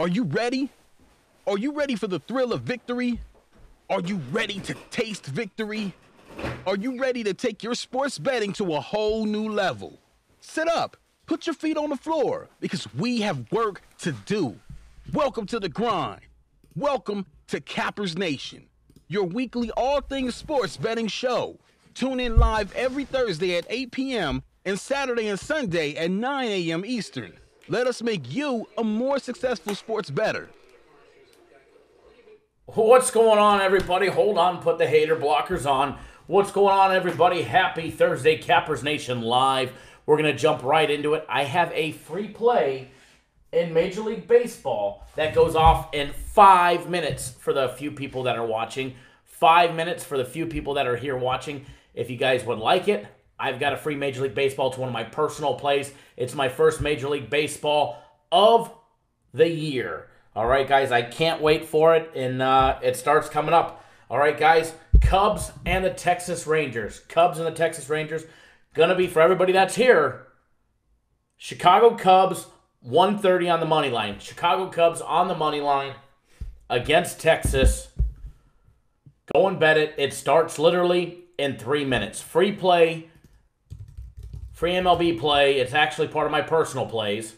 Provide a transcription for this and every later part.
Are you ready? Are you ready for the thrill of victory? Are you ready to taste victory? Are you ready to take your sports betting to a whole new level? Sit up, put your feet on the floor, because we have work to do. Welcome to the grind. Welcome to Cappers Nation, your weekly all things sports betting show. Tune in live every Thursday at 8 p.m. and Saturday and Sunday at 9 a.m. Eastern. Let us make you a more successful sports bettor. What's going on, everybody? Hold on, put the hater blockers on. What's going on, everybody? Happy Thursday, Cappers Nation Live. We're going to jump right into it. I have a free play in Major League Baseball that goes off in 5 minutes for the few people that are watching. 5 minutes for the few people that are here watching. If you guys would like it, I've got a free Major League Baseball. It's one of my personal plays. It's my first Major League Baseball of the year. All right, guys, I can't wait for it, and it starts coming up. All right, guys, Cubs and the Texas Rangers. Cubs and the Texas Rangers. Going to be, for everybody that's here, Chicago Cubs, 130 on the money line. Chicago Cubs on the money line against Texas. Go and bet it. It starts literally in 3 minutes. Free play. Free MLB play. It's actually part of my personal plays.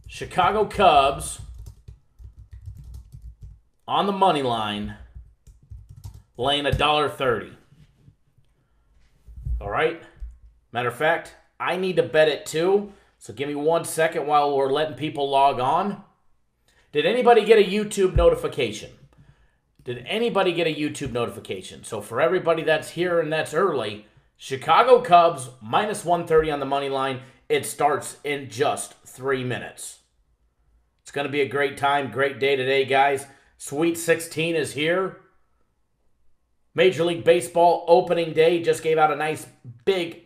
Chicago Cubs on the money line, laying $1.30. All right? Matter of fact, I need to bet it too, so give me 1 second while we're letting people log on. Did anybody get a YouTube notification? Did anybody get a YouTube notification? So for everybody that's here and that's early, Chicago Cubs minus 130 on the money line. It starts in just 3 minutes. It's going to be a great time, great day today, guys. Sweet 16 is here. Major League Baseball opening day just gave out a nice big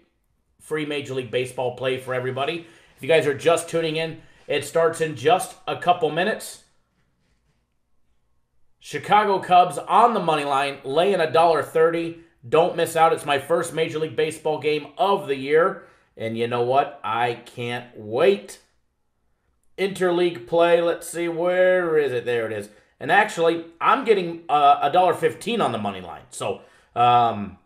free Major League Baseball play for everybody. If you guys are just tuning in, it starts in just a couple minutes. Chicago Cubs on the money line, laying $1.30. Don't miss out. It's my first Major League Baseball game of the year. And you know what? I can't wait. Interleague play. Let's see. Where is it? There it is. And actually, I'm getting $1.15 on the money line. So, and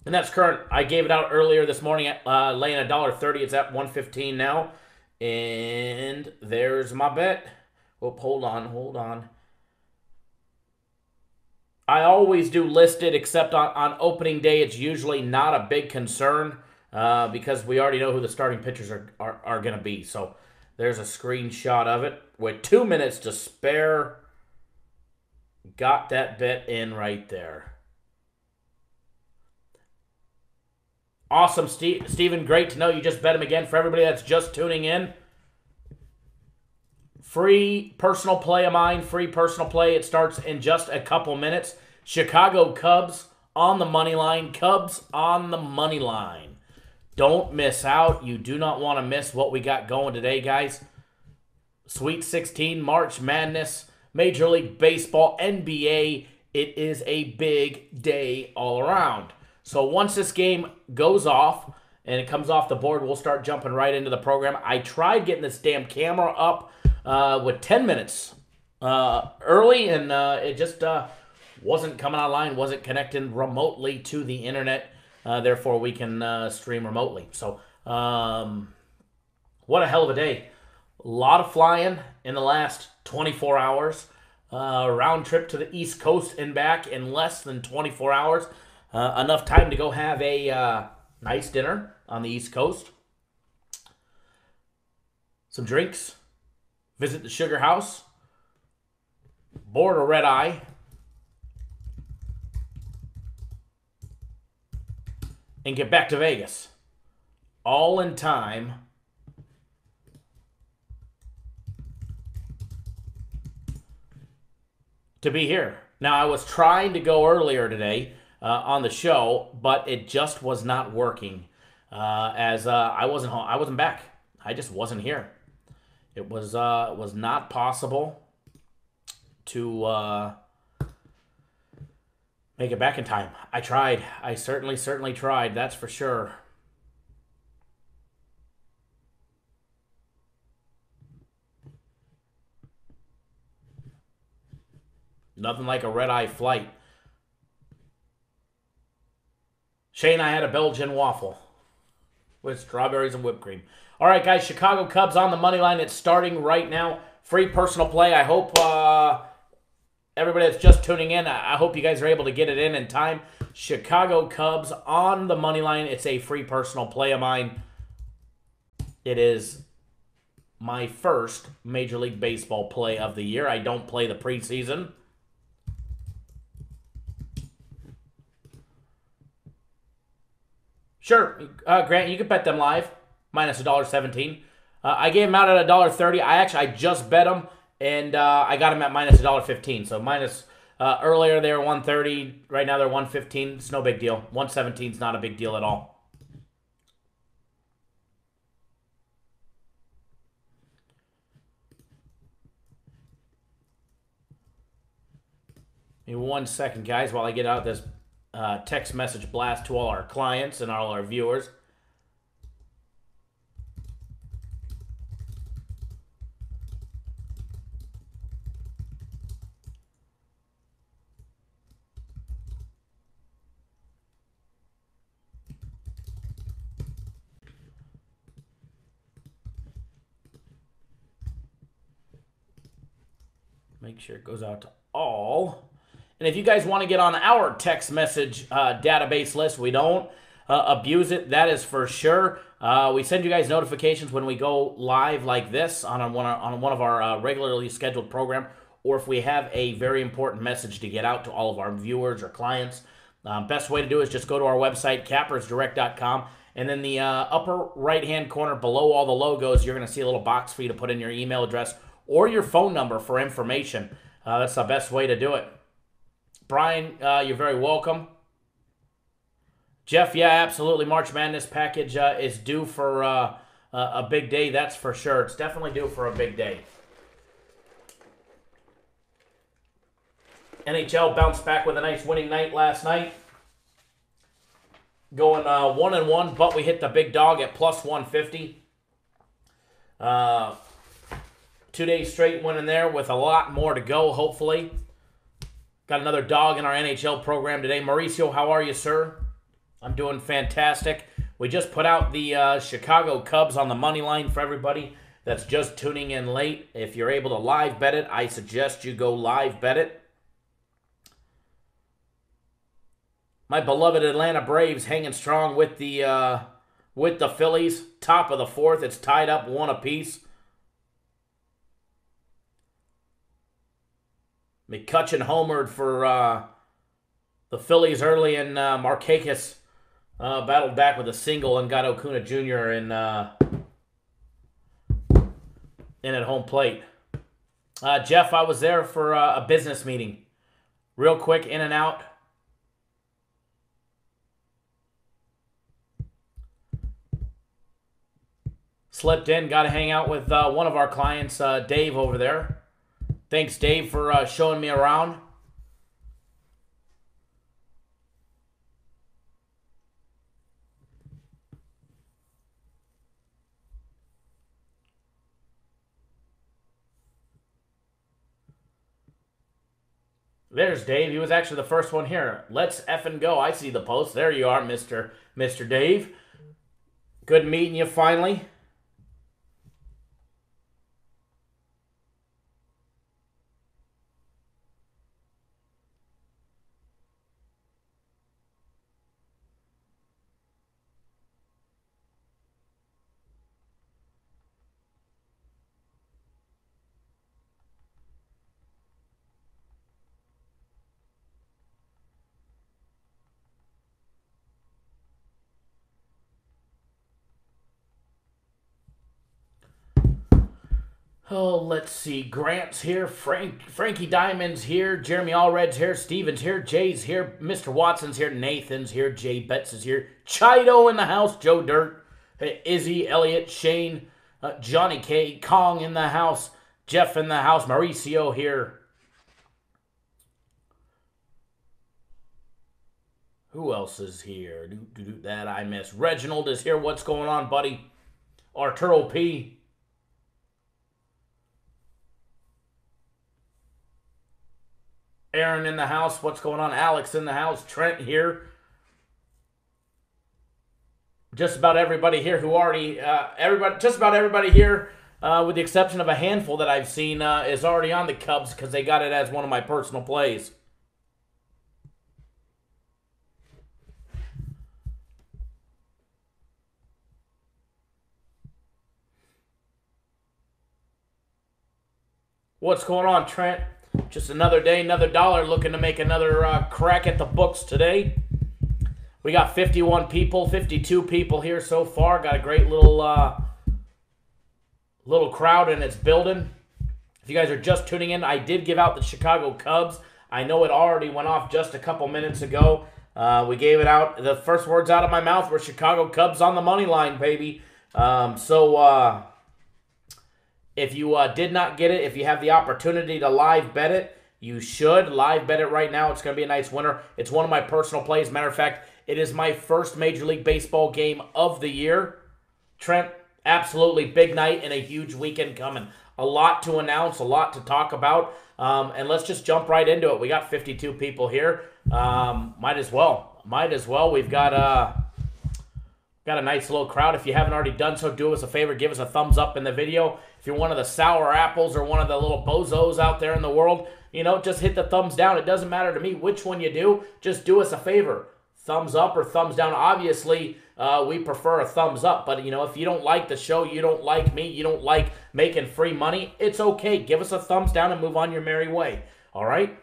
that's current. I gave it out earlier this morning at laying $1.30. It's at $1.15 now. And there's my bet. Oh, hold on. I always do listed, except on opening day, it's usually not a big concern because we already know who the starting pitchers are going to be. So there's a screenshot of it with 2 minutes to spare. Got that bet in right there. Awesome, Steven. Great to know you just bet him again. For everybody that's just tuning in, free personal play of mine. Free personal play. It starts in just a couple minutes. Chicago Cubs on the money line. Cubs on the money line. Don't miss out. You do not want to miss what we got going today, guys. Sweet 16, March Madness, Major League Baseball, NBA. It is a big day all around. So once this game goes off and it comes off the board, we'll start jumping right into the program. I tried getting this damn camera up with 10 minutes early, and it just wasn't coming online, wasn't connecting remotely to the internet. Therefore, we can stream remotely. So, what a hell of a day. A lot of flying in the last 24 hours. Round trip to the East Coast and back in less than 24 hours. Enough time to go have a nice dinner on the East Coast. Some drinks. Visit the Sugar House. Board a red eye. And get back to Vegas. All in time to be here. Now, I was trying to go earlier today on the show, but it just was not working. As I wasn't home. I wasn't back. I just wasn't here. It was not possible to make it back in time. I tried. I certainly tried. That's for sure. Nothing like a red-eye flight. Shane, I had a Belgian waffle with strawberries and whipped cream. All right, guys, Chicago Cubs on the money line. It's starting right now. Free personal play. I hope everybody that's just tuning in, I hope you guys are able to get it in time. Chicago Cubs on the money line. It's a free personal play of mine. It is my first Major League Baseball play of the year. I don't play the preseason. Sure, Grant, you can bet them live, minus $1.17. I gave them out at $1.30. I just bet them, and I got them at minus $1.15. So minus earlier they were $1.30. Right now they're $1.15. It's no big deal. $1.17 is not a big deal at all. Give me 1 second, guys, while I get out this text message blast to all our clients and all our viewers. Make sure it goes out to all. And if you guys want to get on our text message database list, we don't abuse it. That is for sure. We send you guys notifications when we go live like this on one of our regularly scheduled program, or if we have a very important message to get out to all of our viewers or clients. Best way to do it is just go to our website, cappersdirect.com, and then the upper right-hand corner below all the logos, you're going to see a little box for you to put in your email address or your phone number for information. That's the best way to do it. Brian, you're very welcome. Jeff, yeah, absolutely. March Madness package is due for a big day, that's for sure. It's definitely due for a big day. NHL bounced back with a nice winning night last night. Going 1-1, but we hit the big dog at plus 150. 2 days straight winning there with a lot more to go, hopefully. Got another dog in our NHL program today. Mauricio, how are you, sir? I'm doing fantastic. We just put out the Chicago Cubs on the money line for everybody that's just tuning in late. If you're able to live bet it, I suggest you go live bet it. My beloved Atlanta Braves hanging strong with the Phillies. Top of the fourth. It's tied up 1 apiece. McCutchen homered for the Phillies early, and Marchh battled back with a single and got Acuna Jr. in at home plate. Jeff, I was there for a business meeting. Real quick, in and out. Slipped in, got to hang out with one of our clients, Dave, over there. Thanks, Dave, for showing me around. There's Dave. He was actually the first one here. Let's effing go. I see the post. There you are, Mr. Dave. Good meeting you finally. Oh, let's see. Grant's here. Frankie Diamond's here. Jeremy Allred's here. Steven's here. Jay's here. Mr. Watson's here. Nathan's here. Jay Betts is here. Chido in the house. Joe Dirt. Izzy, Elliot, Shane, Johnny K. Kong in the house. Jeff in the house. Mauricio here. Who else is here? That I missed. Reginald is here. What's going on, buddy? Arturo P. Aaron in the house. What's going on? Alex in the house. Trent here. Just about everybody here who already, just about everybody here, with the exception of a handful that I've seen, is already on the Cubs because they got it as one of my personal plays. What's going on, Trent? Just another day, another dollar, looking to make another crack at the books today. We got 51 people, 52 people here so far. Got a great little crowd and it's building. If you guys are just tuning in, I did give out the Chicago Cubs. I know it already went off just a couple minutes ago. We gave it out. The first words out of my mouth were Chicago Cubs on the money line, baby. If you did not get it, if you have the opportunity to live bet it, you should live bet it right now. It's going to be a nice winner. It's one of my personal plays. Matter of fact, it is my first Major League Baseball game of the year. Trent, absolutely big night and a huge weekend coming. A lot to announce, a lot to talk about, and let's just jump right into it. We got 52 people here. Might as well. We've got a nice little crowd. If you haven't already done so, do us a favor. Give us a thumbs up in the video. If you're one of the sour apples or one of the little bozos out there in the world, just hit the thumbs down. It doesn't matter to me which one you do. Just do us a favor. Thumbs up or thumbs down. Obviously, we prefer a thumbs up. But, if you don't like the show, you don't like me, you don't like making free money, it's okay. Give us a thumbs down and move on your merry way. All right?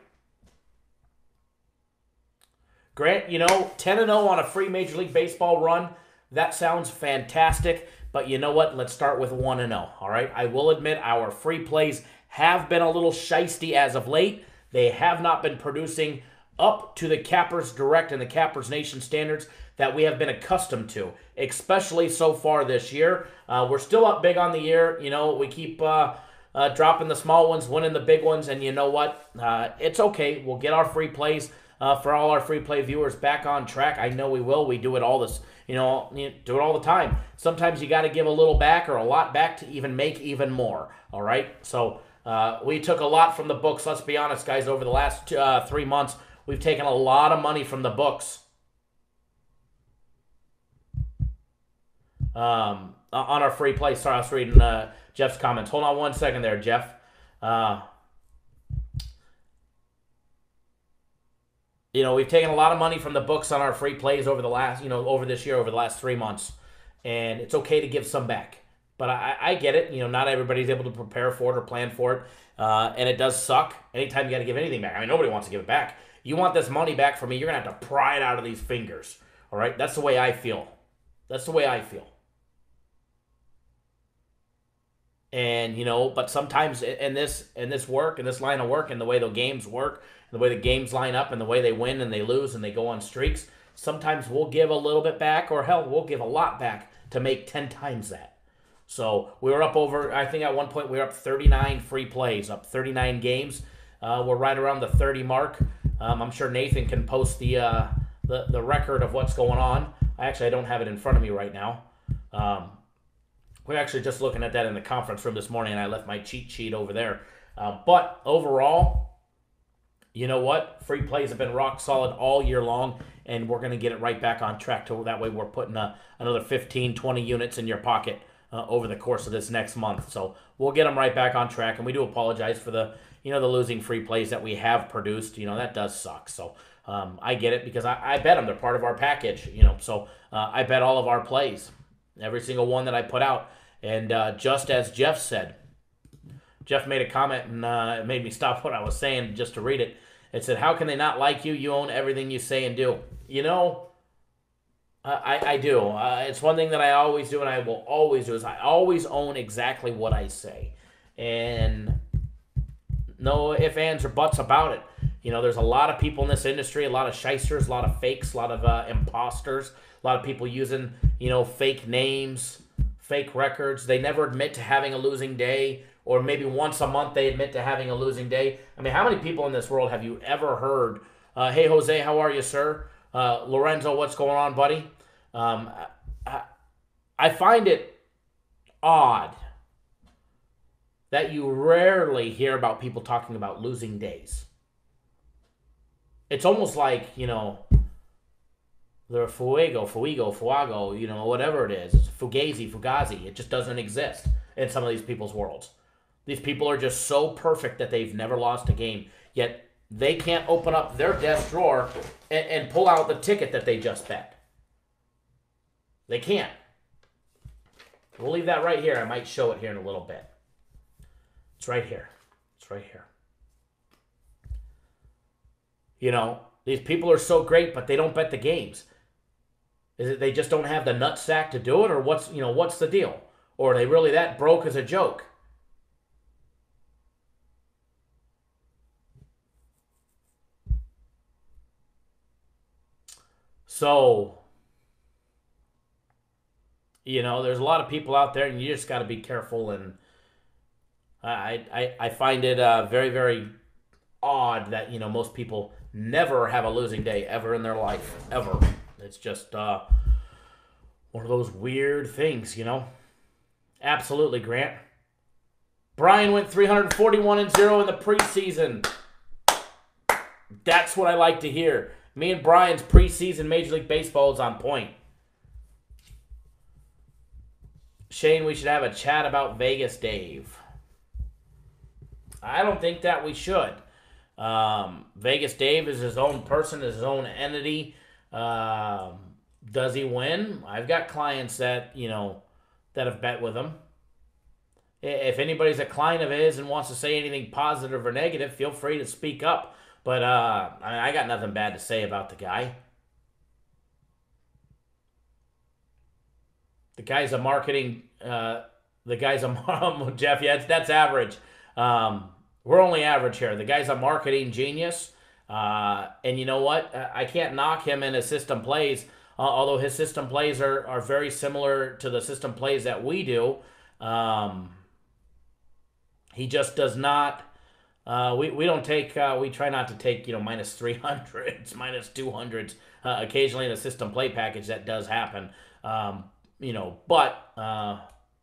Grant, 10-0 on a free Major League Baseball run. That sounds fantastic. But you know what? Let's start with 1-0. All right? I will admit our free plays have been a little shisty as of late. They have not been producing up to the Cappers Direct and the Cappers Nation standards that we have been accustomed to, especially so far this year. We're still up big on the year. We keep dropping the small ones, winning the big ones, and you know what? It's okay. We'll get our free plays for all our free play viewers back on track. I know we will. We do it all this, do it all the time. Sometimes you got to give a little back or a lot back to even make even more. All right? So we took a lot from the books. Let's be honest, guys. Over the last 3 months, we've taken a lot of money from the books on our free play. Sorry, I was reading Jeff's comments. Hold on one second there, Jeff. We've taken a lot of money from the books on our free plays over the last, over this year, over the last 3 months. And it's okay to give some back. But I get it. Not everybody's able to prepare for it or plan for it. And it does suck. Anytime you got to give anything back. I mean, nobody wants to give it back. You want this money back from me, you're going to have to pry it out of these fingers. All right? That's the way I feel. And, but sometimes in this work, in this line of work, and the way the games work, the way the games line up, and the way they win and they lose and they go on streaks, sometimes we'll give a little bit back, or hell, we'll give a lot back to make 10 times that. So we were up over, I think at one point we were up 39 free plays, up 39 games. We're right around the 30 mark. I'm sure Nathan can post the record of what's going on. I don't have it in front of me right now. We're actually just looking at that in the conference room this morning, and I left my cheat sheet over there. But overall, you know what? Free plays have been rock solid all year long, and we're going to get it right back on track. That way we're putting another 15, 20 units in your pocket over the course of this next month. So we'll get them right back on track, and we do apologize for the losing free plays that we have produced. That does suck. So I get it because I bet them. They're part of our package, So I bet all of our plays, every single one that I put out. And just as Jeff said, Jeff made a comment, and it made me stop what I was saying just to read it. It said, "How can they not like you? You own everything you say and do." I do. It's one thing that I always do, and I will always do, is I always own exactly what I say. And no ifs, ands, or buts about it. There's a lot of people in this industry, a lot of shysters, a lot of fakes, a lot of imposters, a lot of people using, fake names, fake records. They never admit to having a losing day, or maybe once a month they admit to having a losing day. I mean, how many people in this world have you ever heard, "Hey, Jose, how are you, sir? Lorenzo, what's going on, buddy?" I find it odd that you rarely hear about people talking about losing days. It's almost like, the fuego, whatever it is. It's fugazi. It just doesn't exist in some of these people's worlds. These people are just so perfect that they've never lost a game, yet they can't open up their desk drawer and pull out the ticket that they just bet. They can't. We'll leave that right here. I might show it here in a little bit. It's right here. These people are so great, but they don't bet the games. Is it they just don't have the nutsack to do it, or what's the deal? Or are they really that broke as a joke? So, there's a lot of people out there, and you just got to be careful. And I find it very, very odd that, most people never have a losing day ever in their life, ever. It's just one of those weird things, Absolutely, Grant. Brian went 341-0 in the preseason. That's what I like to hear. Me and Brian's preseason Major League Baseball is on point. Shane, we should have a chat about Vegas, Dave. I don't think that we should. Vegas Dave is his own person, his own entity. Does he win? I've got clients that, that have bet with him. If anybody's a client of his and wants to say anything positive or negative, feel free to speak up. But I got nothing bad to say about the guy. The guy's a marketing. Jeff. Yeah, that's average. We're only average here. The guy's a marketing genius. And you know what? I can't knock him in his system plays, although his system plays are very similar to the system plays that we do. He just does not. We don't take. We try not to take minus 300s, minus 200s. Occasionally in a system play package that does happen. But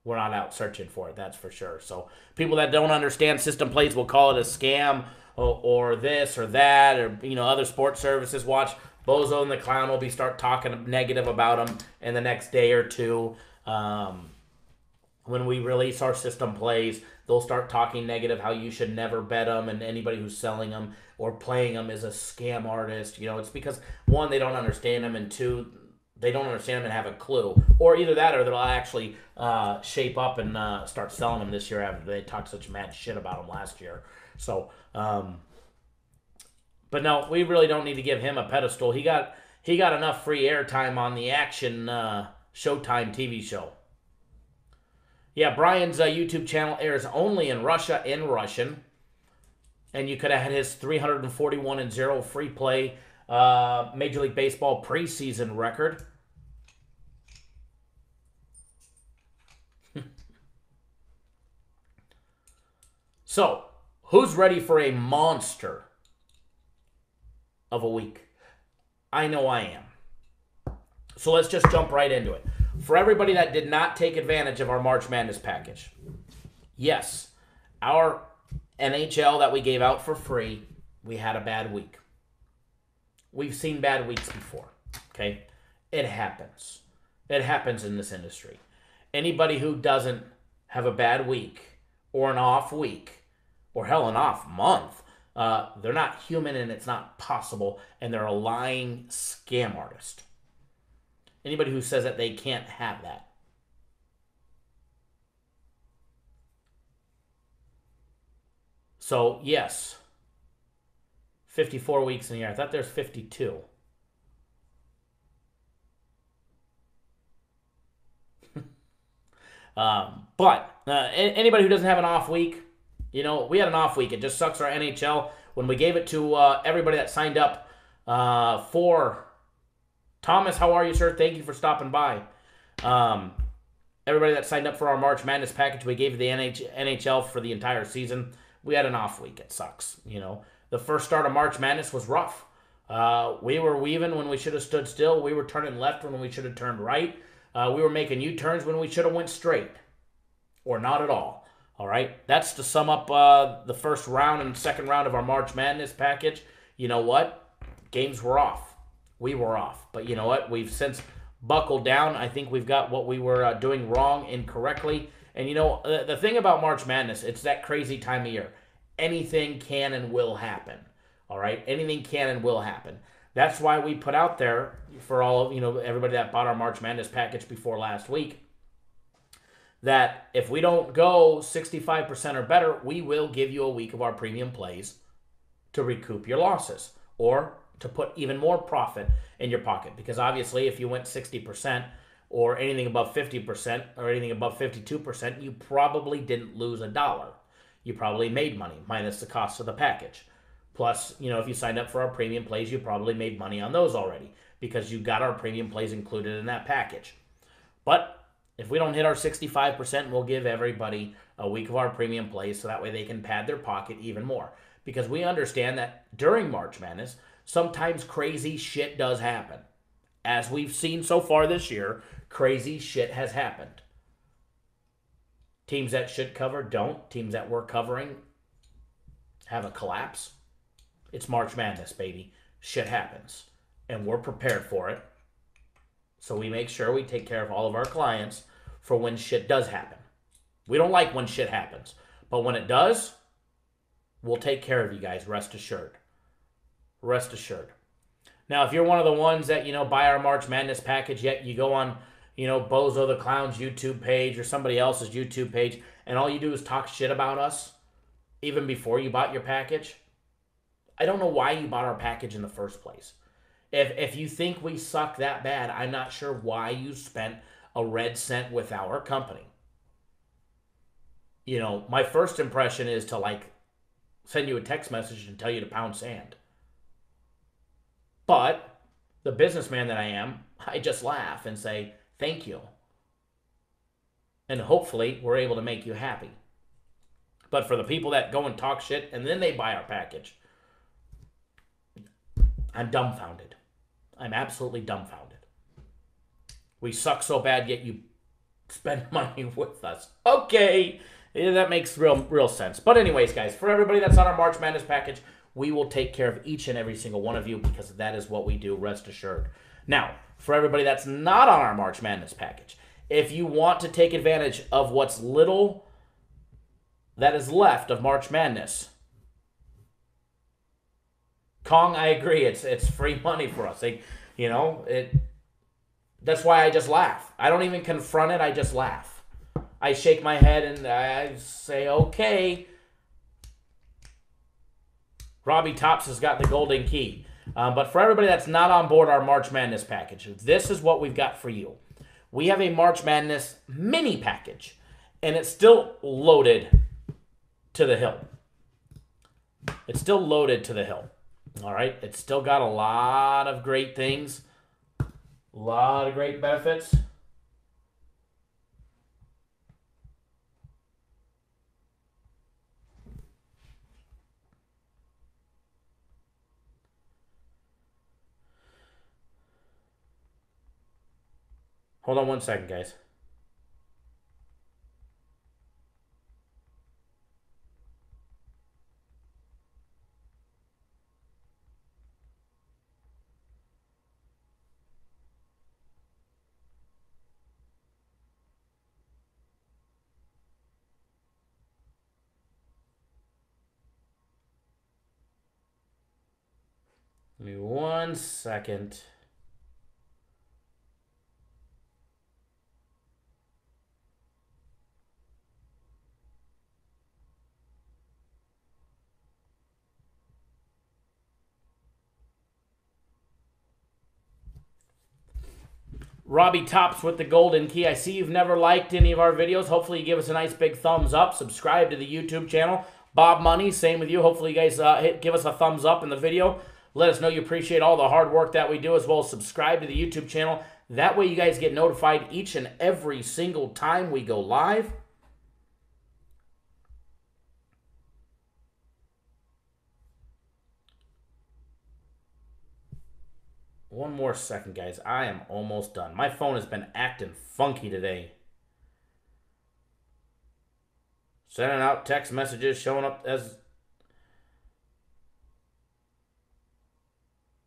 we're not out searching for it. That's for sure. So people that don't understand system plays will call it a scam or this or that or other sports services. Watch Bozo and the Clown will start talking negative about them in the next day or two. When we release our system plays, they'll start talking negative, how you should never bet them, and anybody who's selling them or playing them is a scam artist. It's because, one, they don't understand them, and two, they don't understand them and have a clue. Or either that or they'll actually shape up and start selling them this year after they talked such mad shit about them last year. So, but no, we really don't need to give him a pedestal. He got enough free airtime on the Action Showtime TV show. Yeah, Brian's YouTube channel airs only in Russia in Russian. And you could have had his 341-0 free play Major League Baseball preseason record. So, who's ready for a monster of a week? I know I am. So let's just jump right into it. For everybody that did not take advantage of our March Madness package, yes, our NHL that we gave out for free, we had a bad week. We've seen bad weeks before, okay? It happens. It happens in this industry. Anybody who doesn't have a bad week or an off week or hell, an off month, they're not human and it's not possible, and they're a lying scam artist. Anybody who says that they can't have that. So, yes, 54 weeks in a year. I thought there's 52. But anybody who doesn't have an off week, we had an off week. It just sucks our NHL. When we gave it to everybody that signed up for Thomas, how are you, sir? Thank you for stopping by. Everybody that signed up for our March Madness package, we gave the NHL for the entire season. We had an off week. It sucks. The first start of March Madness was rough. We were weaving when we should have stood still. We were turning left when we should have turned right. We were making U-turns when we should have went straight. Or not at all. All right? That's to sum up the first round and second round of our March Madness package. You know what? games were off. We were off. But you know what? We've since buckled down. I think we've got what we were doing wrong incorrectly. And you know, the thing about March Madness, it's that crazy time of year. Anything can and will happen. All right? Anything can and will happen. That's why we put out there for all of, you know, everybody that bought our March Madness package before last week, that if we don't go 65% or better, we will give you a week of our premium plays to recoup your losses or to put even more profit in your pocket. Because obviously, if you went 60% or anything above 50% or anything above 52%, you probably didn't lose $1. You probably made money minus the cost of the package. Plus, you know, if you signed up for our premium plays, you probably made money on those already because you got our premium plays included in that package. But if we don't hit our 65%, we'll give everybody a week of our premium plays so that way they can pad their pocket even more. Because we understand that during March Madness, sometimes crazy shit does happen. As we've seen so far this year, crazy shit has happened. Teams that should cover don't. Teams that we're covering have a collapse. It's March Madness, baby. Shit happens. And we're prepared for it. So we make sure we take care of all of our clients for when shit does happen. We don't like when shit happens. But when it does, we'll take care of you guys, rest assured. Rest assured. Now, if you're one of the ones that, you know, buy our March Madness package, yet you go on, you know, Bozo the Clown's YouTube page or somebody else's YouTube page, and all you do is talk shit about us, even before you bought your package, I don't know why you bought our package in the first place. If you think we suck that bad, I'm not sure why you spent a red cent with our company. You know, my first impression is to, like, send you a text message and tell you to pound sand. But the businessman that I am, I just laugh and say, thank you. And hopefully we're able to make you happy. But for the people that go and talk shit and then they buy our package, I'm dumbfounded. I'm absolutely dumbfounded. We suck so bad, yet you spend money with us. Okay, yeah, that makes real sense. But anyways, guys, for everybody that's on our March Madness package, we will take care of each and every single one of you because that is what we do, rest assured. Now, for everybody that's not on our March Madness package, if you want to take advantage of what's little that is left of March Madness, Kong, I agree, it's free money for us. That's why I just laugh. I don't even confront it, I just laugh. I shake my head and I say, okay. Robbie Tops has got the golden key. But for everybody that's not on board our March Madness package, this is what we've got for you. We have a March Madness mini package, and it's still loaded to the hill. It's still loaded to the hill. All right? It's still got a lot of great things, a lot of great benefits. Hold on one second, guys. Give me 1 second. Robbie Tops with the golden key. I see you've never liked any of our videos. Hopefully you give us a nice big thumbs up. Subscribe to the YouTube channel. Bob Money, same with you. Hopefully you guys give us a thumbs up in the video. Let us know you appreciate all the hard work that we do, as well as subscribe to the YouTube channel. That way you guys get notified each and every single time we go live. One more second, guys. I am almost done. My phone has been acting funky today. Sending out text messages, showing up as...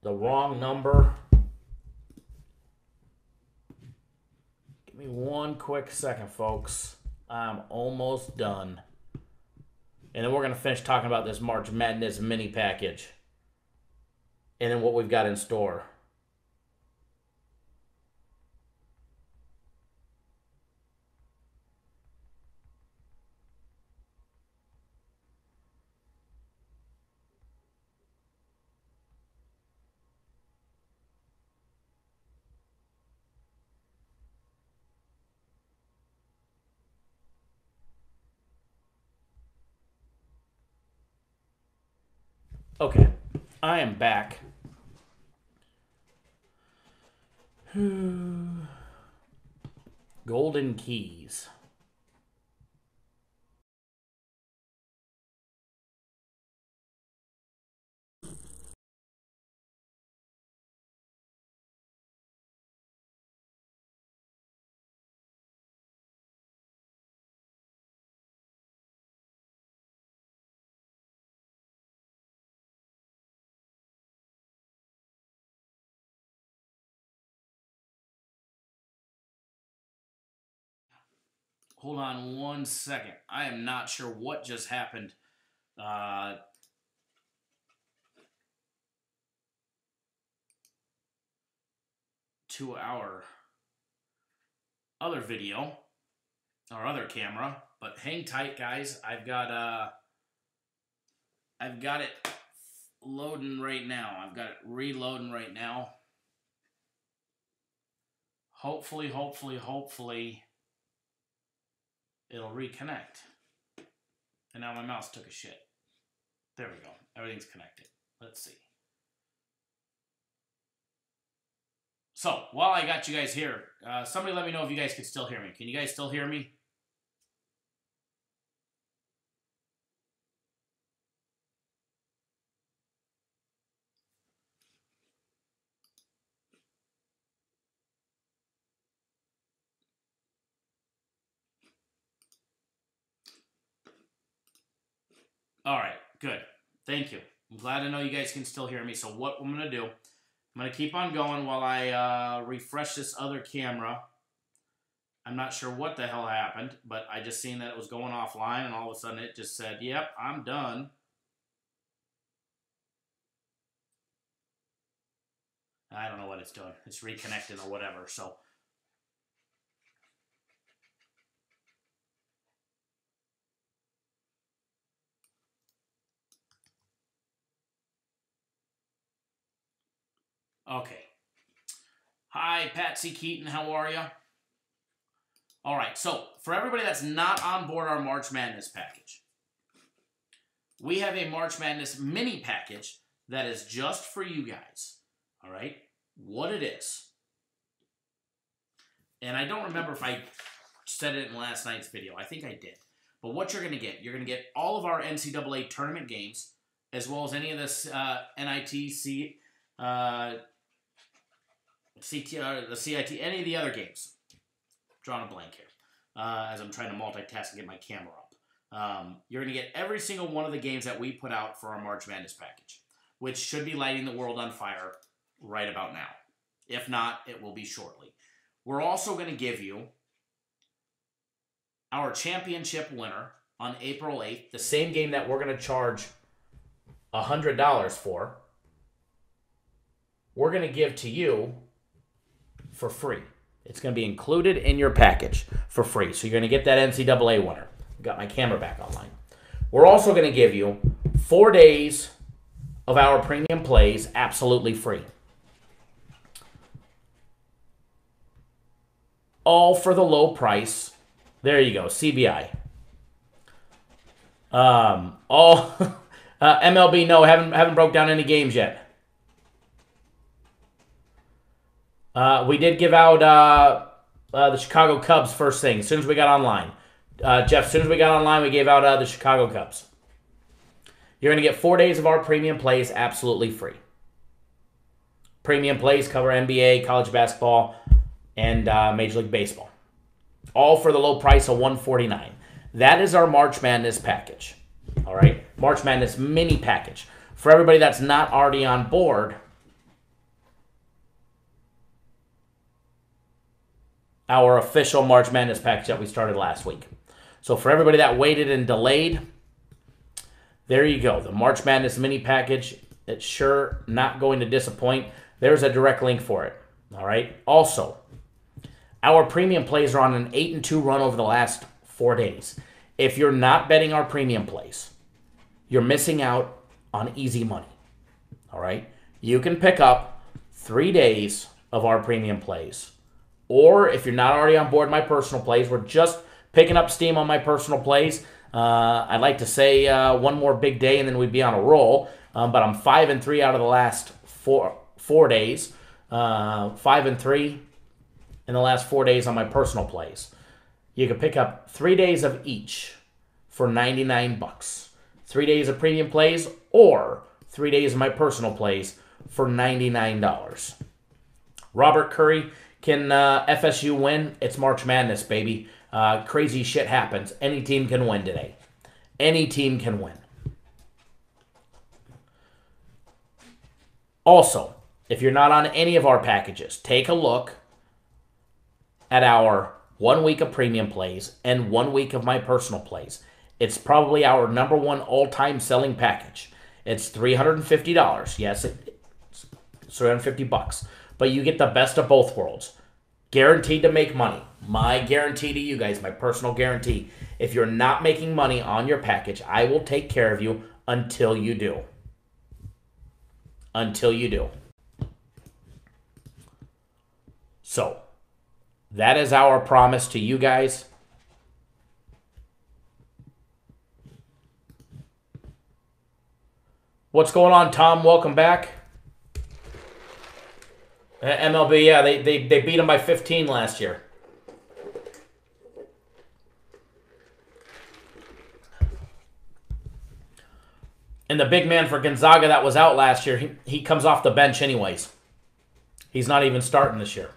the wrong number. Give me one quick second, folks. I'm almost done. And then we're going to finish talking about this March Madness mini package. And then what we've got in store. Okay, I am back. Golden Keys. Hold on one second. I am not sure what just happened. To our other video, our other camera, but hang tight, guys. I've got it loading right now. I've got it reloading right now. Hopefully, it'll reconnect. And now my mouse took a shit. There we go. Everything's connected. Let's see. So, while I got you guys here, somebody let me know if you guys can still hear me. Can you guys still hear me? All right, good. Thank you. I'm glad to know you guys can still hear me. So what I'm going to do, I'm going to keep on going while I refresh this other camera. I'm not sure what the hell happened, but I just seen that it was going offline, and all of a sudden it just said, yep, I'm done. I don't know what it's doing. It's reconnecting or whatever, so... Okay. Hi, Patsy Keaton. How are you? All right. So, for everybody that's not on board our March Madness package, we have a March Madness mini package that is just for you guys. All right? What it is. And I don't remember if I said it in last night's video. I think I did. But what you're going to get, you're going to get all of our NCAA tournament games, as well as any of this NITC, CTR, the CIT, any of the other games. Drawing a blank here as I'm trying to multitask and get my camera up. You're going to get every single one of the games that we put out for our March Madness package, which should be lighting the world on fire right about now. If not, it will be shortly. We're also going to give you our championship winner on April 8th, the same game that we're going to charge $100 for. We're going to give to you for free. It's going to be included in your package for free. So you're going to get that NCAA winner. Got my camera back online. We're also going to give you 4 days of our premium plays absolutely free. All for the low price. There you go, CBI. MLB, no, haven't broke down any games yet. We did give out the Chicago Cubs first thing, as soon as we got online. Jeff, as soon as we got online, we gave out the Chicago Cubs. You're going to get 4 days of our premium plays absolutely free. Premium plays cover NBA, college basketball, and Major League Baseball. All for the low price of $149. That is our March Madness package. All right? March Madness mini package. For everybody that's not already on board, our official March Madness package that we started last week. So for everybody that waited and delayed, there you go. The March Madness mini package. It's sure not going to disappoint. There's a direct link for it. All right. Also, our premium plays are on an 8-2 run over the last 4 days. If you're not betting our premium plays, you're missing out on easy money. All right. You can pick up 3 days of our premium plays. Or if you're not already on board my personal plays, we're just picking up steam on my personal plays. I'd like to say one more big day and then we'd be on a roll. But I'm 5-3 out of the last four days. 5-3 in the last 4 days on my personal plays. You can pick up 3 days of each for $99. 3 days of premium plays or 3 days of my personal plays for $99. Robert Curry, can FSU win? It's March Madness, baby. Crazy shit happens. Any team can win today. Any team can win. Also, if you're not on any of our packages, take a look at our 1 week of premium plays and 1 week of my personal plays. It's probably our number one all-time selling package. It's $350. Yes, it's $350. But you get the best of both worlds. Guaranteed to make money. My guarantee to you guys, my personal guarantee. If you're not making money on your package, I will take care of you until you do. Until you do. So, that is our promise to you guys. What's going on, Tom? Welcome back. MLB, yeah, they beat them by 15 last year. And the big man for Gonzaga that was out last year, he comes off the bench anyways. He's not even starting this year.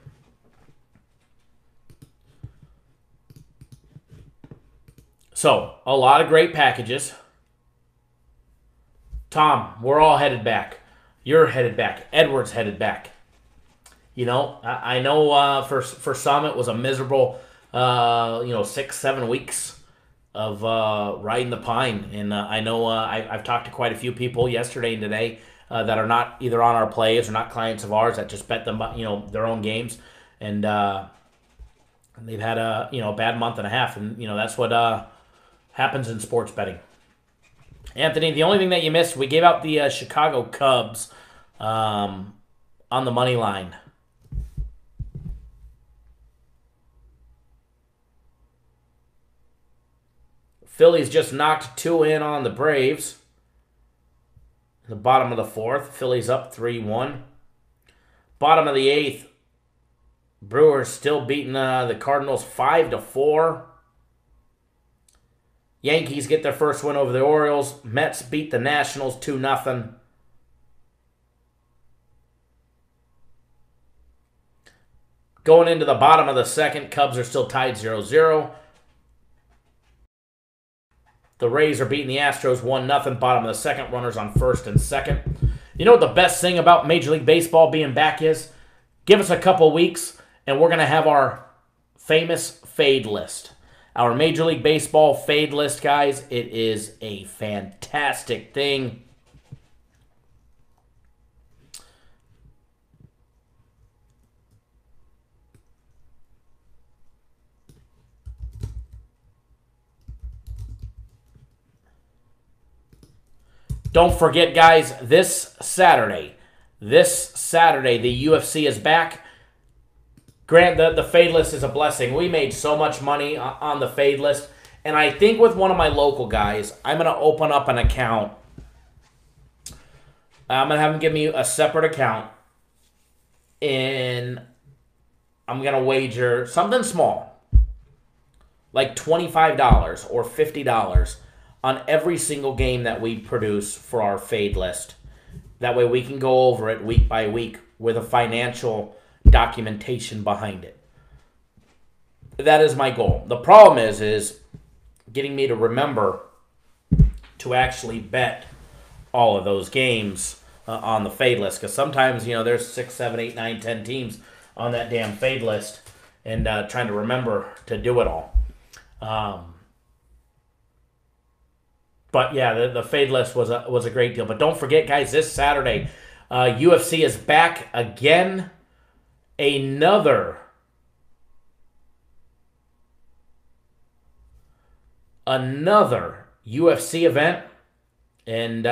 So, a lot of great packages. Tom, we're all headed back. You're headed back. Edward's headed back. You know, I know for some it was a miserable, 6-7 weeks of riding the pine. And I know I've talked to quite a few people yesterday and today that are not either on our plays or not clients of ours that just bet them, their own games. And they've had a bad month and a half. And, that's what happens in sports betting. Anthony, the only thing that you missed, we gave out the Chicago Cubs on the money line. Phillies just knocked 2 in on the Braves. In the bottom of the 4th, Phillies up 3-1. Bottom of the 8th, Brewers still beating the Cardinals 5-4. Yankees get their first win over the Orioles. Mets beat the Nationals 2-0. Going into the bottom of the 2nd, Cubs are still tied 0-0. The Rays are beating the Astros 1-0. Bottom of the 2nd, runners on 1st and 2nd. You know what the best thing about Major League Baseball being back is? Give us a couple weeks, and we're going to have our famous fade list. Our Major League Baseball fade list, guys. It is a fantastic thing. Don't forget, guys, this Saturday, the UFC is back. Grant, the fade list is a blessing. We made so much money on the fade list. And I think with one of my local guys, I'm going to open up an account. I'm going to have him give me a separate account. And I'm going to wager something small, like $25 or $50 on every single game that we produce for our fade list. That way we can go over it week by week with a financial documentation behind it. That is my goal. The problem is getting me to remember to actually bet all of those games on the fade list. Because sometimes, there's 6, 7, 8, 9, 10 teams on that damn fade list. and trying to remember to do it all. But yeah, the fade list was a great deal. But don't forget, guys, this Saturday, UFC is back again. Another UFC event, and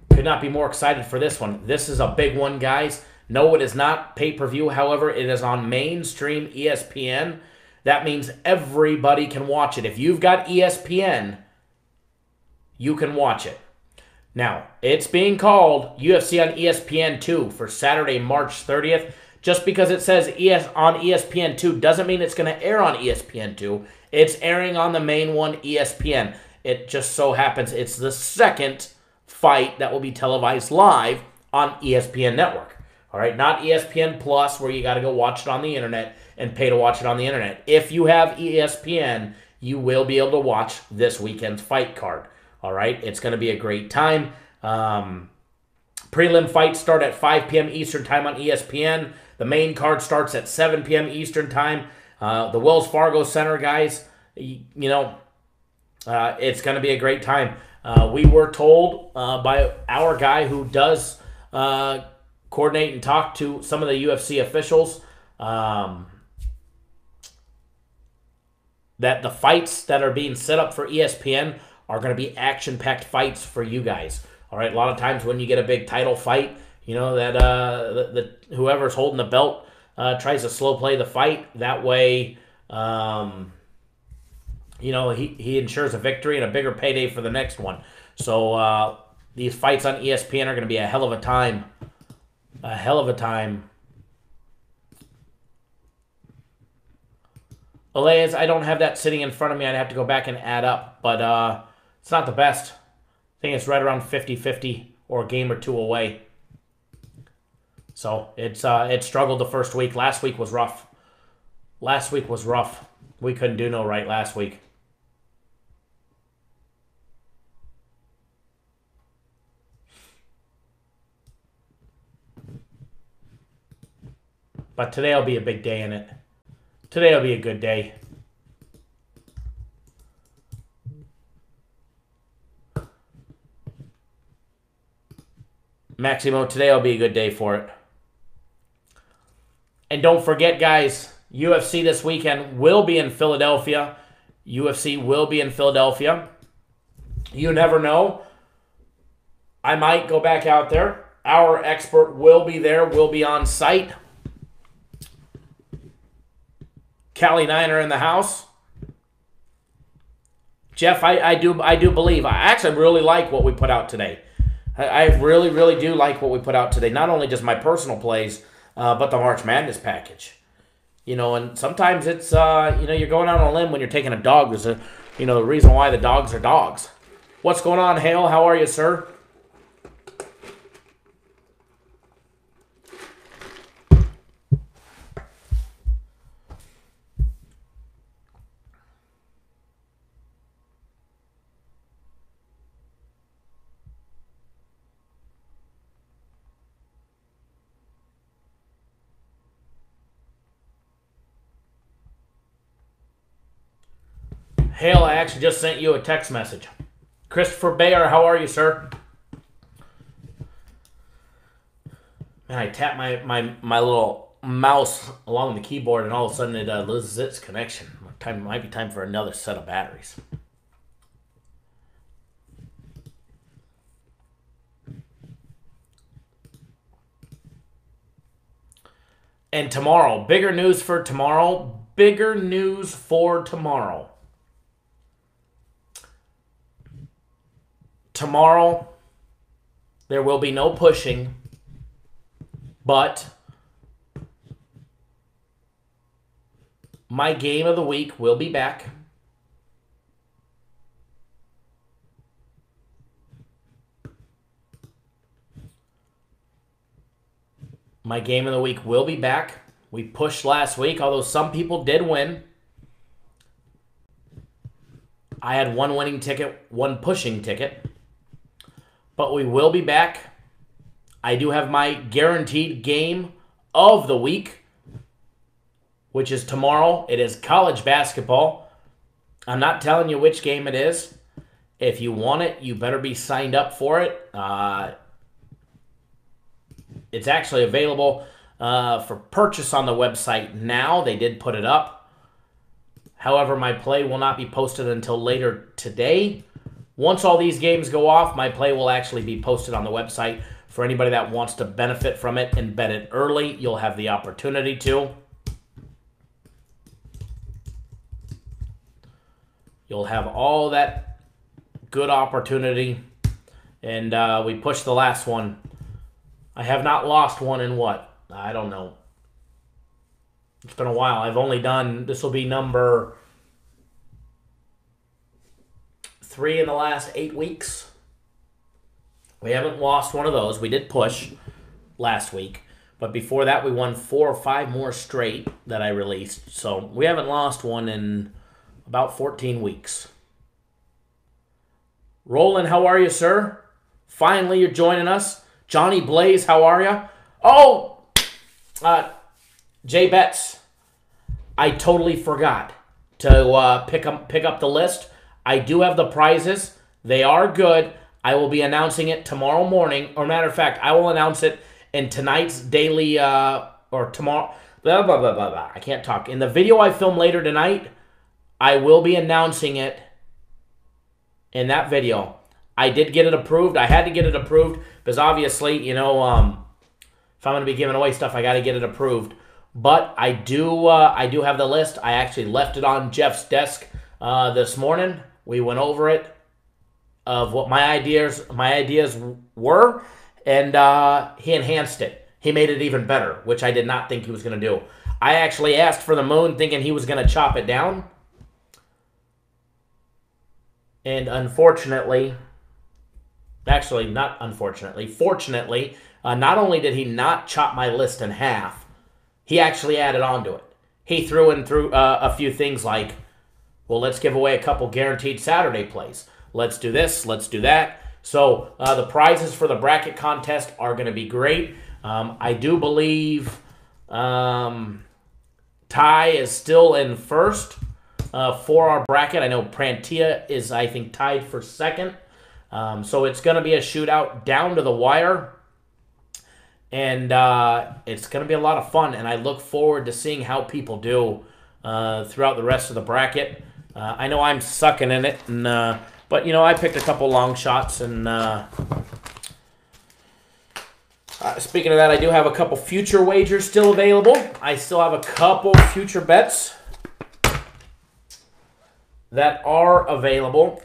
could not be more excited for this one. This is a big one, guys. No, it is not pay-per-view. However, it is on mainstream ESPN. That means everybody can watch it. If you've got ESPN, you can watch it. Now, it's being called UFC on ESPN2 for Saturday, March 30th. Just because it says on ESPN2 doesn't mean it's going to air on ESPN2. It's airing on the main one, ESPN. It just so happens it's the second fight that will be televised live on ESPN Network. All right, not ESPN Plus, where you got to go watch it on the internet and pay to watch it on the internet. If you have ESPN, you will be able to watch this weekend's fight card. All right, it's going to be a great time. Prelim fights start at 5 p.m. Eastern Time on ESPN. The main card starts at 7 p.m. Eastern Time. The Wells Fargo Center, guys, it's going to be a great time. We were told by our guy who does coordinate and talk to some of the UFC officials that the fights that are being set up for ESPN are going to be action-packed fights for you guys. All right, a lot of times when you get a big title fight, that whoever's holding the belt tries to slow play the fight. That way, he ensures a victory and a bigger payday for the next one. So these fights on ESPN are going to be a hell of a time. A hell of a time. Elias, I don't have that sitting in front of me. I'd have to go back and add up. But it's not the best. I think it's right around 50-50 or a game or two away. So it struggled the first week. Last week was rough. We couldn't do no right last week. But today will be a big day in it. Today will be a good day. Maximo, today will be a good day for it. And don't forget, guys, UFC this weekend will be in Philadelphia. UFC will be in Philadelphia. You never know. I might go back out there. Our expert will be there, will be on site. Cali Niner in the house. Jeff, I do believe. I actually really like what we put out today. I really, really do like what we put out today. Not only just my personal plays, but the March Madness package. And sometimes it's, you're going out on a limb when you're taking a dog. There's the reason why the dogs are dogs. What's going on, Hale? How are you, sir? Hale, I actually just sent you a text message. Christopher Bayer, how are you, sir? Man, I tap my little mouse along the keyboard, and all of a sudden it loses its connection. Might be time for another set of batteries. And tomorrow, bigger news for tomorrow. Bigger news for tomorrow. Tomorrow, there will be no pushing, but my game of the week will be back. My game of the week will be back. We pushed last week, although some people did win. I had one winning ticket, one pushing ticket. But we will be back. I do have my guaranteed game of the week. which is tomorrow. It is college basketball. I'm not telling you which game it is. If you want it, you better be signed up for it. It's actually available for purchase on the website now. They did put it up. However, my play will not be posted until later today. Once all these games go off, my play will actually be posted on the website. For anybody that wants to benefit from it and bet it early, you'll have the opportunity to. You'll have all that good opportunity. And we pushed the last one. I have not lost one in what? I don't know. It's been a while. I've only done, this will be number 3 in the last 8 weeks. We haven't lost one of those. We did push last week. But before that, we won 4 or 5 more straight that I released. So we haven't lost one in about 14 weeks. Roland, how are you, sir? Finally, you're joining us. Johnny Blaze, how are you? Oh, Jay Betts, I totally forgot to pick up the list. I do have the prizes. They are good. I will be announcing it tomorrow morning. Or matter of fact, I will announce it in tonight's daily, or tomorrow, blah, blah, blah, blah, blah. I can't talk. In the video I film later tonight, I will be announcing it in that video. I did get it approved. I had to get it approved because obviously, you know, if I'm going to be giving away stuff, I got to get it approved. But I do have the list. I actually left it on Jeff's desk this morning. We went over it of what my ideas were, and he enhanced it. He made it even better, which I did not think he was going to do. I actually asked for the moon thinking he was going to chop it down. And unfortunately, actually not unfortunately, fortunately, not only did he not chop my list in half, he actually added on to it. He threw in a few things like, well, let's give away a couple guaranteed Saturday plays. Let's do this, let's do that. So the prizes for the bracket contest are going to be great. I do believe Ty is still in first for our bracket. I know Prantia is, I think, tied for second. So it's going to be a shootout down to the wire. And it's going to be a lot of fun. And I look forward to seeing how people do throughout the rest of the bracket. I know I'm sucking in it. But, you know, I picked a couple long shots. And speaking of that, I do have a couple future wagers still available. I still have a couple future bets that are available.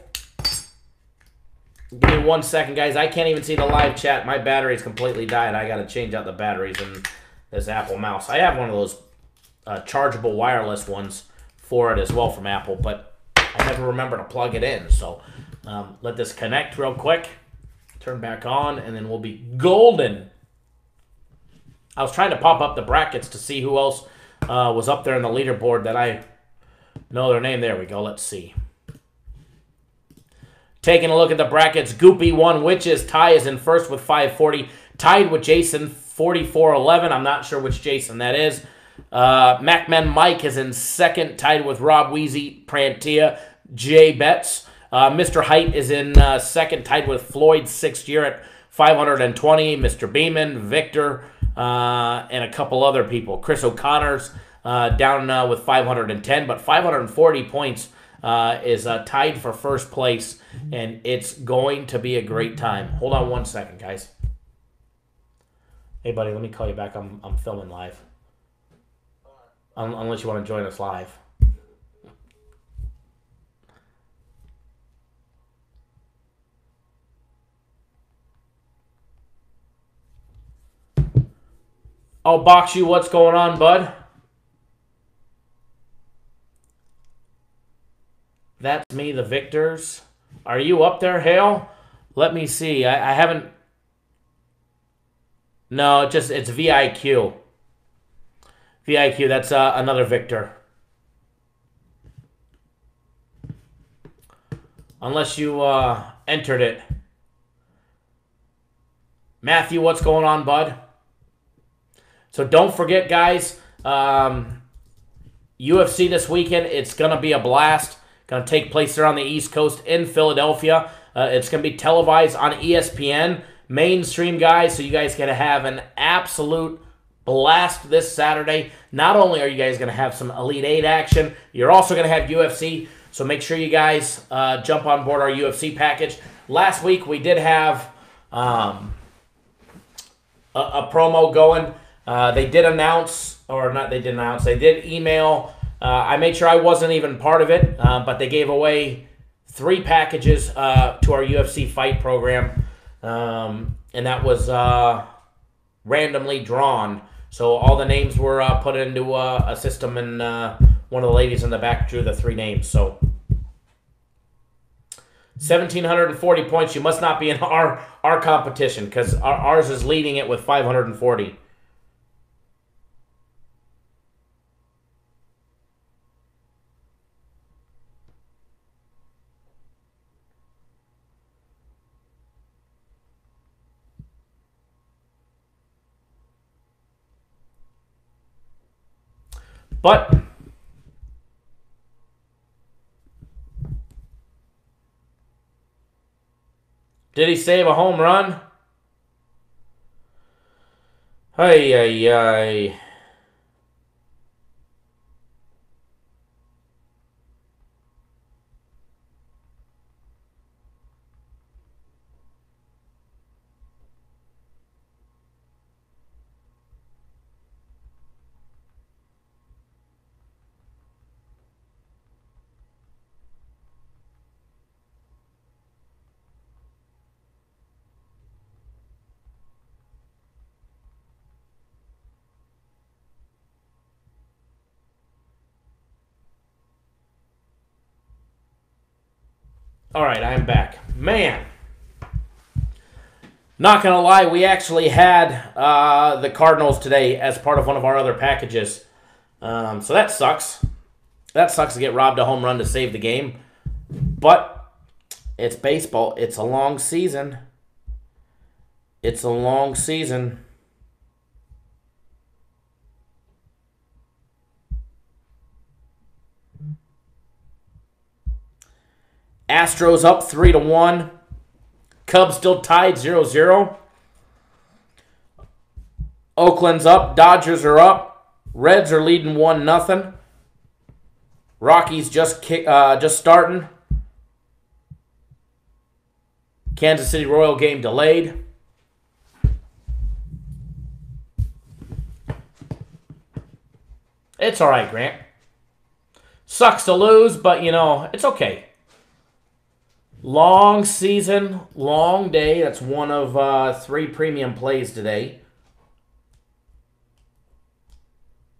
Give me 1 second, guys. I can't even see the live chat. My battery's completely died. I got to change out the batteries in this Apple mouse. I have one of those chargeable wireless ones for it as well from Apple, but I never remember to plug it in. So let this connect real quick. Turn back on, and then we'll be golden. I was trying to pop up the brackets to see who else was up there in the leaderboard that I know their name. There we go. Let's see. Taking a look at the brackets, Goopy won Witches. Ty is in first with 540. Tied with Jason, 44-11. I'm not sure which Jason that is. MacMen Mike is in second, tied with Rob Weezy, Prantia, Jay Betts. Mr. Height is in second, tied with Floyd, sixth year at 520. Mr. Beeman, Victor, and a couple other people. Chris O'Connor's down with 510, but 540 points is tied for first place, and it's going to be a great time. Hold on 1 second, guys. Hey, buddy, let me call you back. I'm filming live. Unless you want to join us live. I'll box you. What's going on, bud? That's me, the Victors. Are you up there, Hale? Let me see. I haven't... No, it's VIQ. VIQ, that's another Victor. Unless you entered it. Matthew, what's going on, bud? So don't forget, guys, UFC this weekend. It's going to be a blast. Going to take place there on the East Coast in Philadelphia. It's going to be televised on ESPN. Mainstream, guys, so you guys going to have an absolute blast this Saturday. Not only are you guys going to have some Elite 8 action, you're also going to have UFC. So make sure you guys jump on board our UFC package. Last week we did have a promo going. They did announce, or not they did announce, they did email. I made sure I wasn't even part of it, but they gave away 3 packages to our UFC fight program. And that was randomly drawn. So all the names were put into a system, and one of the ladies in the back drew the 3 names. So 1,740 points. You must not be in our competition, because ours is leading it with 540. But did he save a home run? Ay, ay, ay. All right, I'm back. Man, not going to lie, we actually had the Cardinals today as part of one of our other packages. So that sucks. That sucks to get robbed a home run to save the game. But it's baseball. It's a long season. It's a long season. Astros up 3-1. Cubs still tied 0-0. Oakland's up. Dodgers are up. Reds are leading 1-0. Rockies just starting. Kansas City Royal game delayed. It's all right, Grant. Sucks to lose, but, it's okay. Long season, long day. That's one of 3 premium plays today.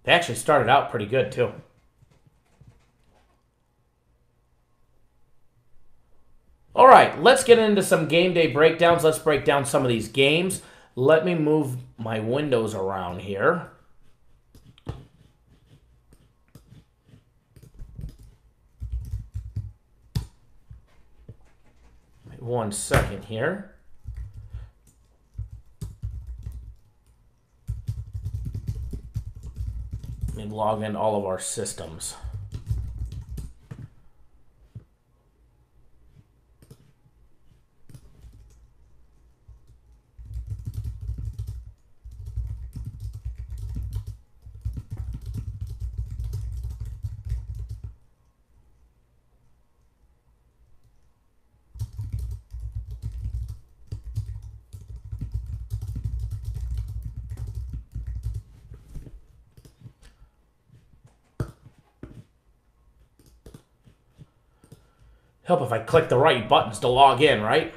They actually started out pretty good, too. All right, let's get into some game day breakdowns. Let's break down some of these games. Let me move my windows around here. One second here. Let me log in all of our systems. Help if I click the right buttons to log in, right?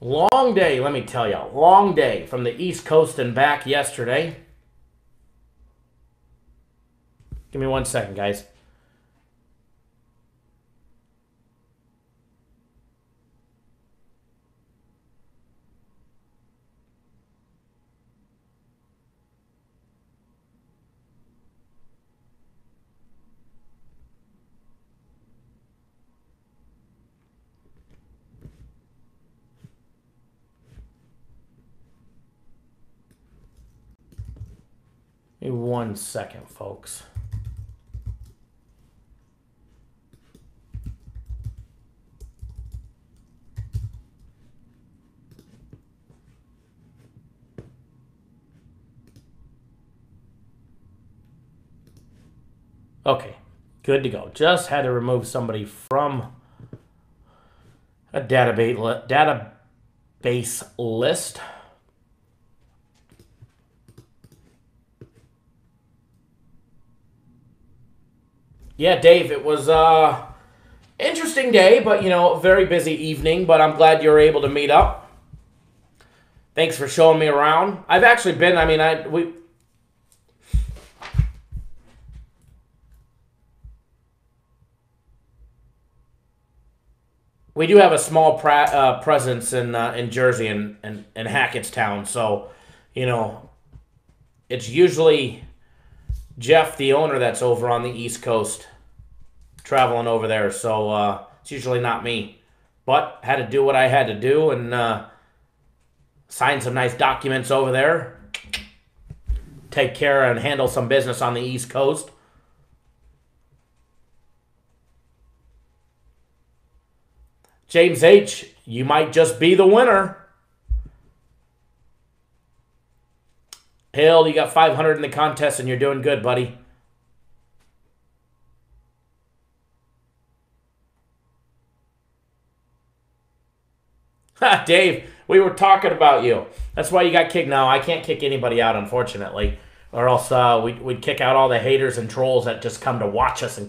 Long day, let me tell you. Long day from the East Coast and back yesterday. Give me 1 second, guys. Give me 1 second, folks. Okay, good to go. Just had to remove somebody from a database list. Yeah, Dave, it was interesting day, but, you know, a very busy evening, but I'm glad you were able to meet up. Thanks for showing me around. I've actually been, I mean, we do have a small presence in Jersey and Hackettstown, so, you know, it's usually Jeff, the owner, that's over on the East Coast, traveling over there, so it's usually not me. But had to do what I had to do and sign some nice documents over there, take care and handle some business on the East Coast. James H., you might just be the winner. Hill, you got 500 in the contest and you're doing good, buddy. Ha, Dave, we were talking about you. That's why you got kicked. No, I can't kick anybody out, unfortunately. Or else we'd kick out all the haters and trolls that just come to watch us and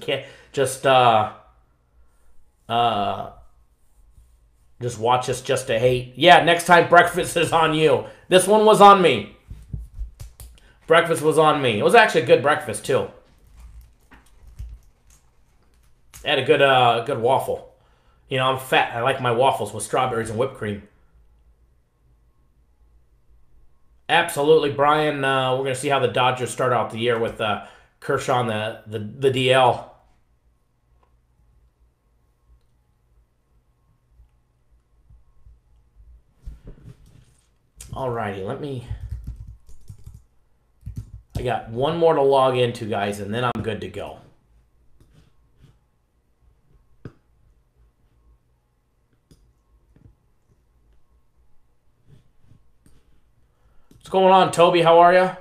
just watch us just to hate. Yeah, next time breakfast is on you. This one was on me. Breakfast was on me. It was actually a good breakfast, too. I had a good waffle. You know, I'm fat. I like my waffles with strawberries and whipped cream. Absolutely, Brian. We're going to see how the Dodgers start out the year with Kershaw on the DL. Alrighty, I got one more to log into, guys, and then I'm good to go. What's going on, Toby? How are you?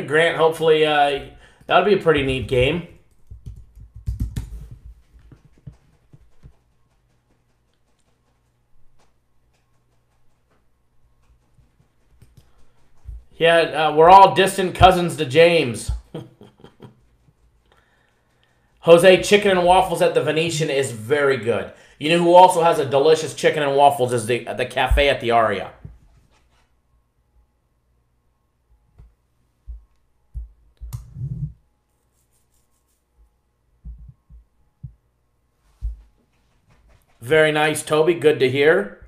Grant, hopefully that'll be a pretty neat game. Yeah, we're all distant cousins to James. Jose, chicken and waffles at the Venetian is very good. You know who also has a delicious chicken and waffles is the cafe at the Aria. Very nice, Toby. Good to hear.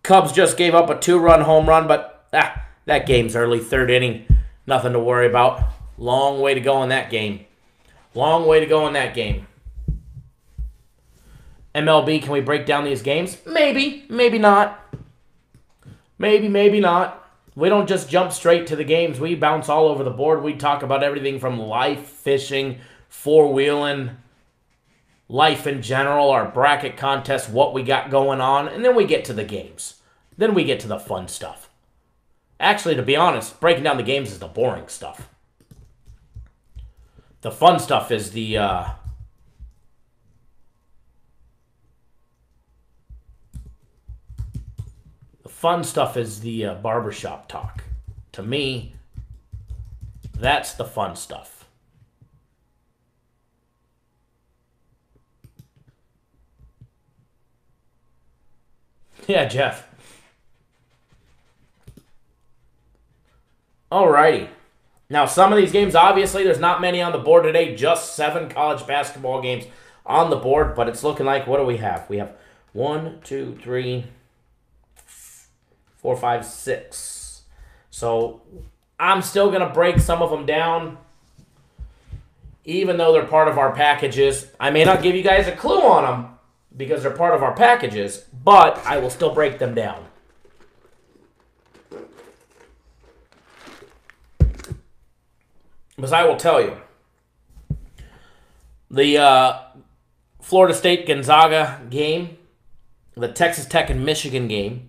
Cubs just gave up a 2-run home run, but that game's early, third inning. Nothing to worry about. Long way to go in that game. Long way to go in that game. MLB, can we break down these games? Maybe. Maybe not. Maybe not. We don't just jump straight to the games. We bounce all over the board. We talk about everything from life, fishing, four-wheeling, life in general, our bracket contest, what we got going on, and then we get to the games. Then we get to the fun stuff. Actually, to be honest, breaking down the games is the boring stuff. The fun stuff is the barbershop talk. To me, that's the fun stuff. Yeah, Jeff. Alrighty. Now, some of these games, obviously, there's not many on the board today. Just 7 college basketball games on the board, but it's looking like, what do we have? We have 1, 2, 3, 4, 5, 6. So I'm still going to break some of them down, even though they're part of our packages. I may not give you guys a clue on them because they're part of our packages, but I will still break them down. Because I will tell you, the Florida State-Gonzaga game, the Texas Tech and Michigan game,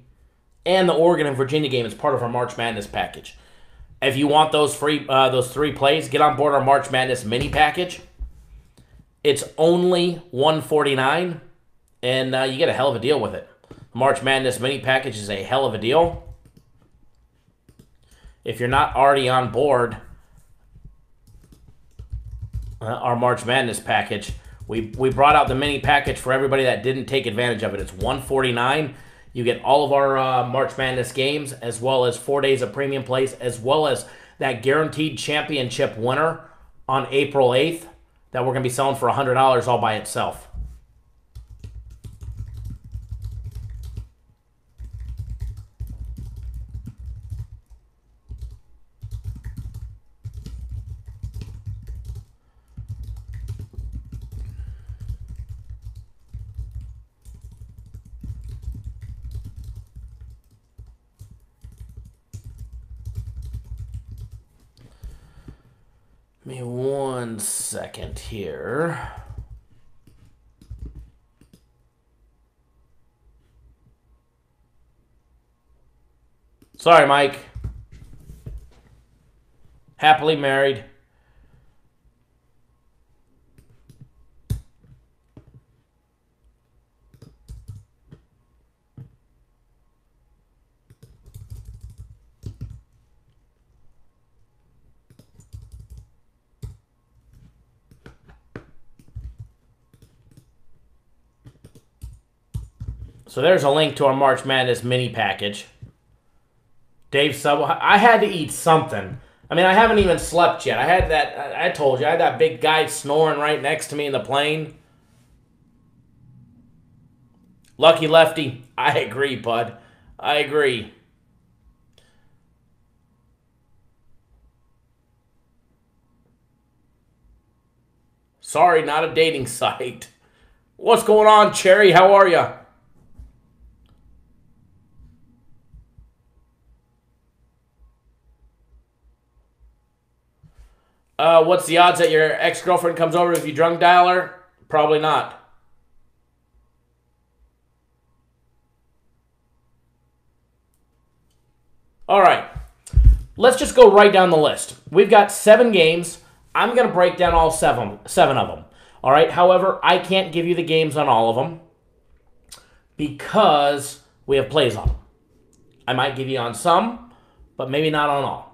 and the Oregon and Virginia game is part of our March Madness package. If you want those those 3 plays, get on board our March Madness mini package. It's only $149, and you get a hell of a deal with it. March Madness mini package is a hell of a deal. If you're not already on board our March Madness package, we brought out the mini package for everybody that didn't take advantage of it. It's $149. You get all of our March Madness games, as well as 4 days of premium plays, as well as that guaranteed championship winner on April 8th that we're going to be selling for $100 all by itself. Give me 1 second here. Sorry, Mike. Happily married. So there's a link to our March Madness mini package. Dave Sub, I had to eat something. I mean, I haven't even slept yet. I told you, I had that big guy snoring right next to me in the plane. Lucky Lefty, I agree, bud. I agree. Sorry, not a dating site. What's going on, Cherry? How are you? What's the odds that your ex-girlfriend comes over if you drunk dial her? Probably not. All right. Let's just go right down the list. We've got 7 games. I'm going to break down all seven of them. All right. However, I can't give you the games on all of them because we have plays on them. I might give you on some, but maybe not on all.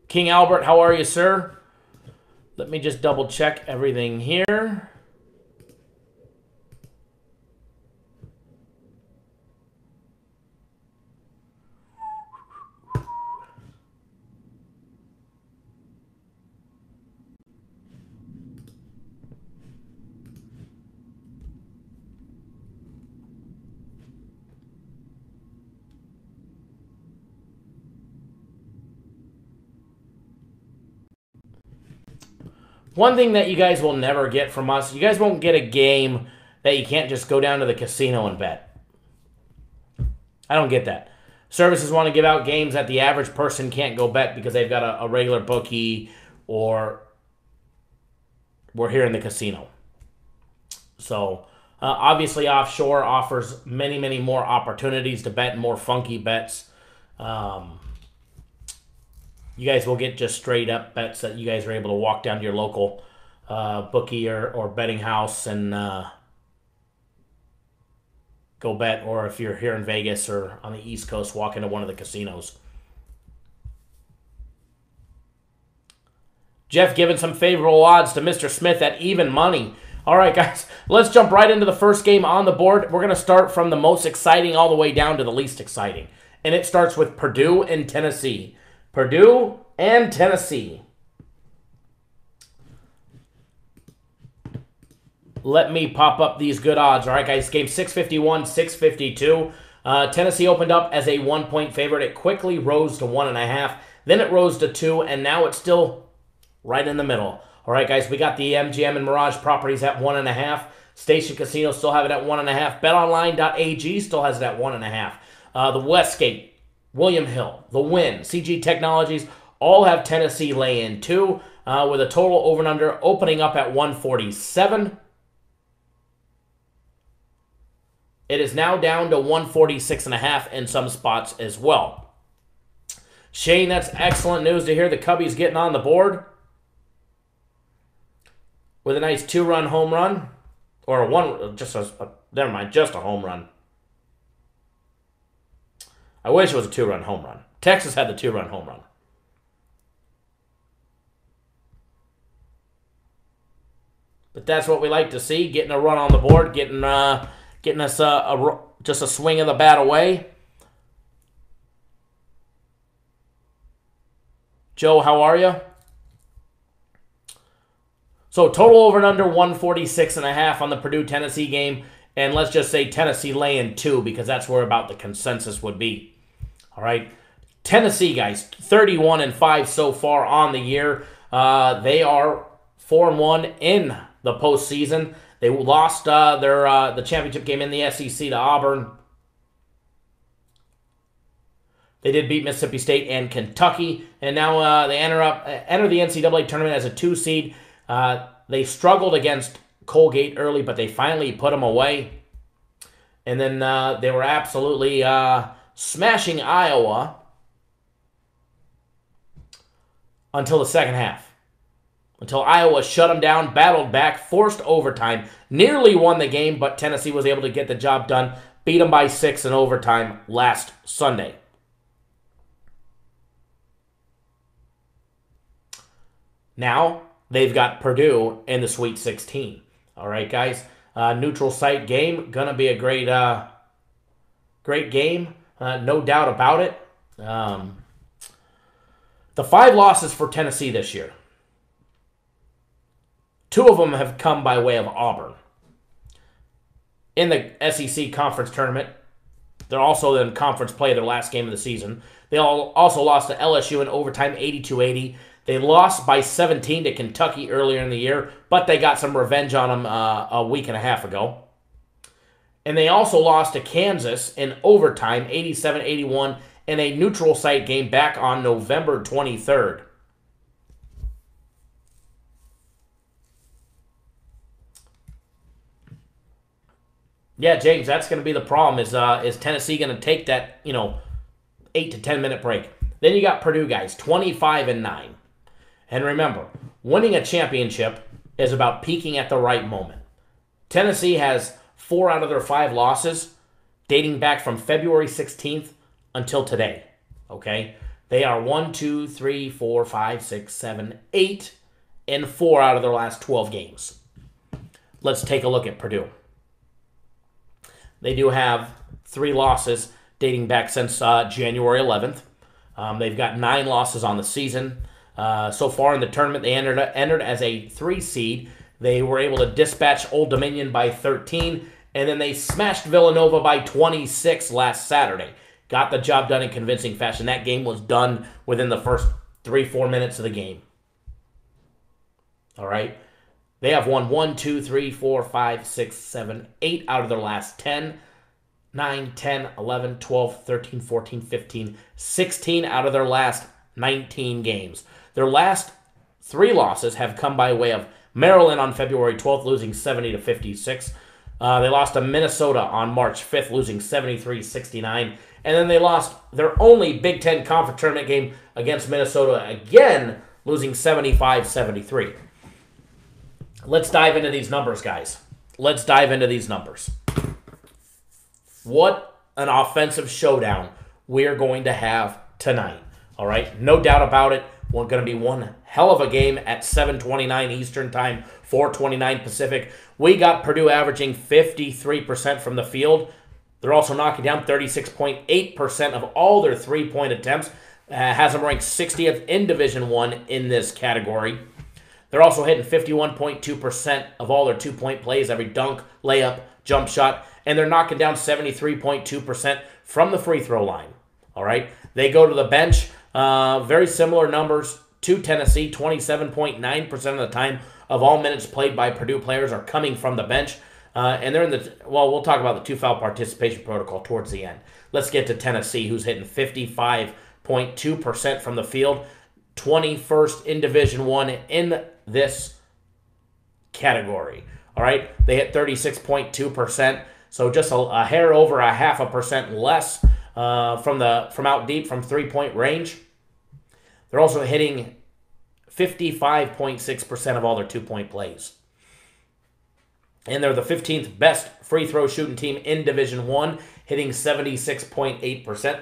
King Albert, how are you, sir? Let me just double check everything here. One thing that you guys will never get from us, you guys won't get a game that you can't just go down to the casino and bet. I don't get that. Services want to give out games that the average person can't go bet because they've got a regular bookie or we're here in the casino. So, obviously offshore offers many, many more opportunities to bet, more funky bets. You guys will get just straight up bets that you guys are able to walk down to your local bookie or betting house and go bet. Or if you're here in Vegas or on the East Coast, walk into one of the casinos. Jeff giving some favorable odds to Mr. Smith at even money. All right, guys, let's jump right into the first game on the board. We're going to start from the most exciting all the way down to the least exciting. And it starts with Purdue and Tennessee. Purdue and Tennessee. let me pop up these good odds. All right, guys, game 651, 652. Tennessee opened up as a 1-point favorite. It quickly rose to 1.5. Then it rose to 2, and now it's still right in the middle. All right, guys, we got the MGM and Marchh properties at 1.5. Station Casino still have it at 1.5. BetOnline.ag still has it at 1.5. The Westgate, William Hill, The Wynn, CG Technologies all have Tennessee lay-in 2, with a total over and under opening up at 147. It is now down to 146.5 in some spots as well. Shane, that's excellent news to hear. The Cubbies getting on the board with a nice 2-run home run. Or never mind, just a home run. I wish it was a 2-run home run. Texas had the 2-run home run. But that's what we like to see, getting a run on the board, getting us just a swing of the bat away. Joe, how are you? So total over and under 146.5 on the Purdue-Tennessee game. And let's just say Tennessee laying 2 because that's where about the consensus would be. All right. Tennessee, guys, 31-5 so far on the year. They are 4-1 in the postseason. They lost the championship game in the SEC to Auburn. They did beat Mississippi State and Kentucky. And now they enter the NCAA tournament as a 2 seed. They struggled against Collegiate early, but they finally put them away. And then they were absolutely smashing Iowa until the second half. Until Iowa shut them down, battled back, forced overtime, nearly won the game, but Tennessee was able to get the job done, beat them by 6 in overtime last Sunday. Now, they've got Purdue in the Sweet 16. All right, guys. Neutral site game. Going to be a great game. No doubt about it. The 5 losses for Tennessee this year. 2 of them have come by way of Auburn. In the SEC conference tournament, they're also in conference play their last game of the season. They also lost to LSU in overtime 82-80. They lost by 17 to Kentucky earlier in the year, but they got some revenge on them a week and a half ago. And they also lost to Kansas in overtime 87-81 in a neutral site game back on November 23rd. Yeah, James, that's going to be the problem. Is Tennessee going to take that 8 to 10 minute break? Then you got Purdue, guys, 25-9. And remember, winning a championship is about peaking at the right moment. Tennessee has 4 out of their 5 losses dating back from February 16th until today. Okay, they are 1, 2, 3, 4, 5, 6, 7, 8 in 4 out of their last 12 games. Let's take a look at Purdue. They do have 3 losses dating back since January 11th. They've got 9 losses on the season. So far in the tournament, they entered as a 3 seed. They were able to dispatch Old Dominion by 13, and then they smashed Villanova by 26 last Saturday. Got the job done in convincing fashion. That game was done within the first 3-4 minutes of the game. All right. They have won 1, 2, 3, 4, 5, 6, 7, 8 out of their last 10. 9, 10, 11, 12, 13, 14, 15, 16 out of their last 19 games. Their last 3 losses have come by way of Maryland on February 12th, losing 70-56. They lost to Minnesota on March 5th, losing 73-69. And then they lost their only Big Ten Conference Tournament game against Minnesota again, losing 75-73. Let's dive into these numbers, guys. Let's dive into these numbers. What an offensive showdown we're going to have tonight. All right, no doubt about it. We're going to be one hell of a game at 7:29 Eastern Time, 4:29 Pacific. We got Purdue averaging 53% from the field. They're also knocking down 36.8% of all their three-point attempts. Has them ranked 60th in Division I in this category. They're also hitting 51.2% of all their two-point plays, every dunk, layup, jump shot, and they're knocking down 73.2% from the free throw line. All right? They go to the bench. Very similar numbers to Tennessee. 27.9% of the time of all minutes played by Purdue players are coming from the bench. And they're in the, well, we'll talk about the two-foul participation protocol towards the end. Let's get to Tennessee, who's hitting 55.2% from the field. 21st in Division I in this category. All right? They hit 36.2%, so just a hair over a 0.5% less from out deep from three-point range. They're also hitting 55.6% of all their two-point plays. And they're the 15th best free throw shooting team in Division I, hitting 76.8%.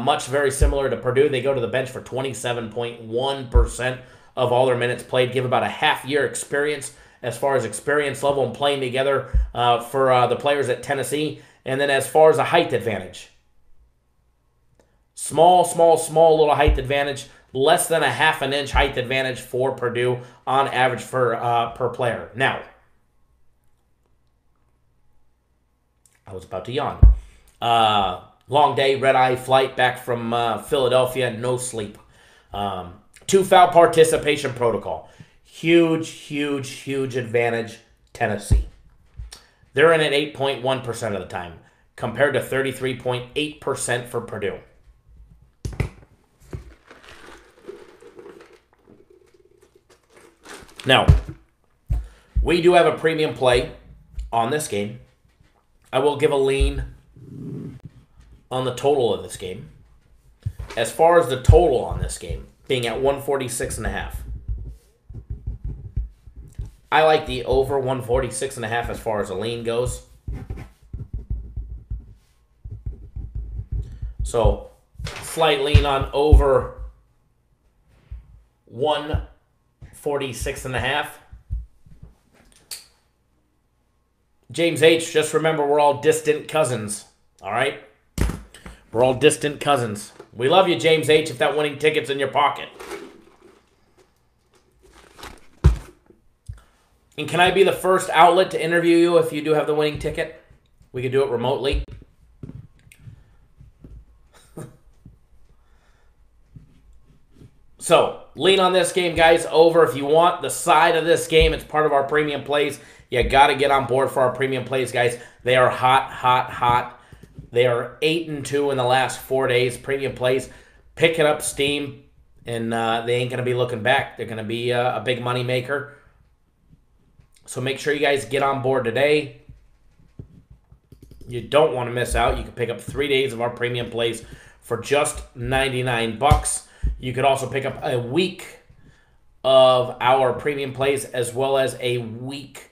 Much very similar to Purdue. They go to the bench for 27.1% of all their minutes played. Give about a half-year experience as far as experience level and playing together for the players at Tennessee. And then as far as a height advantage, small little height advantage. Less than a 1/2 inch height advantage for Purdue on average per player. Now, I was about to yawn. Long day, red-eye flight back from Philadelphia, no sleep. Two-foul participation protocol. Huge advantage, Tennessee. They're in at 8.1% of the time, compared to 33.8% for Purdue. Now, we do have a premium play on this game. I will give a lean on the total of this game. As far as the total on this game, being at 146.5. I like the over 146.5 as far as a lean goes. So, slight lean on over 146.5. James H., just remember we're all distant cousins. All right? We're all distant cousins. We love you, James H., if that winning ticket's in your pocket. And can I be the first outlet to interview you if you do have the winning ticket? We could do it remotely. So, lean on this game, guys. Over. If you want the side of this game, it's part of our premium plays. You got to get on board for our premium plays, guys. They are hot. They are 8-2 in the last 4 days. Premium plays. Picking up steam, and they ain't going to be looking back. They're going to be a big money maker. So make sure you guys get on board today. You don't want to miss out. You can pick up 3 days of our premium plays for just $99. You could also pick up a week of our premium plays as well as a week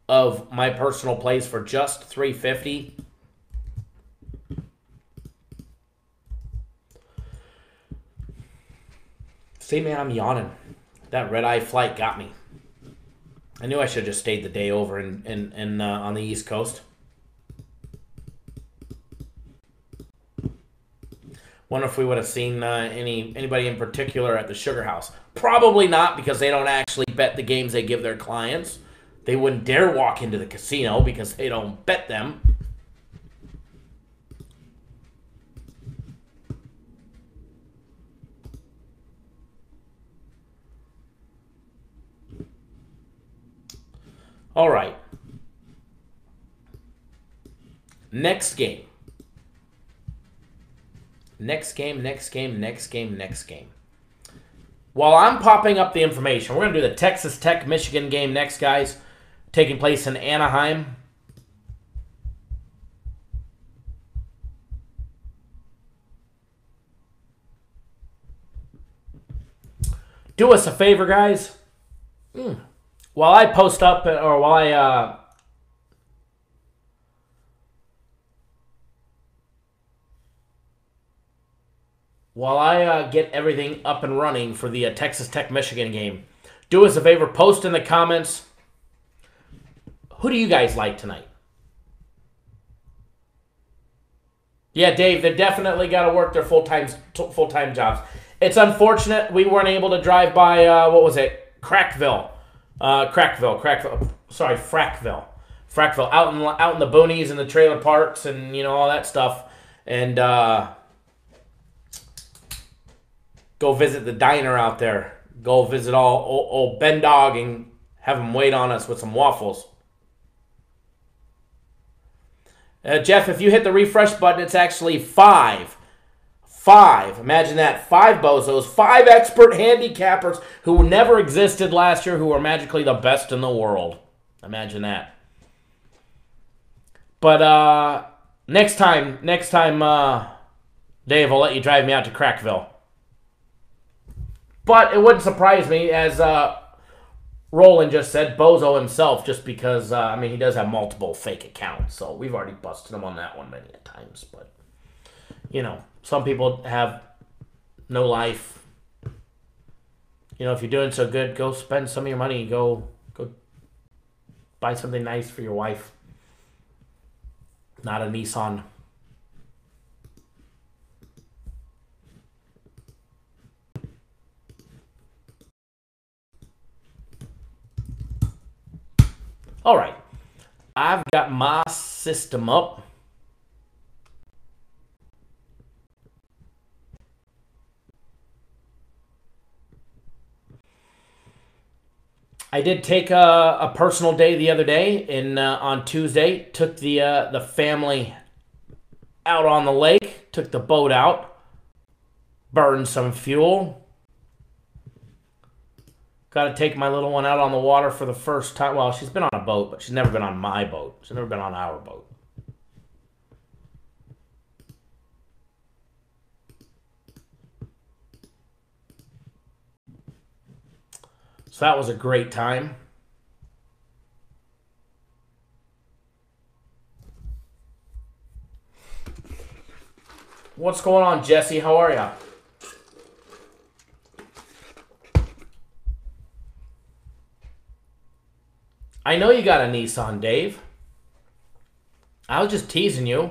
of my personal plays for just $350. See, man, I'm yawning. That red-eye flight got me. I knew I should have just stayed the day over in on the East Coast. Wonder if we would have seen anybody in particular at the Sugar House. Probably not, because they don't actually bet the games they give their clients. They wouldn't dare walk into the casino because they don't bet them. All right. Next game. Next game. While I'm popping up the information, we're going to do the Texas Tech-Michigan game next, guys. Taking place in Anaheim. Do us a favor, guys. While I post up, or while I get everything up and running for the Texas Tech-Michigan game, do us a favor, post in the comments, who do you guys like tonight? Yeah, Dave, they definitely got to work their full-time jobs. It's unfortunate we weren't able to drive by, what was it? Crackville. Sorry, Frackville. Frackville, out in the boonies and the trailer parks and, you know, all that stuff. And go visit the diner out there. Go visit old Ben Dog and have him wait on us with some waffles. Jeff, if you hit the refresh button, it's actually 5. 5. Imagine that. 5 bozos. 5 expert handicappers who never existed last year who are magically the best in the world. Imagine that. But next time, Dave, I'll let you drive me out to Crackville. But it wouldn't surprise me, as Roland just said, Bozo himself, just because, I mean, he does have multiple fake accounts. So we've already busted him on that one many times. But, you know, some people have no life. You know, if you're doing so good, go spend some of your money. Go buy something nice for your wife. Not a Nissan. All right. I've got my system up. I did take a personal day the other day on Tuesday. Took the family out on the lake. Took the boat out. Burned some fuel. Got to take my little one out on the water for the first time. Well, she's been on a boat, but she's never been on my boat. She's never been on our boat. So that was a great time. What's going on, Jesse? How are ya? I know you got a Nissan, Dave. I was just teasing you.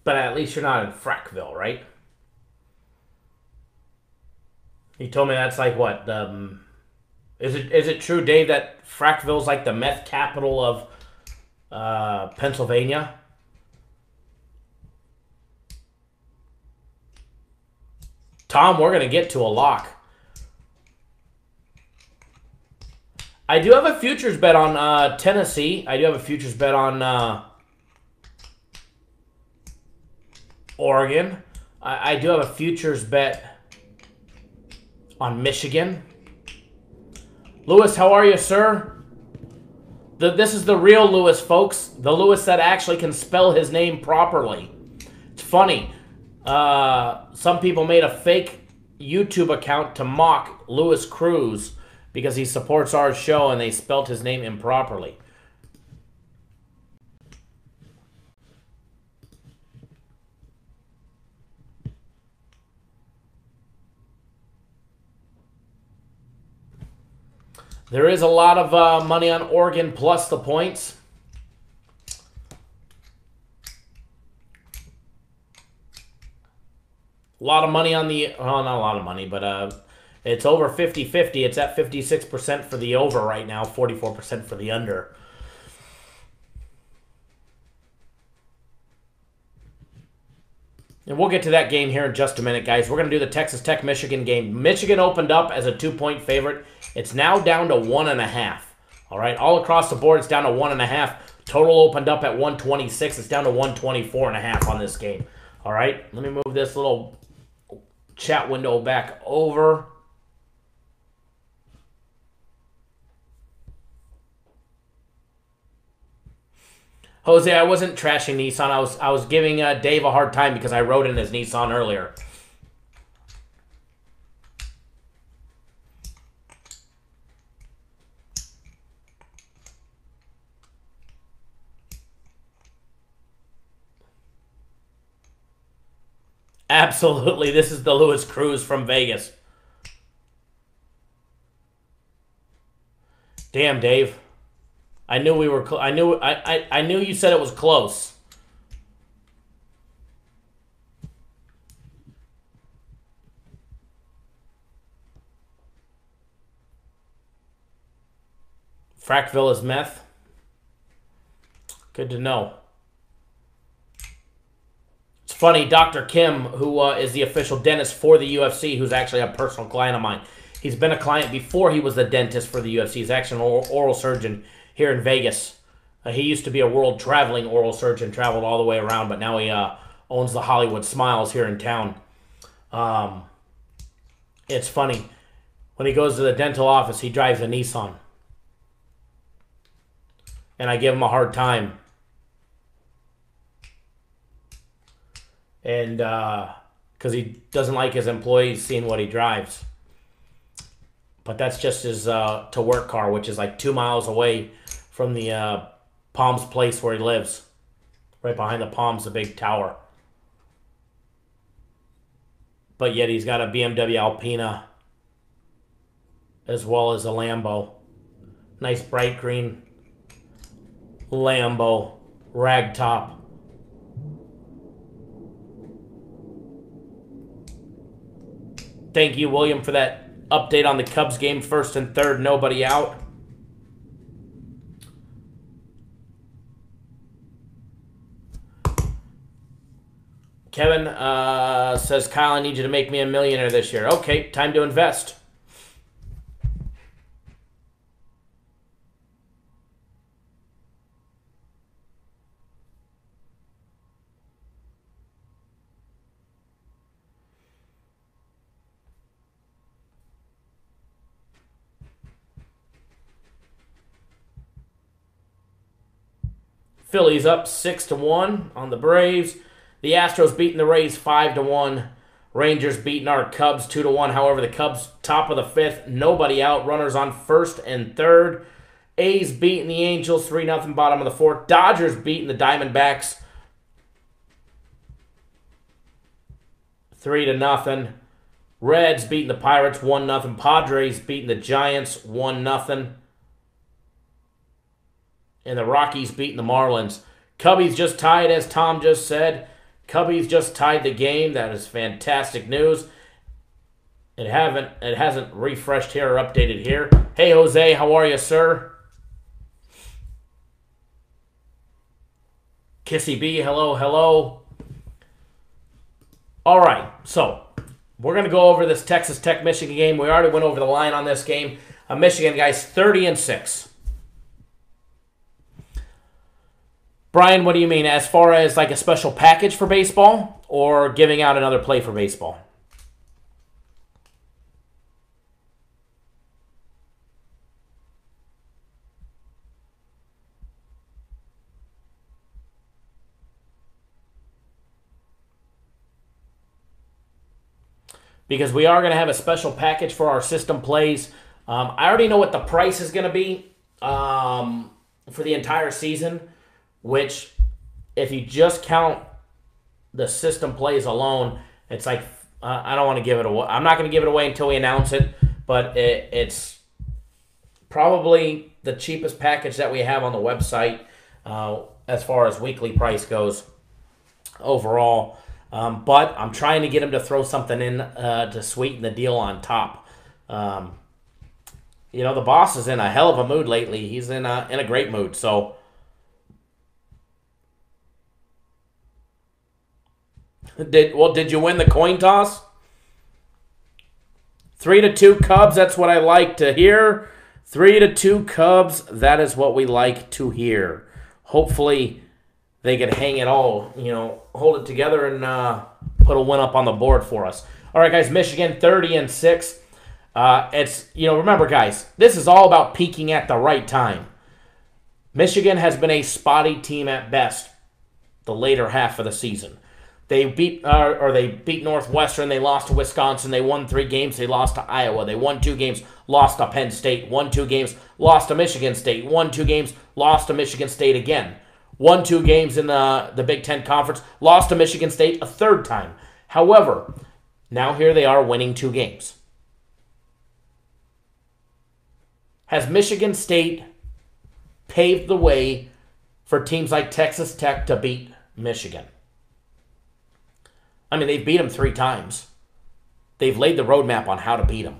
But at least you're not in Frackville, right? He told me that's like what? Is it true, Dave, that Frackville's like the meth capital of Pennsylvania? Tom, we're going to get to a lock. I do have a futures bet on Tennessee. I do have a futures bet on Oregon. I do have a futures bet on Michigan. Lewis, how are you, sir? This is the real Lewis, folks. The Lewis that actually can spell his name properly. It's funny. Some people made a fake YouTube account to mock Lewis Cruz because he supports our show and they spelt his name improperly. There is a lot of money on Oregon plus the points. A lot of money on the... Well, not a lot of money, but it's over 50-50. It's at 56% for the over right now, 44% for the under. And we'll get to that game here in just a minute, guys. We're going to do the Texas Tech-Michigan game. Michigan opened up as a 2-point favorite. It's now down to 1.5. All right, all across the board, it's down to 1.5. Total opened up at 126. It's down to 124.5 on this game. All right, let me move this little chat window back over. Jose, I wasn't trashing Nissan. I was giving Dave a hard time because I rode in his Nissan earlier. Absolutely. This is the Louis Cruz from Vegas. Damn, Dave. I knew we were. I knew you said it was close. Frackville is meth. Good to know. It's funny, Dr. Kim, who is the official dentist for the UFC, who's actually a personal client of mine. He's been a client before he was the dentist for the UFC. He's actually an oral surgeon here in Vegas. He used to be a world traveling oral surgeon, traveled all the way around, but now he owns the Hollywood Smiles here in town. It's funny. When he goes to the dental office, he drives a Nissan. And I give him a hard time. And because he doesn't like his employees seeing what he drives. But that's just his to-work car, which is like 2 miles away from the Palms place where he lives. Right behind the Palms, the big tower. But yet he's got a BMW Alpina as well as a Lambo. Nice bright green Lambo ragtop. Thank you, William, for that update on the Cubs game. 1st and 3rd, nobody out. Kevin says, Kyle, I need you to make me a millionaire this year. Okay, time to invest. Phillies up 6-1 on the Braves. The Astros beating the Rays 5-1. Rangers beating our Cubs 2-1. However, the Cubs top of the 5th, nobody out. Runners on 1st and 3rd. A's beating the Angels 3-0, bottom of the 4th. Dodgers beating the Diamondbacks 3-0. Reds beating the Pirates 1-0. Padres beating the Giants 1-0. And the Rockies beating the Marlins. Cubbies just tied, as Tom just said. Cubbies just tied the game. That is fantastic news. It hasn't refreshed here or updated here. Hey, Jose, how are you, sir? Kissy B, hello, hello. All right, so we're going to go over this Texas Tech-Michigan game. We already went over the line on this game. Michigan, guys, 30-6. Brian, what do you mean? As far as like a special package for baseball or giving out another play for baseball? Because we are going to have a special package for our system plays. I already know what the price is going to be for the entire season. Which, if you just count the system plays alone, it's like, I don't want to give it away. I'm not going to give it away until we announce it, but it's probably the cheapest package that we have on the website as far as weekly price goes overall. But I'm trying to get him to throw something in to sweeten the deal on top. You know, the boss is in a hell of a mood lately. He's in a great mood, so... Did you win the coin toss? 3-2 Cubs, that's what I like to hear. 3-2 Cubs, that is what we like to hear. Hopefully they can hang it all, hold it together and put a win up on the board for us. All right, guys, Michigan 30-6. Remember, guys, this is all about peaking at the right time. Michigan has been a spotty team at best the later half of the season. They beat Northwestern. They lost to Wisconsin. They won 3 games. They lost to Iowa. They won 2 games, lost to Penn State. Won 2 games, lost to Michigan State. Won 2 games, lost to Michigan State again. Won 2 games in the Big Ten Conference. Lost to Michigan State a 3rd time. However, now here they are winning 2 games. Has Michigan State paved the way for teams like Texas Tech to beat Michigan? I mean, they've beat them 3 times. They've laid the roadmap on how to beat them.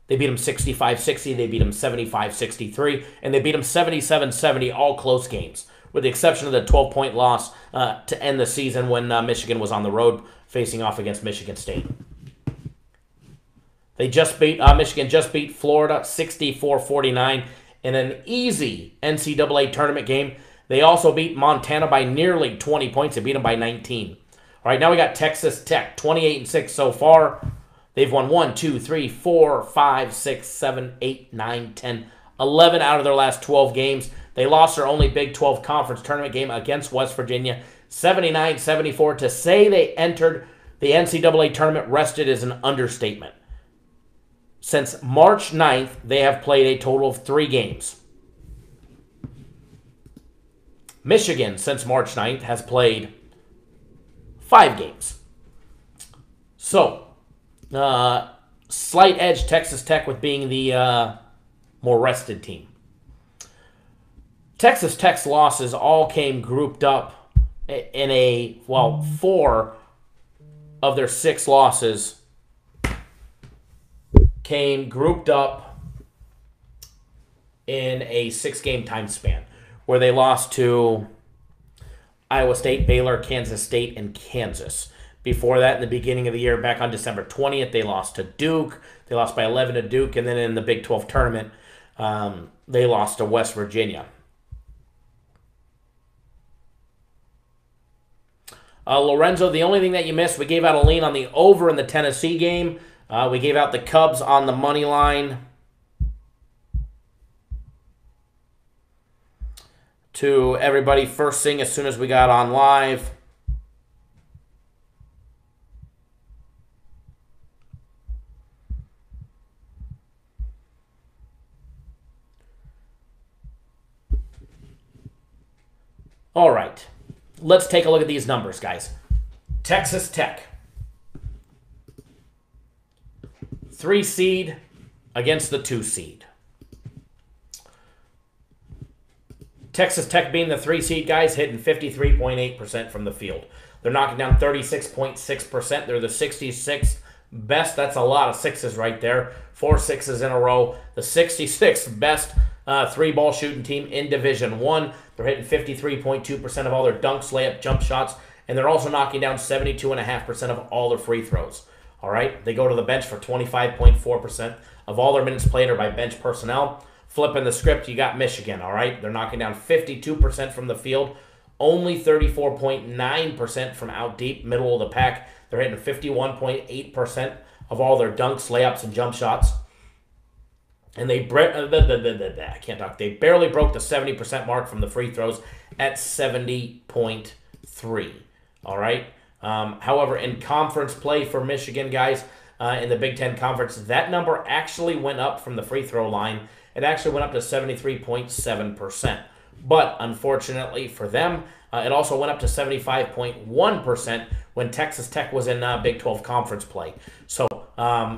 They beat them 65-60, they beat them 75-63, and they beat them 77-70, all close games, with the exception of the 12-point loss to end the season when Michigan was on the road facing off against Michigan State. They just beat Michigan just beat Florida 64-49 in an easy NCAA tournament game. They also beat Montana by nearly 20 points. They beat them by 19. All right, now we got Texas Tech, 28-6 so far. They've won 1, 2, 3, 4, 5, 6, 7, 8, 9, 10, 11 out of their last 12 games. They lost their only Big 12 conference tournament game against West Virginia, 79-74. To say they entered the NCAA tournament rested is an understatement. Since March 9th, they have played a total of 3 games. Michigan, since March 9th, has played 5 games. So, slight edge Texas Tech with being the more rested team. Texas Tech's losses all came grouped up in 4 of their 6 losses came grouped up in a 6-game time span where they lost to Iowa State, Baylor, Kansas State, and Kansas. Before that, in the beginning of the year, back on December 20th, they lost to Duke. They lost by 11 to Duke, and then in the Big 12 tournament, they lost to West Virginia. Lorenzo, the only thing that you missed, we gave out a lean on the over in the Tennessee game. We gave out the Cubs on the money line. To everybody first thing as soon as we got on live. All right. Let's take a look at these numbers, guys. Texas Tech. 3 seed against the 2 seed. Texas Tech being the 3 seed, guys, hitting 53.8% from the field. They're knocking down 36.6%. They're the 66th best. That's a lot of sixes right there. 4 sixes in a row. The 66th best 3-ball shooting team in Division I. They're hitting 53.2% of all their dunks, layup, jump shots, and they're also knocking down 72.5% of all their free throws. All right, they go to the bench for 25.4% of all their minutes played are by bench personnel. Flipping the script, you got Michigan, all right? They're knocking down 52% from the field, only 34.9% from out deep, middle of the pack. They're hitting 51.8% of all their dunks, layups, and jump shots. And they barely broke the 70% mark from the free throws at 70.3, all right? However, in conference play for Michigan, guys, in the Big Ten Conference, that number actually went up from the free throw line. It actually went up to 73.7%. But unfortunately for them, it also went up to 75.1% when Texas Tech was in Big 12 Conference play. So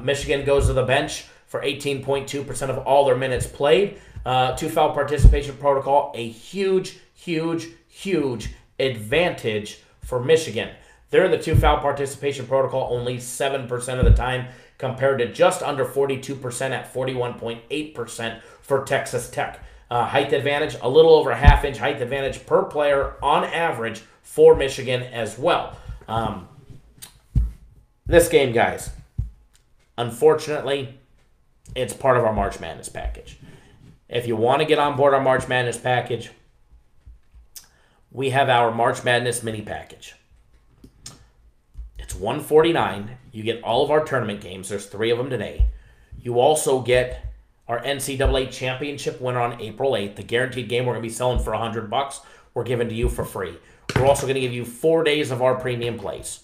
Michigan goes to the bench for 18.2% of all their minutes played. 2-foul participation protocol, a huge, huge, huge advantage for Michigan. They're in the 2-foul participation protocol only 7% of the time compared to just under 42% at 41.8% for Texas Tech. Height advantage, a little over a half-inch height advantage per player on average for Michigan as well. This game, guys, unfortunately, it's part of our March Madness package. If you want to get on board our March Madness package, we have our March Madness mini package. It's $149. You get all of our tournament games. There's 3 of them today. You also get our NCAA championship winner on April 8th. The guaranteed game we're going to be selling for $100. We're giving to you for free. We're also going to give you 4 days of our premium plays.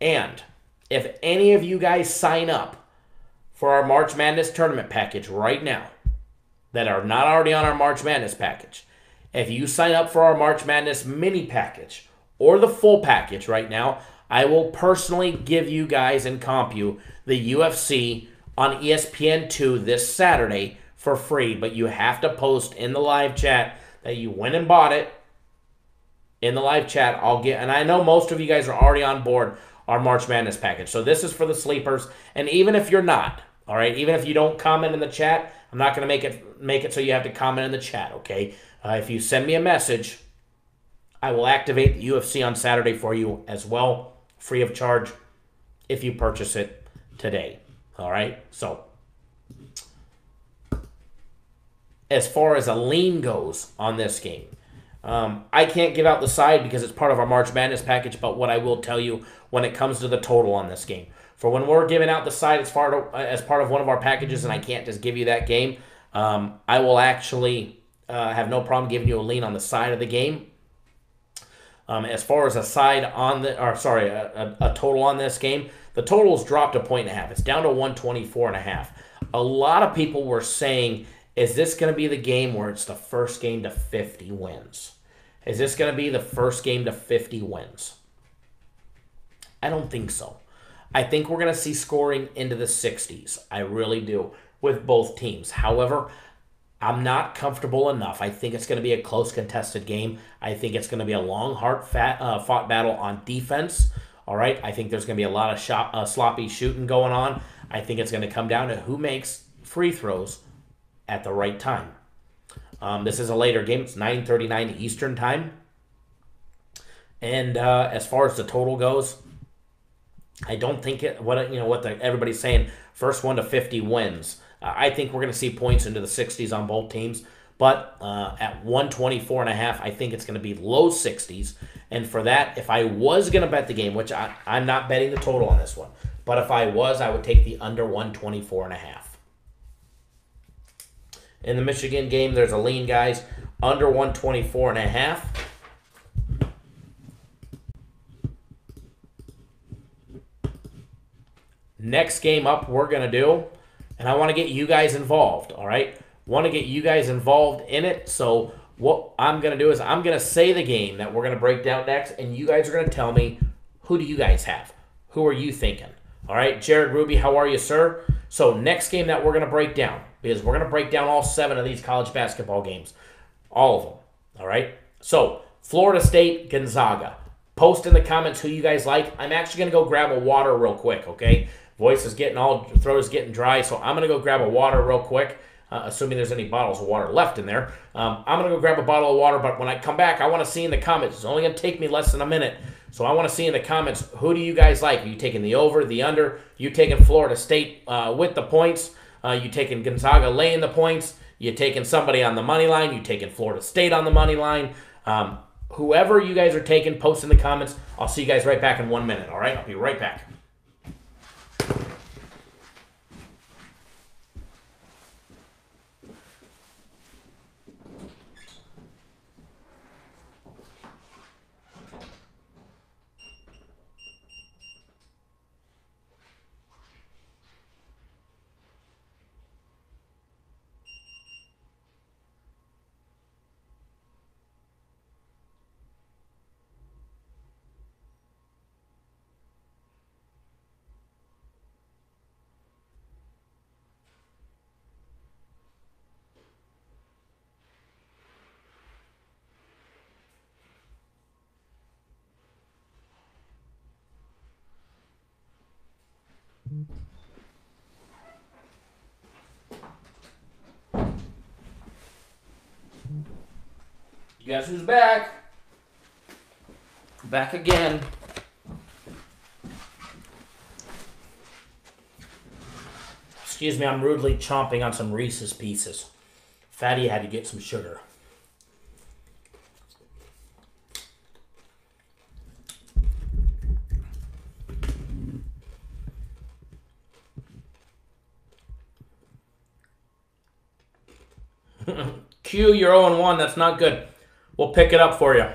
And if any of you guys sign up for our March Madness tournament package right now that are not already on our March Madness package, if you sign up for our March Madness mini package or the full package right now, I will personally give you guys and comp you the UFC on ESPN2 this Saturday for free, but you have to post in the live chat that you went and bought it. In the live chat, and I know most of you guys are already on board our March Madness package. So this is for the sleepers, and even if you're not, all right, even if you don't comment in the chat, I'm not going to make it so you have to comment in the chat, okay? If you send me a message, I will activate the UFC on Saturday for you as well, free of charge, if you purchase it today, all right? So as far as a lean goes on this game, I can't give out the side because it's part of our March Madness package, but what I will tell you when it comes to the total on this game, for when we're giving out the side as part of one of our packages, and I can't just give you that game, I will actually have no problem giving you a lean on the side of the game. As far as a side on a total on this game, the total's dropped 1.5. It's down to 124.5. A lot of people were saying, is this going to be the game where it's the first game to 50 wins? Is this going to be the first game to 50 wins? I don't think so. I think we're going to see scoring into the 60s. I really do, with both teams. However, I'm not comfortable enough. I think it's going to be a close contested game. I think it's going to be a long, fought battle on defense. All right? I think there's going to be a lot of sloppy shooting going on. I think it's going to come down to who makes free throws at the right time. This is a later game. It's 9:39 Eastern time. And as far as the total goes, I don't think everybody's saying first 1 to 50 wins. I think we're going to see points into the 60s on both teams. But at 124.5, I think it's going to be low 60s. And for that, if I was going to bet the game, which I'm not betting the total on this one, but if I was, I would take the under 124.5. In the Michigan game, there's a lean, guys, under 124.5. Next game up we're going to do, and I want to get you guys involved, all right? Want to get you guys involved in it, so what I'm going to do is I'm going to say the game that we're going to break down next, and you guys are going to tell me, who do you guys have? Who are you thinking? All right, Jared Ruby, how are you, sir? So next game that we're going to break down, because we're going to break down all 7 of these college basketball games. All of them, all right? So Florida State, Gonzaga. Post in the comments who you guys like. I'm actually going to go grab a water real quick, okay? Throat is getting dry, so I'm going to go grab a water real quick, assuming there's any bottles of water left in there. I'm going to go grab a bottle of water, but when I come back, I want to see in the comments. It's only going to take me less than a minute, so I want to see in the comments, who do you guys like? Are you taking the over, the under? You taking Florida State with the points? You taking Gonzaga laying the points? You taking somebody on the money line? You taking Florida State on the money line? Whoever you guys are taking, post in the comments. I'll see you guys right back in 1 minute, all right? I'll be right back. Guess who's back? Back again. Excuse me, I'm rudely chomping on some Reese's Pieces. Fatty had to get some sugar. Q, you're 0-1. That's not good. We'll pick it up for you.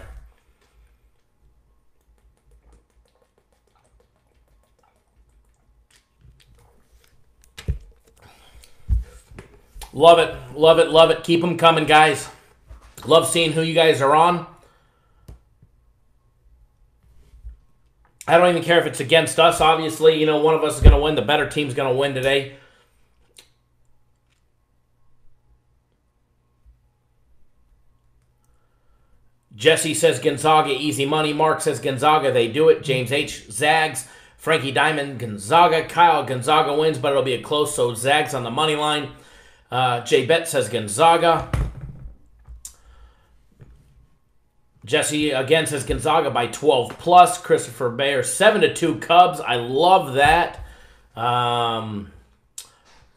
Love it. Love it. Love it. Keep them coming, guys. Love seeing who you guys are on. I don't even care if it's against us. Obviously, one of us is going to win. The better team's going to win today. Jesse says Gonzaga, easy money. Mark says Gonzaga, they do it. James H, Zags. Frankie Diamond, Gonzaga. Kyle, Gonzaga wins, but it'll be a close, so Zags on the money line. Jay Bet says Gonzaga. Jesse again says Gonzaga by 12 plus. Christopher Bayer 7-2 Cubs. I love that. Roland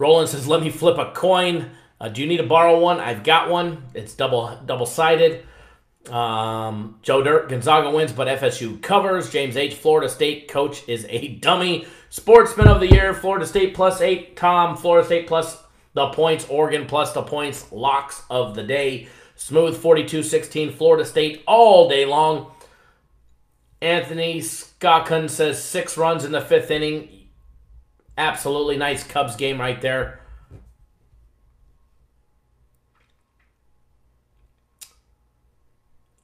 says let me flip a coin. Do you need to borrow one? I've got one. It's double sided. Joe Dirt Gonzaga wins, but FSU covers. James H Florida State coach is a dummy. Sportsman of the year Florida State +8. Tom Florida State plus the points. Oregon plus the points. Locks of the day. Smooth 42-16 Florida State all day long. Anthony Skakun says 6 runs in the 5th inning. Absolutely nice Cubs game right there.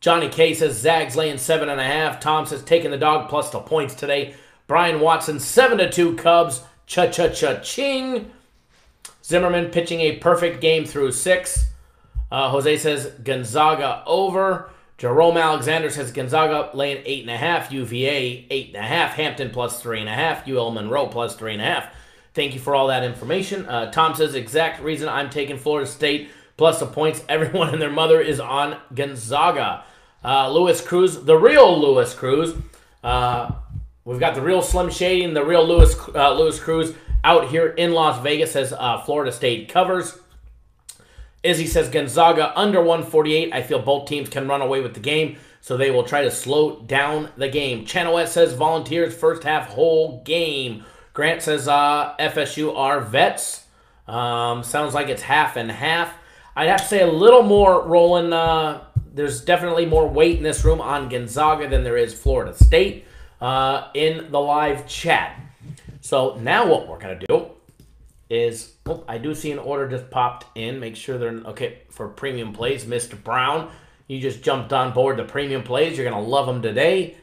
Johnny K says Zags laying 7.5. Tom says taking the dog plus the points today. Brian Watson 7-2 Cubs. Cha-cha-cha-ching. Zimmerman pitching a perfect game through 6. Jose says Gonzaga over. Jerome Alexander says Gonzaga laying 8.5. UVA 8.5. Hampton plus 3.5. UL Monroe plus 3.5. Thank you for all that information. Tom says exact reason I'm taking Florida State plus the points. Everyone and their mother is on Gonzaga. Lewis Cruz, the real Lewis Cruz. We've got the real Slim Shady and the real Lewis Cruz out here in Las Vegas, says Florida State covers. Izzy says Gonzaga under 148. I feel both teams can run away with the game, so they will try to slow down the game. Channel S says Volunteers first half whole game. Grant says FSU are vets. Sounds like it's half and half. I'd have to say a little more, Roland. There's definitely more weight in this room on Gonzaga than there is Florida State in the live chat. So now what we're going to do is, I do see an order just popped in. Make sure they're, okay, for premium plays. Mr. Brown, you just jumped on board the premium plays. You're going to love them today.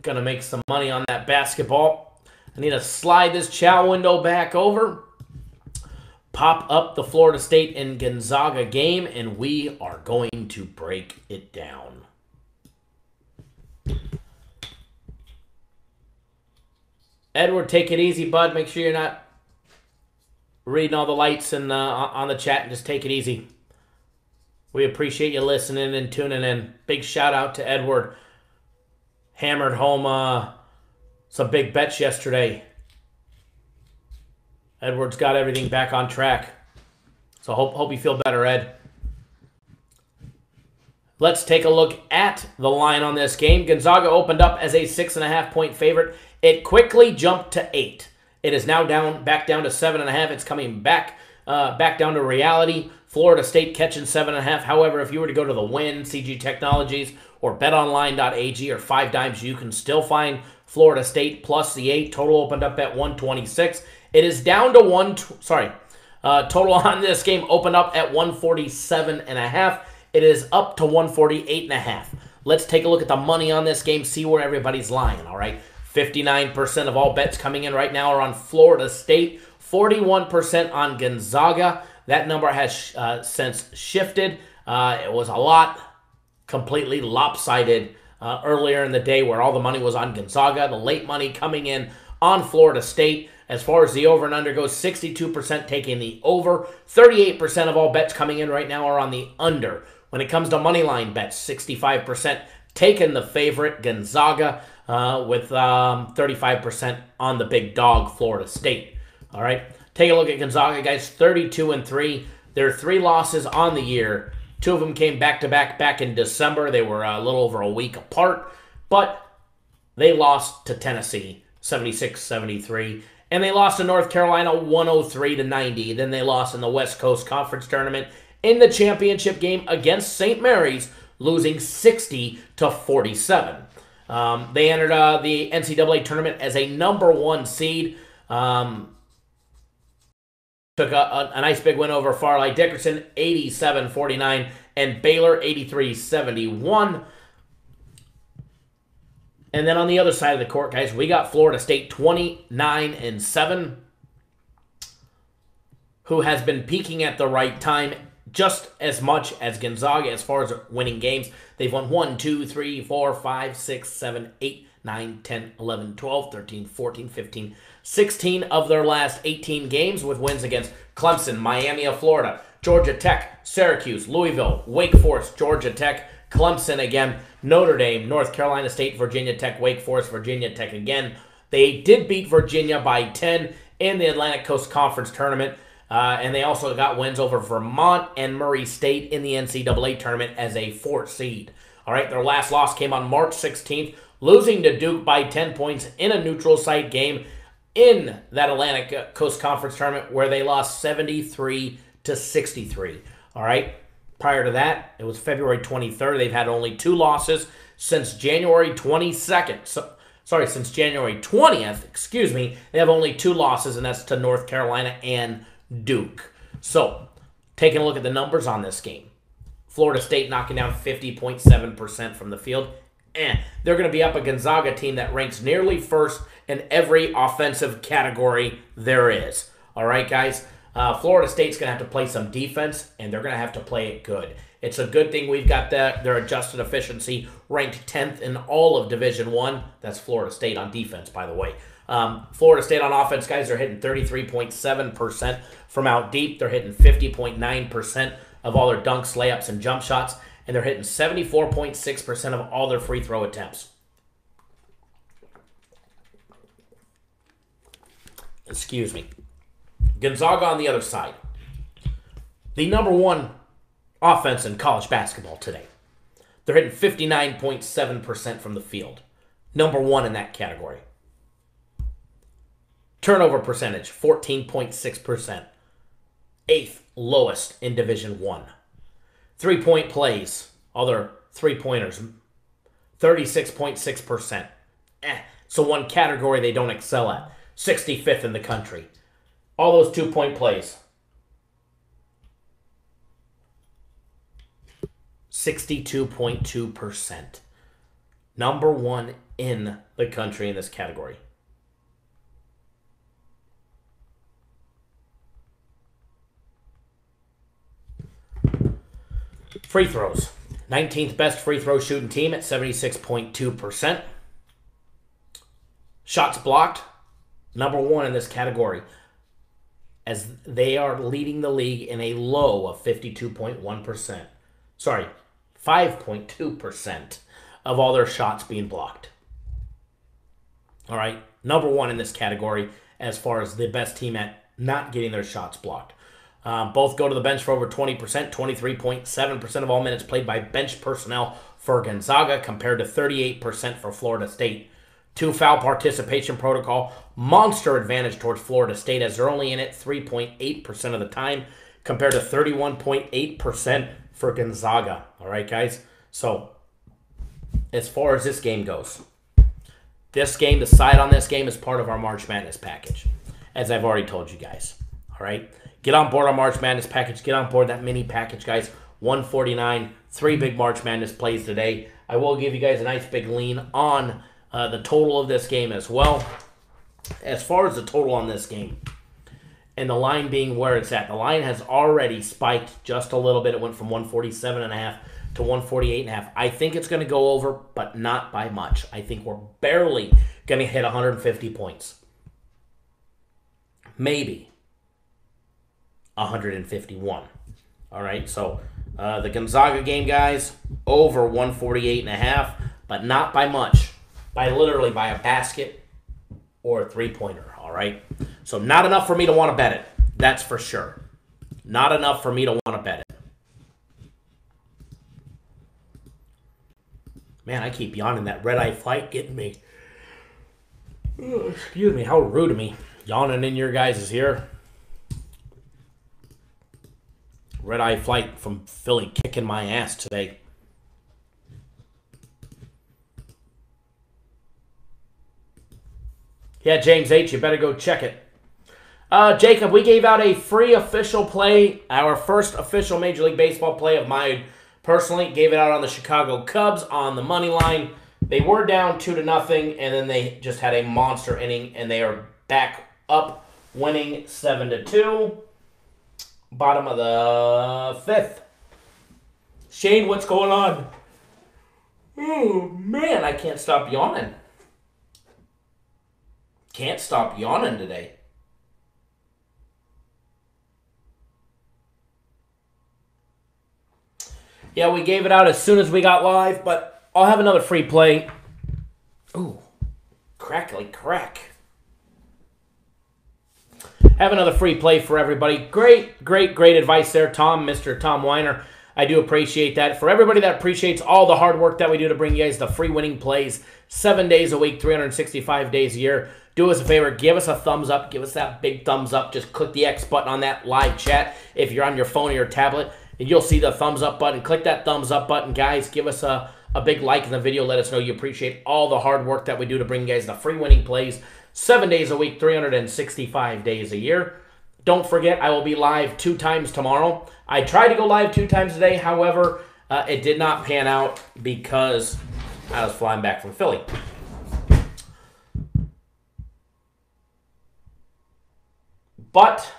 Going to make some money on that basketball. I need to slide this chow window back over. Pop up the Florida State and Gonzaga game, and we are going to break it down. Edward, take it easy, bud. Make sure you're not reading all the lights and on the chat, and just take it easy. We appreciate you listening and tuning in. Big shout out to Edward. Hammered home some big bets yesterday. Edward's got everything back on track. So hope you feel better, Ed. Let's take a look at the line on this game. Gonzaga opened up as a 6.5-point favorite. It quickly jumped to 8. It is now back down to 7.5. It's coming back down to reality. Florida State catching 7.5. However, if you were to go to the Win, CG Technologies, or betonline.ag or 5 Dimes, you can still find Florida State plus the 8. Total opened up at 126. It is down to total on this game opened up at 147.5. It is up to 148.5. Let's take a look at the money on this game, see where everybody's lying, all right? 59% of all bets coming in right now are on Florida State, 41% on Gonzaga. That number has since shifted. It was a lot completely lopsided earlier in the day where all the money was on Gonzaga. The late money coming in on Florida State. As far as the over and under goes, 62% taking the over. 38% of all bets coming in right now are on the under. When it comes to money line bets, 65% taking the favorite Gonzaga with 35% on the big dog Florida State. All right, take a look at Gonzaga, guys. 32-3. Their 3 losses on the year. 2 of them came back-to-back back in December. They were a little over a week apart, but they lost to Tennessee 76-73. And they lost to North Carolina 103-90. Then they lost in the West Coast Conference Tournament in the championship game against St. Mary's, losing 60-47. They entered the NCAA tournament as a number 1 seed. Took a nice big win over Farley Dickerson, 87-49, and Baylor, 83-71. And then on the other side of the court, guys, we got Florida State 29-7, who has been peaking at the right time just as much as Gonzaga as far as winning games. They've won 1, 2, 3, 4, 5, 6, 7, 8, 9, 10, 11, 12, 13, 14, 15, 16 of their last 18 games with wins against Clemson, Miami of Florida, Georgia Tech, Syracuse, Louisville, Wake Forest, Georgia Tech, Clemson again, Notre Dame, North Carolina State, Virginia Tech, Wake Forest, Virginia Tech again. They did beat Virginia by 10 in the Atlantic Coast Conference Tournament, and they also got wins over Vermont and Murray State in the NCAA Tournament as a 4th seed. All right, their last loss came on March 16th, losing to Duke by 10 points in a neutral site game in that Atlantic Coast Conference Tournament where they lost 73-63. All right. Prior to that, it was February 23rd. They've had only 2 losses since January 22nd. Since January 20th, they have only 2 losses, and that's to North Carolina and Duke. So, taking a look at the numbers on this game. Florida State knocking down 50.7% from the field. They're going to be up a Gonzaga team that ranks nearly first in every offensive category there is. All right, guys? Florida State's going to have to play some defense, and they're going to have to play it good. It's a good thing we've got their adjusted efficiency ranked 10th in all of Division I. That's Florida State on defense, by the way. Florida State on offense, guys, they're hitting 33.7% from out deep. They're hitting 50.9% of all their dunks, layups, and jump shots. And they're hitting 74.6% of all their free throw attempts. Excuse me. Gonzaga on the other side. The number 1 offense in college basketball today. They're hitting 59.7% from the field. Number 1 in that category. Turnover percentage, 14.6%. 8th lowest in Division I. 3-point plays, all their 3-pointers, 36.6%. So one category they don't excel at. 65th in the country. All those 2-point plays. 62.2%. Number 1 in the country in this category. Free throws. 19th best free throw shooting team at 76.2%. Shots blocked. Number 1 in this category, as they are leading the league in a low of 52.1%. Sorry, 5.2% of all their shots being blocked. All right, number 1 in this category as far as the best team at not getting their shots blocked. Both go to the bench for over 20%, 23.7% of all minutes played by bench personnel for Gonzaga compared to 38% for Florida State. 2 foul participation protocol, monster advantage towards Florida State as they're only in it 3.8% of the time compared to 31.8% for Gonzaga. All right, guys? So, as far as this game goes, the side on this game is part of our March Madness package, as I've already told you guys. All right? Get on board our March Madness package. Get on board that mini package, guys. $149, 3 big March Madness plays today. I will give you guys a nice big lean on the total of this game as well. As far as the total on this game, and the line being where it's at, the line has already spiked just a little bit. It went from 147.5 to 148.5. I think it's going to go over, but not by much. I think we're barely going to hit 150 points. Maybe 151. All right, so the Gonzaga game, guys, over 148.5, but not by much. By a basket or a 3-pointer, all right? So not enough for me to want to bet it. That's for sure. Not enough for me to want to bet it. Man, I keep yawning. That red-eye flight getting me. Oh, excuse me, how rude of me. Yawning in your guys' ear. Red-eye flight from Philly kicking my ass today. Yeah, James H., you better go check it. Jacob, we gave out a free official play, our first official Major League Baseball play of mine personally. Gave it out on the Chicago Cubs on the money line. They were down 2-0, and then they just had a monster inning, and they are back up, winning 7-2. Bottom of the 5th. Shane, what's going on? Oh, man, I can't stop yawning. Can't stop yawning today. Yeah, we gave it out as soon as we got live, but I'll have another free play. Ooh, crackly crack. Have another free play for everybody. Great advice there, Tom, Mr. Tom Weiner. I do appreciate that. For everybody that appreciates all the hard work that we do to bring you guys the free winning plays 7 days a week, 365 days a year, do us a favor, give us a thumbs up. Give us that big thumbs up. Just click the X button on that live chat if you're on your phone or your tablet, and you'll see the thumbs up button. Click that thumbs up button, guys. Give us a big like in the video. Let us know you appreciate all the hard work that we do to bring you guys the free winning plays 7 days a week, 365 days a year. Don't forget, I will be live 2 times tomorrow. I tried to go live 2 times today. However, it did not pan out because I was flying back from Philly. But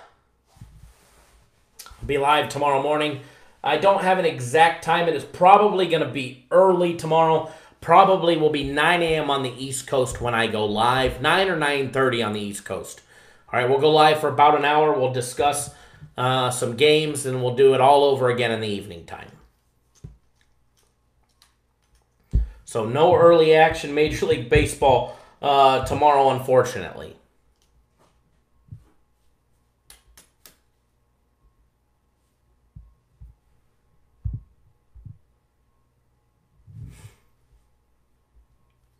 I'll be live tomorrow morning. I don't have an exact time. It is probably going to be early tomorrow. Probably will be 9 a.m. on the East Coast when I go live. 9 or 9:30 on the East Coast. All right, we'll go live for about an hour. We'll discuss some games, and we'll do it all over again in the evening time. So no early action Major League Baseball tomorrow, unfortunately.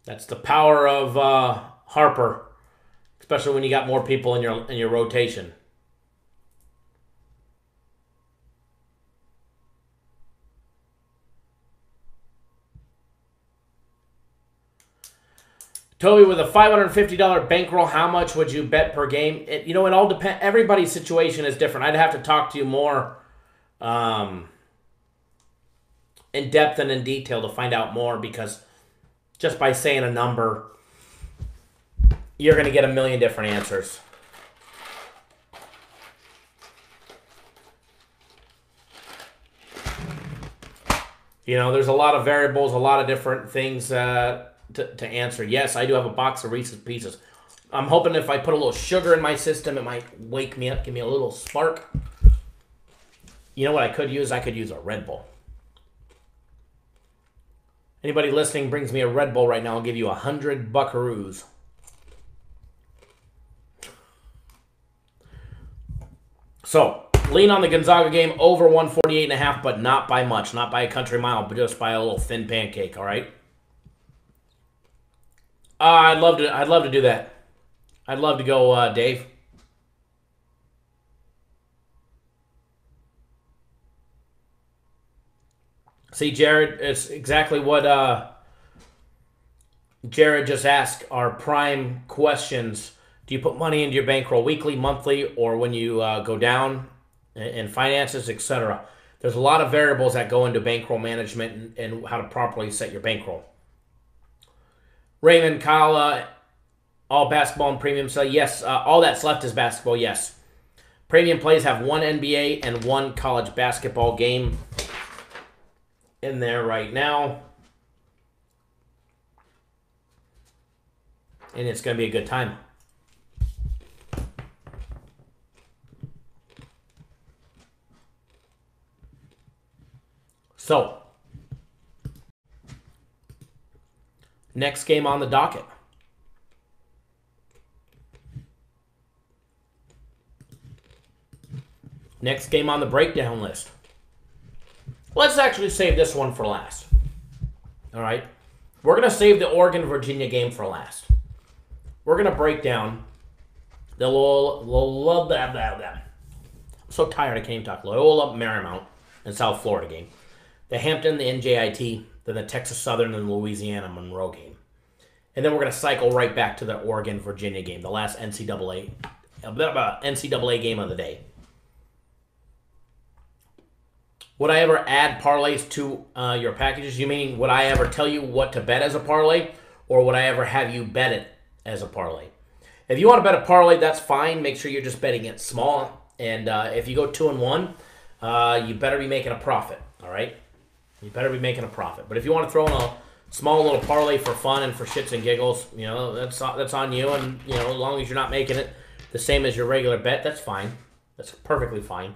That's the power of Harper, especially when you got more people in your rotation. Toby, with a $550 bankroll, how much would you bet per game? It all depends. Everybody's situation is different. I'd have to talk to you more in depth and in detail to find out more, because just by saying a number, you're going to get a million different answers. There's a lot of variables, a lot of different things to answer. Yes, I do have a box of Reese's Pieces. I'm hoping if I put a little sugar in my system, it might wake me up, give me a little spark. You know what I could use? I could use a Red Bull. Anybody listening brings me a Red Bull right now, I'll give you 100 buckaroos. So, lean on the Gonzaga game, over 148.5, but not by much. Not by a country mile, but just by a little thin pancake, all right? I'd love to do that. I'd love to go, Dave. See, Jared, it's exactly what Jared just asked. Our prime questions. Do you put money into your bankroll weekly, monthly, or when you go down in finances, etc.? There's a lot of variables that go into bankroll management and how to properly set your bankroll. Raymond, Kyle, all basketball and premium sell. Yes, all that's left is basketball, yes. Premium plays have 1 NBA and 1 college basketball game in there right now. And it's going to be a good time. So, next game on the docket. Next game on the breakdown list. Let's actually save this one for last. All right? We're going to save the Oregon-Virginia game for last. We're going to break down the I'm so tired I can't even talk. Loyola Marymount in South Florida game. The Hampton, the NJIT, then the Texas Southern and the Louisiana Monroe game. And then we're going to cycle right back to the Oregon-Virginia game, the last NCAA game of the day. Would I ever add parlays to your packages? You mean, would I ever tell you what to bet as a parlay? Or would I ever have you bet it as a parlay? If you want to bet a parlay, that's fine. Make sure you're just betting it small. And if you go 2-1, you better be making a profit, all right? You better be making a profit. But if you want to throw in a small little parlay for fun and for shits and giggles, you know, that's on you. And, you know, as long as you're not making it the same as your regular bet, that's fine. That's perfectly fine.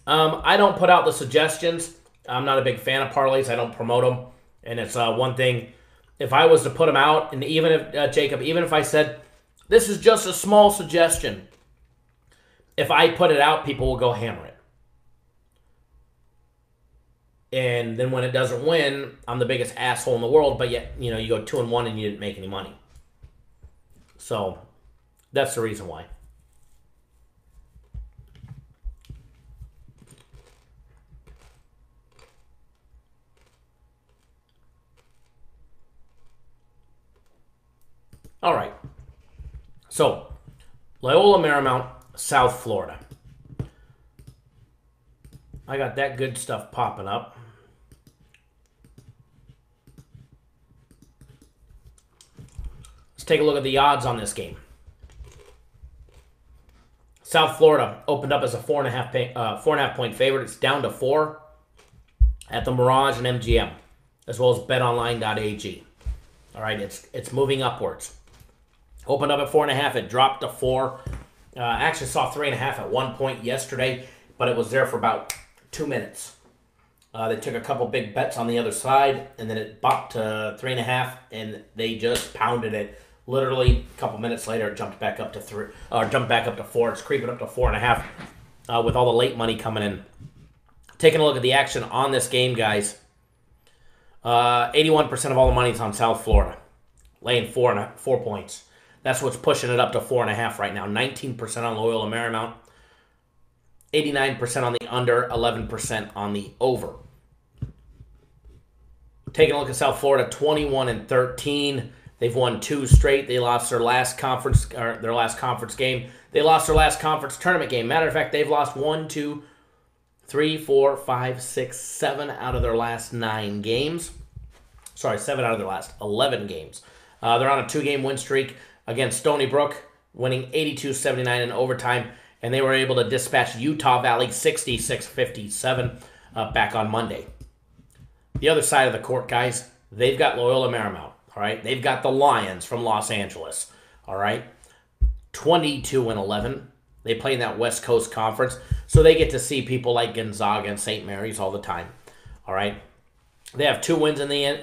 I don't put out the suggestions. I'm not a big fan of parlays. I don't promote them. And it's one thing, if I was to put them out, and even if, Jacob, even if I said, this is just a small suggestion, if I put it out, people will go hammer it. And then when it doesn't win, I'm the biggest asshole in the world, but yet, you know, you go 2-1 and you didn't make any money. So, that's the reason why. All right. So, Loyola Marymount, South Florida. I got that good stuff popping up. Let's take a look at the odds on this game. South Florida opened up as a 4.5 point favorite. It's down to 4 at the Mirage and MGM, as well as betonline.ag. All right, it's moving upwards. Opened up at 4.5. It dropped to 4. I actually saw 3.5 at one point yesterday, but it was there for about 2 minutes. They took a couple big bets on the other side, and then it bopped to 3.5, and they just pounded it. Literally, a couple minutes later, it jumped back up to 3, or jumped back up to 4. It's creeping up to 4.5 with all the late money coming in. Taking a look at the action on this game, guys. 81% of all the money is on South Florida, laying 4 points. That's what's pushing it up to 4.5 right now. 19% on Loyola Marymount, 89% on the under, 11% on the over. Taking a look at South Florida, 21-13. They've won 2 straight. They lost their last conference game. They lost their last conference tournament game. Matter of fact, they've lost 1, 2, 3, 4, 5, 6, 7 out of their last 9 games. Sorry, 7 out of their last 11 games. They're on a 2-game win streak against Stony Brook, winning 82-79 in overtime, and they were able to dispatch Utah Valley 66-57 back on Monday. The other side of the court, guys, they've got Loyola Marymount, all right? They've got the Lions from Los Angeles, all right? 22-11. They play in that West Coast Conference, so they get to see people like Gonzaga and St. Mary's all the time, all right? They have 2 wins in their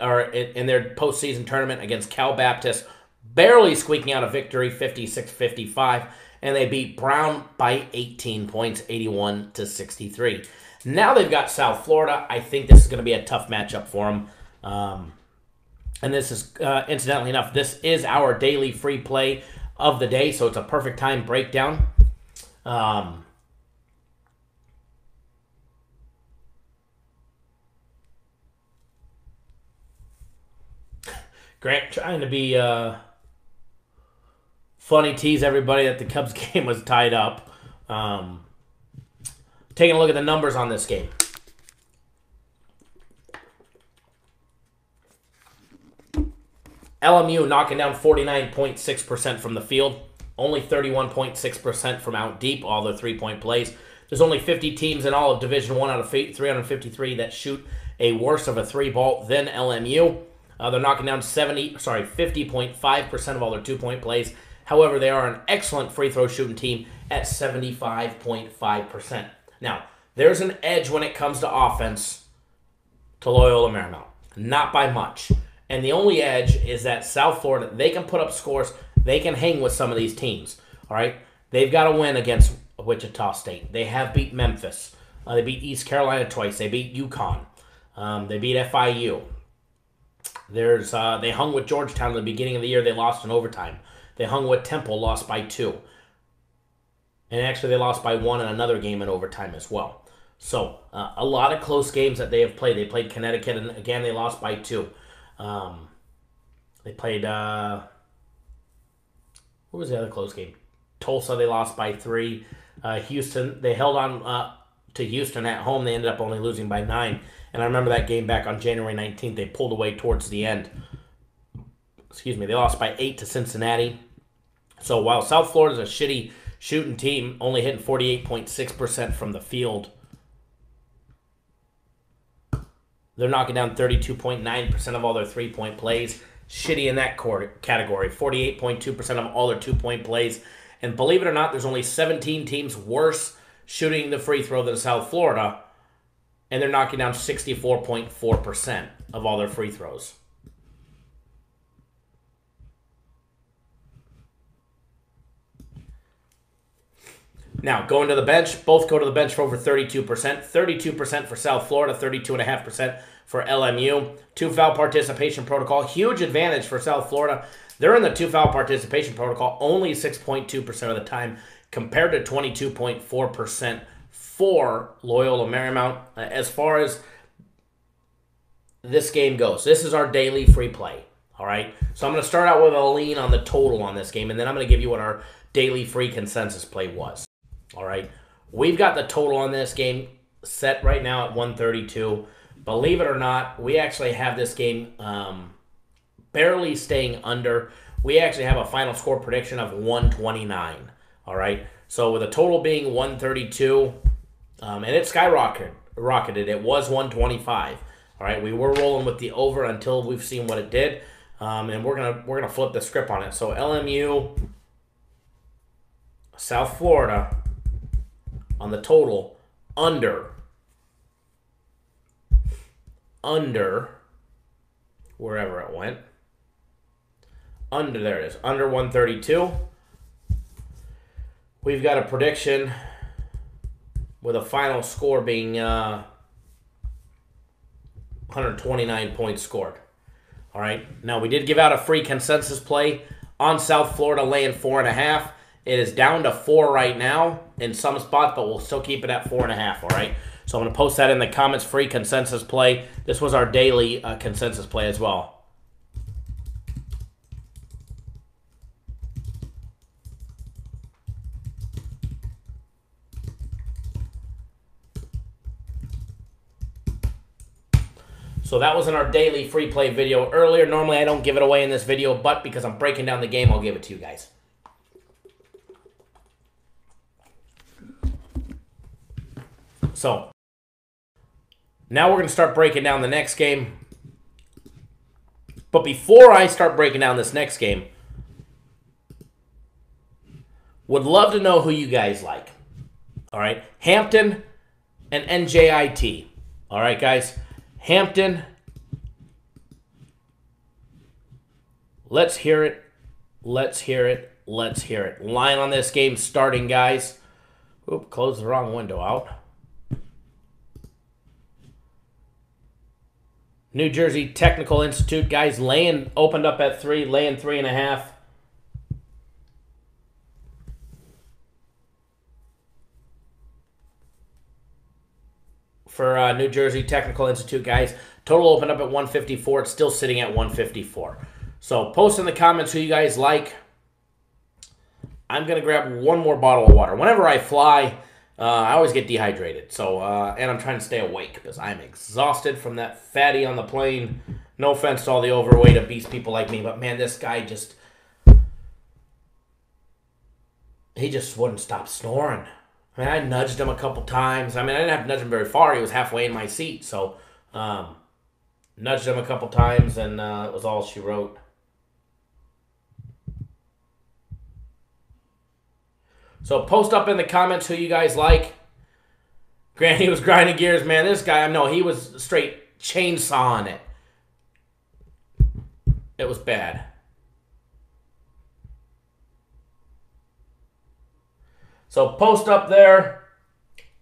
postseason tournament against Cal Baptist, barely squeaking out a victory, 56-55, and they beat Brown by 18 points, 81-63. Now they've got South Florida. I think this is going to be a tough matchup for them. And this is, incidentally enough, this is our daily free play of the day, so it's a perfect time breakdown. Grant trying to be funny, tease everybody that the Cubs game was tied up. Taking a look at the numbers on this game. LMU knocking down 49.6% from the field, only 31.6% from out deep, all their 3-point plays. There's only 50 teams in all of Division I out of 353 that shoot a worse of a 3-ball than LMU. They're knocking down 50.5% of all their 2-point plays. However, they are an excellent free throw shooting team at 75.5%. Now, there's an edge when it comes to offense to Loyola Marymount. Not by much. And the only edge is that South Florida, they can put up scores. They can hang with some of these teams. All right? They've got to win against Wichita State. They have beat Memphis. They beat East Carolina twice. They beat UConn. They beat FIU. They hung with Georgetown at the beginning of the year. They lost in overtime. They hung with Temple, lost by 2. And actually, they lost by 1 in another game in overtime as well. So, a lot of close games that they have played. They played Connecticut, and again, they lost by 2. They played, what was the other close game? Tulsa, they lost by 3. Houston, they held on to Houston at home. They ended up only losing by 9. And I remember that game back on January 19th. They pulled away towards the end. Excuse me. They lost by 8 to Cincinnati. So while South Florida is a shitty shooting team, only hitting 48.6% from the field, they're knocking down 32.9% of all their three-point plays. Shitty in that category. 48.2% of all their two-point plays. And believe it or not, there's only 17 teams worse shooting the free throw than South Florida. And they're knocking down 64.4% of all their free throws. Now, going to the bench, both go to the bench for over 32%. 32% for South Florida, 32.5% for LMU. 2-foul participation protocol, huge advantage for South Florida. They're in the 2-foul participation protocol only 6.2% of the time compared to 22.4% for Loyola Marymount. As far as this game goes, this is our daily free play, all right? So I'm going to start out with a lean on the total on this game, and then I'm going to give you what our daily free consensus play was. All right, we've got the total on this game set right now at 132. Believe it or not, we actually have this game barely staying under. We actually have a final score prediction of 129. All right, so with the total being 132, and it skyrocketed. It was 125. All right, we were rolling with the over until we've seen what it did, and we're gonna flip the script on it. So LMU, South Florida. On the total, under, wherever it went, there it is, under 132. We've got a prediction with a final score being 129 points scored. All right, now we did give out a free consensus play on South Florida laying 4.5. It is down to 4 right now in some spots, but we'll still keep it at 4.5, all right? So I'm going to post that in the comments, free consensus play. This was our daily consensus play as well. So that was in our daily free play video earlier. Normally I don't give it away in this video, but because I'm breaking down the game, I'll give it to you guys. So, now we're going to start breaking down the next game. But before I start breaking down this next game, would love to know who you guys like. All right, Hampton and NJIT. All right, guys, Hampton. Let's hear it. Let's hear it. Let's hear it. Line on this game starting, guys. Oop, closed the wrong window out. New Jersey Technical Institute, guys, opened up at 3, laying 3.5. For New Jersey Technical Institute, guys. Total opened up at 154. It's still sitting at 154. So post in the comments who you guys like. I'm going to grab one more bottle of water. Whenever I fly, I always get dehydrated. So, and I'm trying to stay awake because I'm exhausted from that fatty on the plane. No offense to all the overweight, obese people like me, but man, this guy he just wouldn't stop snoring. I mean, I nudged him a couple times. I mean, I didn't have to nudge him very far. He was halfway in my seat. So, nudged him a couple times, and it was all she wrote. So post up in the comments who you guys like. Granny was grinding gears, man. This guy, I know, he was straight chainsawing it. It was bad. So post up there.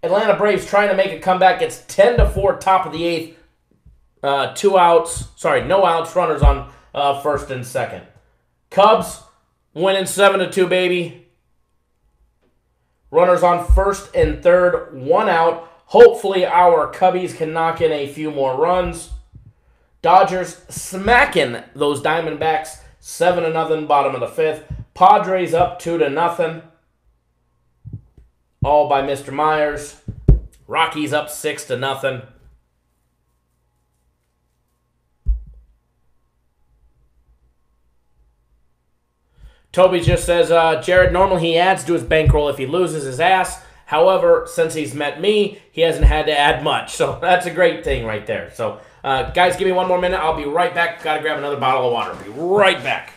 Atlanta Braves trying to make a comeback. It's 10-4, top of the 8th. 2 outs. Sorry, no outs. Runners on first and second. Cubs winning 7-2, baby. Runners on first and third, 1 out. Hopefully our Cubbies can knock in a few more runs. Dodgers smacking those Diamondbacks 7-0, bottom of the 5th. Padres up 2-0. all by Mr. Myers. Rockies up 6-0. Toby just says, Jared, normally he adds to his bankroll if he loses his ass. However, since he's met me, he hasn't had to add much. So that's a great thing right there. So, guys, give me one more minute. I'll be right back. Got to grab another bottle of water. I'll be right back.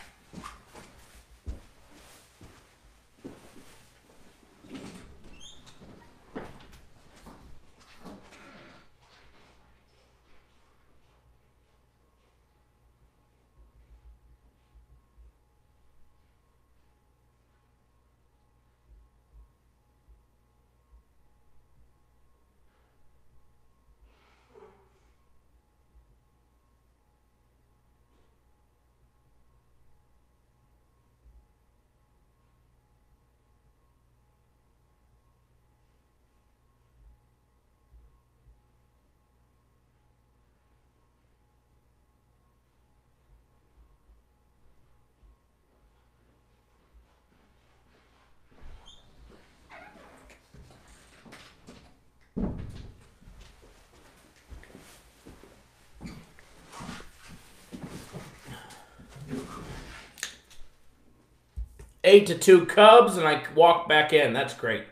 Eight to 2 Cubs, and I walk back in. That's great.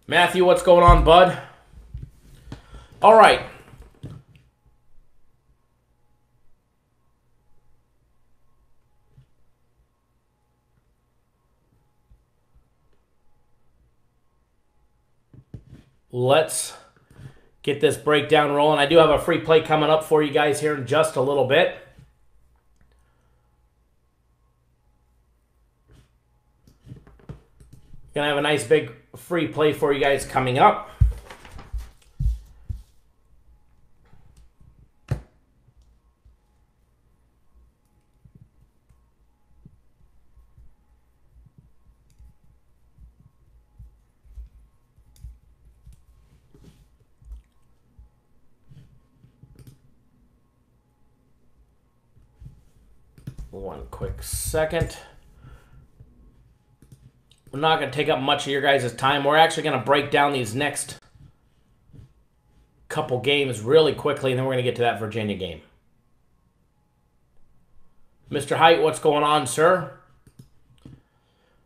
Matthew, what's going on, bud? All right. Let's get this breakdown rolling. I do have a free play coming up for you guys here in just a little bit. Gonna have a nice big free play for you guys coming up. One quick second. We're not going to take up much of your guys' time. We're actually going to break down these next couple games really quickly, and then we're going to get to that Virginia game. Mr. Height, what's going on, sir?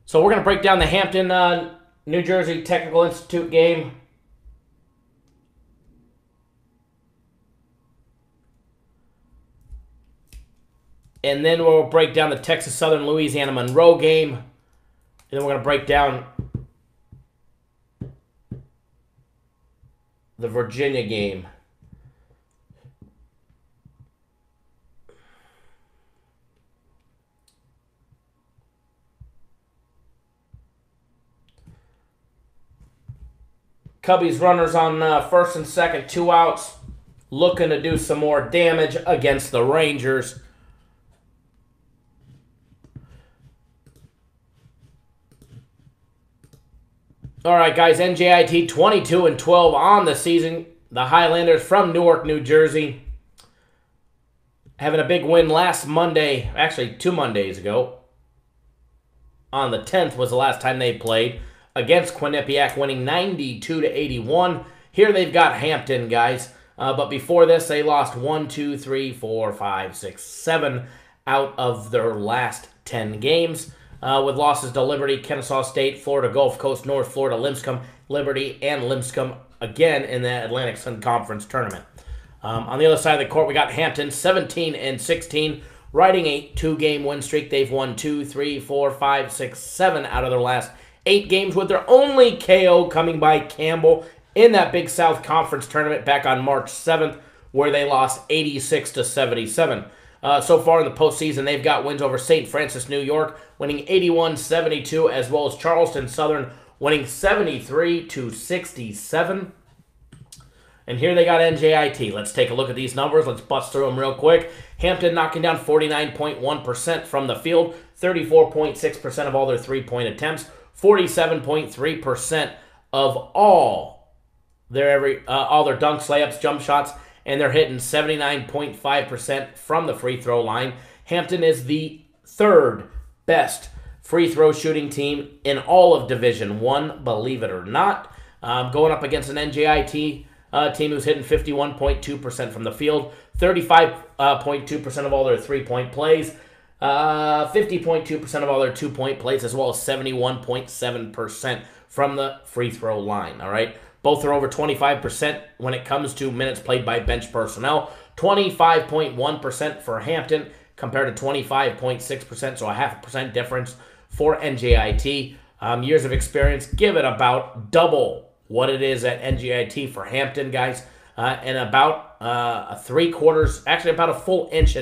So we're going to break down the Hampton, New Jersey Technical Institute game. And then we'll break down the Texas Southern Louisiana Monroe game. And then we're going to break down the Virginia game. Cubbies runners on first and second, 2 outs. Looking to do some more damage against the Rangers. All right, guys, NJIT 22-12 on the season. The Highlanders from Newark, New Jersey, having a big win last Monday, actually 2 Mondays ago. On the 10th was the last time they played against Quinnipiac, winning 92-81. Here they've got Hampton, guys. But before this, they lost 1, 2, 3, 4, 5, 6, 7 out of their last 10 games. With losses to Liberty, Kennesaw State, Florida Gulf Coast, North Florida, Lipscomb, Liberty, and Lipscomb again in the Atlantic Sun Conference Tournament. On the other side of the court, we got Hampton, 17-16, riding a 2-game win streak. They've won 2, 3, 4, 5, 6, 7 out of their last 8 games, with their only KO coming by Campbell in that Big South Conference Tournament back on March 7th, where they lost 86-77. So far in the postseason, they've got wins over St. Francis, New York, winning 81-72, as well as Charleston Southern, winning 73-67. And here they got NJIT. Let's take a look at these numbers. Let's bust through them real quick. Hampton knocking down 49.1% from the field, 34.6% of all their three-point attempts, 47.3% of all their dunks, layups, jump shots, and they're hitting 79.5% from the free throw line. Hampton is the third best free throw shooting team in all of Division One, believe it or not. Going up against an NJIT team who's hitting 51.2% from the field, 35.2% of all their three-point plays, 50.2% of all their two-point plays, as well as 71.7% from the free throw line, all right? Both are over 25% when it comes to minutes played by bench personnel. 25.1% for Hampton compared to 25.6%, so a 0.5% difference for NJIT. Years of experience, give it about double what it is at NJIT for Hampton, guys, and about a a full inch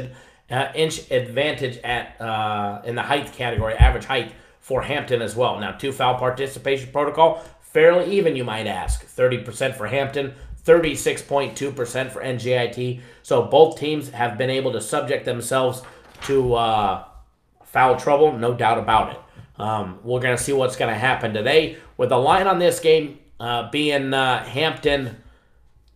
advantage at in the height category, average height for Hampton as well. Now, 2 foul participation protocol, fairly even, you might ask. 30% for Hampton, 36.2% for NJIT. So both teams have been able to subject themselves to foul trouble, no doubt about it. We're going to see what's going to happen today with the line on this game being Hampton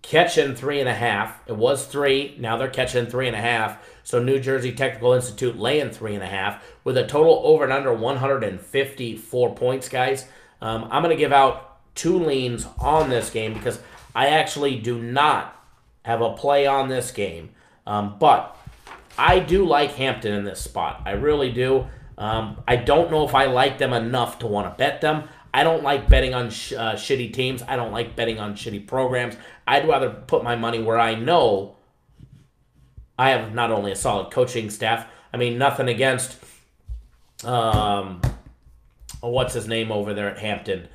catching 3.5. It was 3. Now they're catching 3.5. So New Jersey Technical Institute laying 3.5 with a total over and under 154 points, guys. I'm going to give out 2 leans on this game because I actually do not have a play on this game. But I do like Hampton in this spot. I really do. I don't know if I like them enough to want to bet them. I don't like betting on shitty teams. I don't like betting on shitty programs. I'd rather put my money where I know I have not only a solid coaching staff. I mean, nothing against, what's his name over there at Hampton?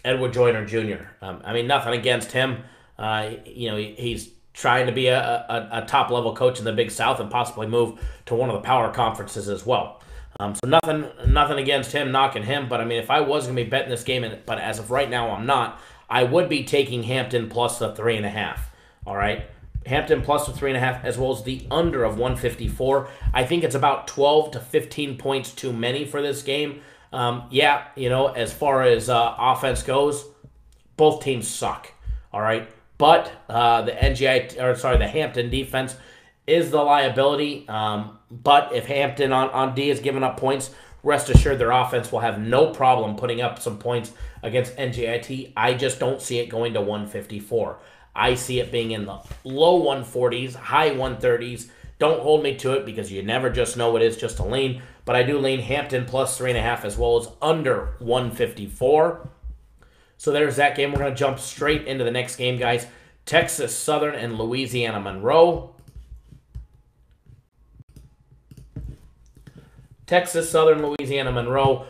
Edward Joyner Jr. I mean, nothing against him. He's trying to be a top-level coach in the Big South and possibly move to one of the power conferences as well. So nothing against him, knocking him. But, I mean, if I was going to be betting this game, but as of right now I'm not, I would be taking Hampton plus the 3.5. All right? Hampton plus the 3.5 as well as the under of 154. I think it's about 12 to 15 points too many for this game. As far as offense goes, both teams suck. All right? But the Hampton defense is the liability. But if Hampton on D is giving up points, rest assured their offense will have no problem putting up some points against NJIT. I just don't see it going to 154. I see it being in the low 140s, high 130s. Don't hold me to it because you never just know it is just a lean. But I do lean Hampton plus 3.5 as well as under 154. So there's that game. We're going to jump straight into the next game, guys. Texas Southern and Louisiana Monroe. Texas Southern, Louisiana Monroe.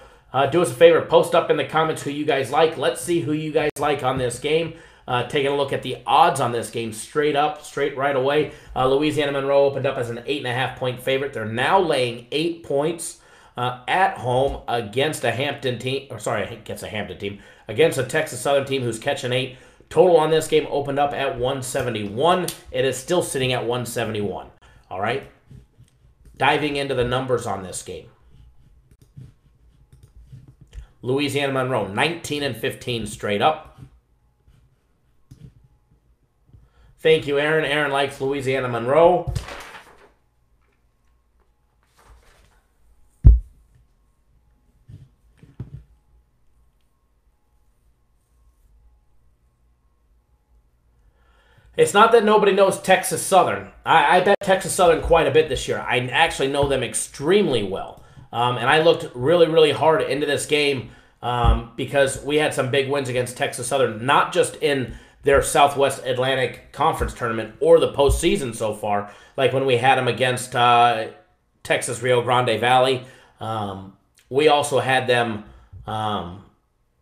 Do us a favor. Post up in the comments who you guys like. Let's see who you guys like on this game. Taking a look at the odds on this game straight right away. Louisiana Monroe opened up as an 8.5-point favorite. They're now laying 8 points at home against a Hampton team. Against a Texas Southern team who's catching 8. Total on this game opened up at 171. It is still sitting at 171. All right. Diving into the numbers on this game. Louisiana Monroe, 19-15 straight up. Thank you, Aaron. Aaron likes Louisiana Monroe. It's not that nobody knows Texas Southern. I bet Texas Southern quite a bit this year. I actually know them extremely well. And I looked really, really hard into this game because we had some big wins against Texas Southern, not just in their Southwest Atlantic Conference tournament or the postseason so far, like when we had them against Texas Rio Grande Valley. We also had them, I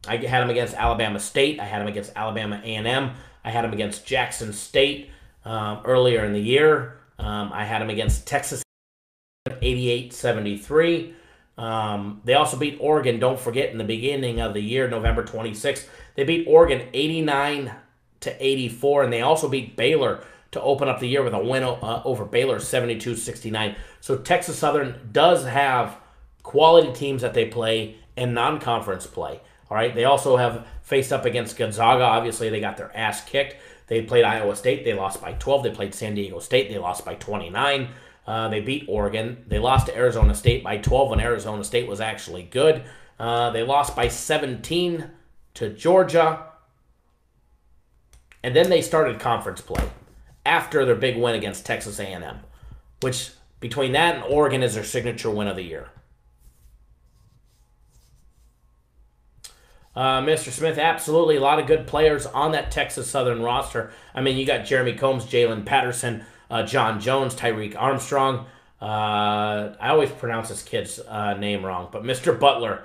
had them against Alabama State. I had them against Alabama A&M. I had them against Jackson State earlier in the year. I had them against Texas 88-73. They also beat Oregon, don't forget, in the beginning of the year, November 26th. They beat Oregon 89-84, and they also beat Baylor to open up the year with a win over Baylor 72-69. So Texas Southern does have quality teams that they play and non-conference play. All right, they also have faced up against Gonzaga. Obviously, they got their ass kicked. They played Iowa State. They lost by 12. They played San Diego State. They lost by 29. They beat Oregon. They lost to Arizona State by 12 when Arizona State was actually good. They lost by 17 to Georgia. And then they started conference play after their big win against Texas A&M, which between that and Oregon is their signature win of the year. Mr. Smith, absolutely a lot of good players on that Texas Southern roster. I mean, you got Jeremy Combs, Jalen Patterson, John Jones, Tyreek Armstrong. I always pronounce this kid's name wrong, but Mr. Butler,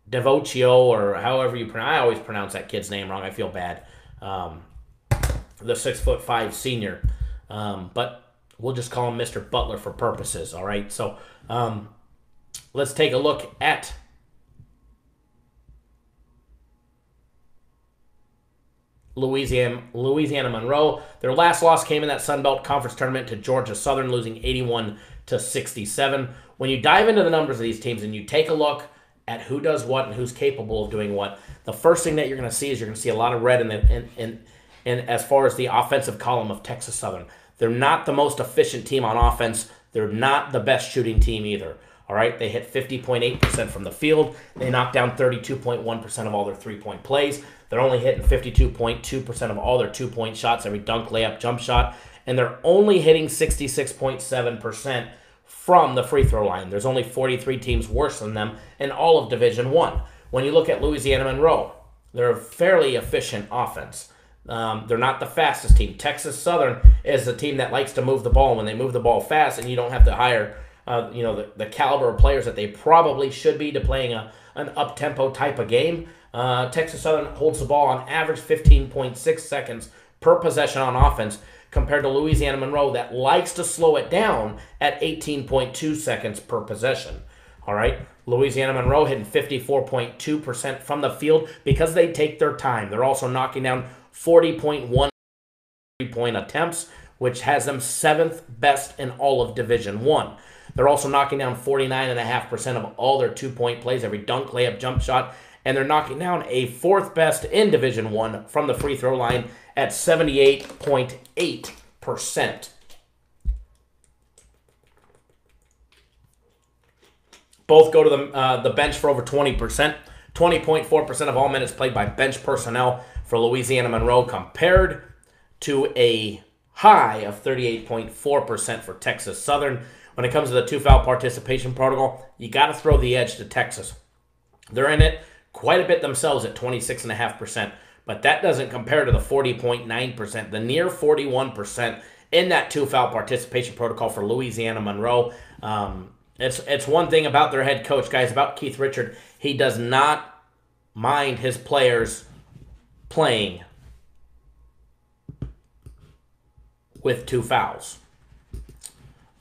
Devocio, or however you pronounce. I always pronounce that kid's name wrong. I feel bad. The 6'5" senior, but we'll just call him Mr. Butler for purposes. All right. So let's take a look at Louisiana Monroe. Their last loss came in that Sun Belt Conference tournament to Georgia Southern, losing 81-67. When you dive into the numbers of these teams and you take a look at who does what and who's capable of doing what, the first thing that you're going to see is you're going to see a lot of red in as far as the offensive column of Texas Southern. They're not the most efficient team on offense. They're not the best shooting team either. All right, they hit 50.8% from the field. They knocked down 32.1% of all their three-point plays. They're only hitting 52.2% of all their two-point shots, every dunk, layup, jump shot. And they're only hitting 66.7% from the free throw line. There's only 43 teams worse than them in all of Division I. When you look at Louisiana Monroe, they're a fairly efficient offense. They're not the fastest team. Texas Southern is a team that likes to move the ball. When they move the ball fast and you don't have to hire the caliber of players that they probably should be to playing an up-tempo type of game, Texas Southern holds the ball on average 15.6 seconds per possession on offense compared to Louisiana Monroe that likes to slow it down at 18.2 seconds per possession. All right, Louisiana Monroe hitting 54.2% from the field because they take their time. They're also knocking down 40.1 three-point attempts, which has them 7th best in all of Division I. They're also knocking down 49.5% of all their two-point plays, every dunk, layup, jump shot, and they're knocking down a 4th best in Division I from the free throw line at 78.8%. Both go to the bench for over 20%. 20.4% of all minutes played by bench personnel for Louisiana Monroe compared to a high of 38.4% for Texas Southern. When it comes to the two-foul participation protocol, you got to throw the edge to Texas. They're in it quite a bit themselves at 26.5%, but that doesn't compare to the 40.9%, the near 41% in that two-foul participation protocol for Louisiana Monroe. It's one thing about their head coach, guys, about Keith Richard. He does not mind his players playing with two fouls.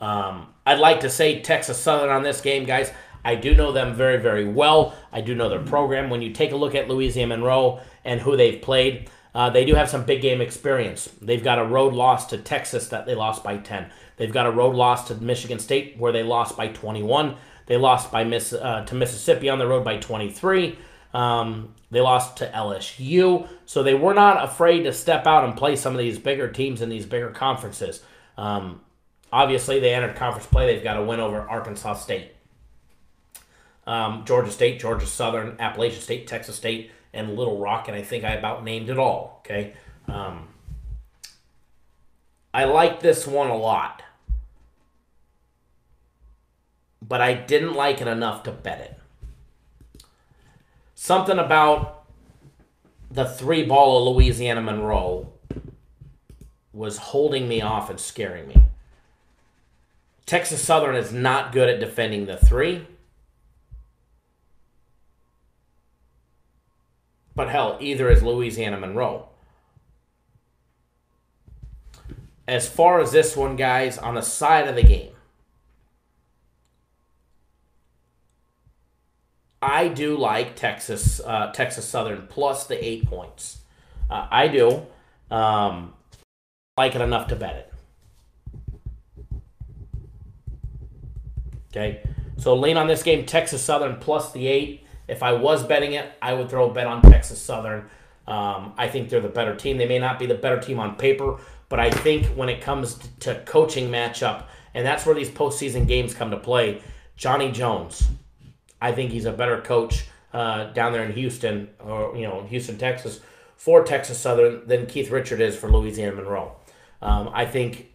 I'd like to say Texas Southern on this game, guys. I do know them very, very well. I do know their program. When you take a look at Louisiana Monroe and who they've played, they do have some big game experience. They've got a road loss to Texas that they lost by 10. They've got a road loss to Michigan State where they lost by 21. They lost by to Mississippi on the road by 23. They lost to LSU. So they were not afraid to step out and play some of these bigger teams in these bigger conferences. Obviously, they entered conference play. They've got a win over Arkansas State, Georgia State, Georgia Southern, Appalachian State, Texas State, and Little Rock, and I think I about named it all, okay? I like this one a lot, but I didn't like it enough to bet it. Something about the three ball of Louisiana Monroe was holding me off and scaring me. Texas Southern is not good at defending the three. But hell, either is Louisiana Monroe. As far as this one, guys, on the side of the game, I do like Texas Southern plus the 8 points. I do like it enough to bet it. Okay, so lean on this game, Texas Southern plus the 8. If I was betting it, I would throw a bet on Texas Southern. I think they're the better team. They may not be the better team on paper, But I think when it comes to coaching matchup, and that's where these postseason games come to play, Johnny Jones, I think he's a better coach down there in Houston, or Houston, Texas, for Texas Southern than Keith Richard is for Louisiana Monroe. I think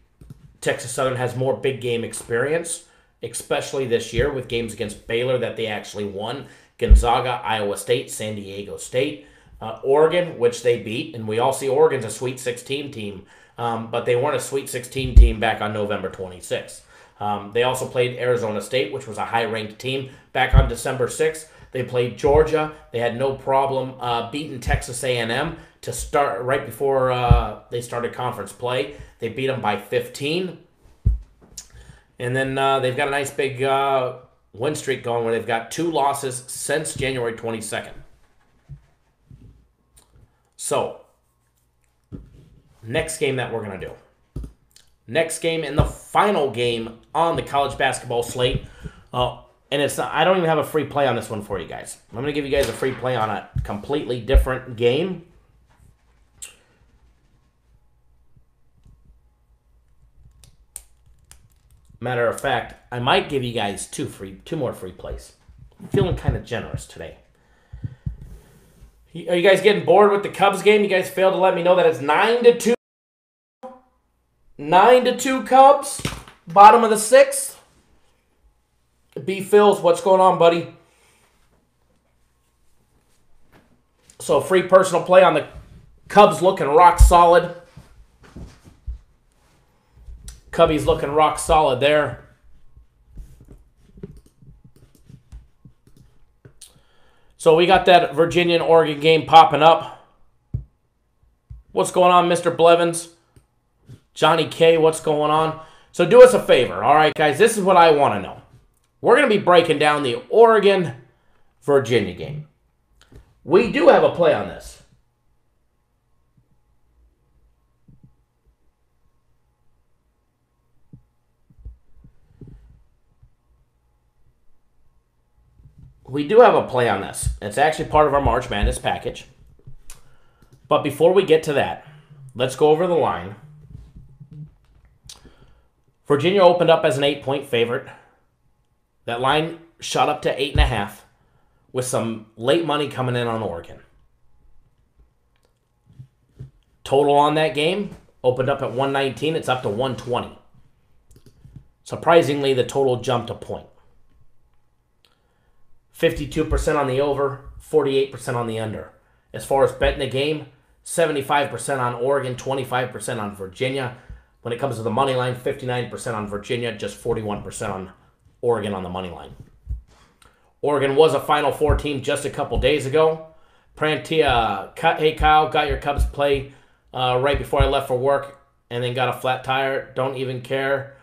Texas Southern has more big game experience, especially this year with games against Baylor that they actually won, Gonzaga, Iowa State, San Diego State, Oregon, which they beat, and we all see Oregon's a Sweet 16 team, but they weren't a Sweet 16 team back on November 26th. They also played Arizona State, which was a high-ranked team, back on December 6th. They played Georgia. They had no problem beating Texas A&M to start right before they started conference play. They beat them by 15. And then they've got a nice big win streak going where they've got 2 losses since January 22nd. So, next game that we're going to do. Next game and the final game on the college basketball slate. And it's not, I don't even have a free play on this one for you guys. I'm going to give you guys a free play on a completely different game. Matter of fact, I might give you guys two more free plays. I'm feeling kind of generous today. Are you guys getting bored with the Cubs game? You guys failed to let me know that it's 9-2. 9-2 Cubs. Bottom of the 6th. B. Phils, what's going on, buddy? So, free personal play on the Cubs looking rock solid. Cubbies looking rock solid there. So we got that Virginia and Oregon game popping up. What's going on, Mr. Blevins? Johnny K, what's going on? So do us a favor, all right, guys? This is what I want to know. We're going to be breaking down the Oregon-Virginia game. We do have a play on this. We do have a play on this. It's actually part of our March Madness package. But before we get to that, let's go over the line. Virginia opened up as an 8-point favorite. That line shot up to 8.5 with some late money coming in on Oregon. Total on that game opened up at 119. It's up to 120. Surprisingly, the total jumped a point. 52% on the over, 48% on the under. As far as betting the game, 75% on Oregon, 25% on Virginia. When it comes to the money line, 59% on Virginia, just 41% on Oregon on the money line. Oregon was a Final Four team just a couple days ago. Prantia, hey Kyle, got your Cubs play right before I left for work and then got a flat tire. Don't even care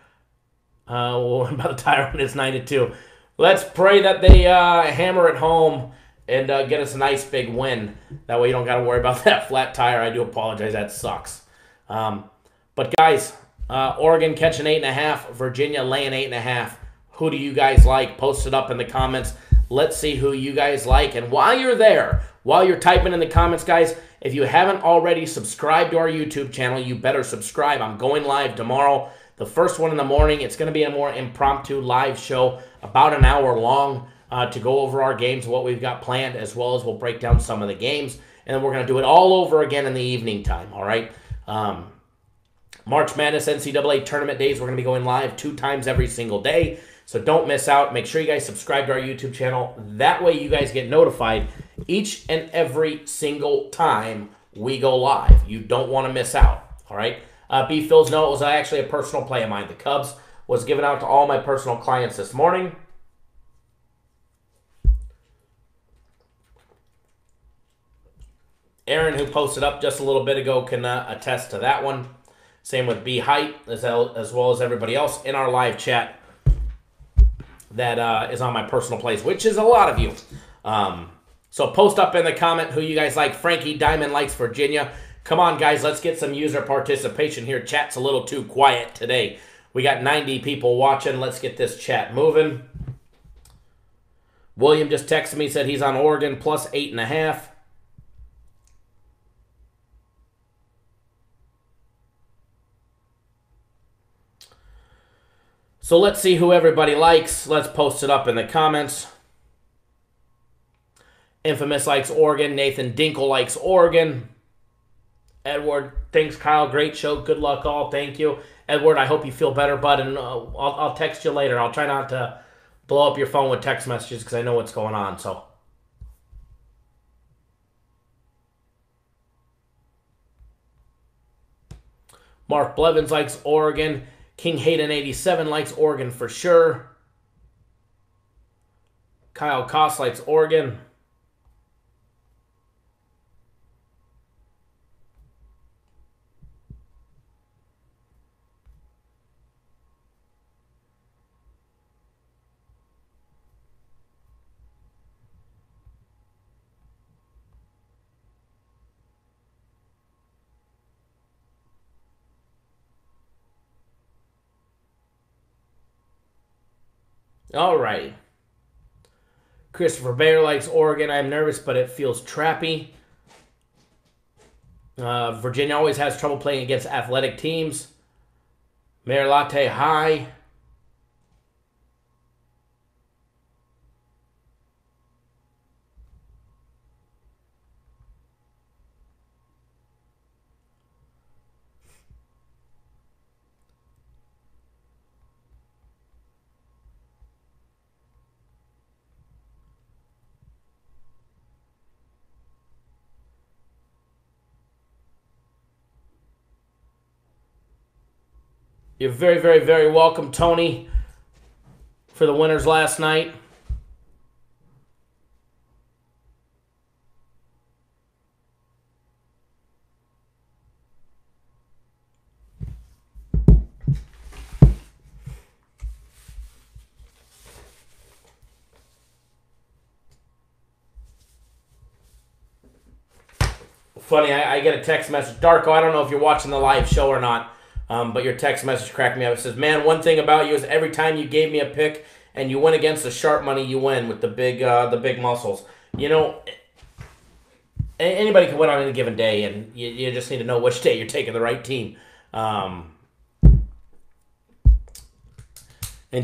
about the tire when it's 9-2. Let's pray that they hammer it home and get us a nice big win. That way you don't got to worry about that flat tire. I do apologize. That sucks. But guys, Oregon catching 8.5, Virginia laying 8.5. Who do you guys like? Post it up in the comments. Let's see who you guys like. And while you're there, while you're typing in the comments, guys, if you haven't already subscribed to our YouTube channel, you better subscribe. I'm going live tomorrow. The first one in the morning. It's going to be a more impromptu live show, about an hour long, to go over our games, what we've got planned, as well as we'll break down some of the games. And then we're going to do it all over again in the evening time, all right? March Madness NCAA tournament days, we're going to be going live 2 times every single day. So don't miss out. Make sure you guys subscribe to our YouTube channel. That way you guys get notified each and every single time we go live. You don't want to miss out, all right? B. Phil's note was actually a personal play of mine. The Cubs was given out to all my personal clients this morning. Aaron, who posted up just a little bit ago, can attest to that one. Same with B. Height, as well as everybody else in our live chat that is on my personal plays, which is a lot of you. So post up in the comment who you guys like. Frankie Diamond likes Virginia. Come on, guys, let's get some user participation here. Chat's a little too quiet today. We got 90 people watching. Let's get this chat moving. William just texted me, said he's on Oregon plus 8.5. So let's see who everybody likes. Let's post it up in the comments. Infamous likes Oregon. Nathan Dinkle likes Oregon. Edward, thanks, Kyle. Great show. Good luck, all. Thank you. Edward, I hope you feel better, bud. And I'll text you later. I'll try not to blow up your phone with text messages because I know what's going on. So, Mark Blevins likes Oregon. King Hayden 87 likes Oregon for sure. Kyle Koss likes Oregon. All right. Christopher Bayer likes Oregon. I'm nervous, but it feels trappy. Virginia always has trouble playing against athletic teams. Mayor Latte High. You're very, very, very welcome, Tony, for the winners last night. Funny, I get a text message. Darko, I don't know if you're watching the live show or not. But your text message cracked me up. It says, man, one thing about you is every time you gave me a pick and you went against the sharp money, you win with the big muscles. You know, anybody can win on any given day, and you just need to know which day you're taking the right team. And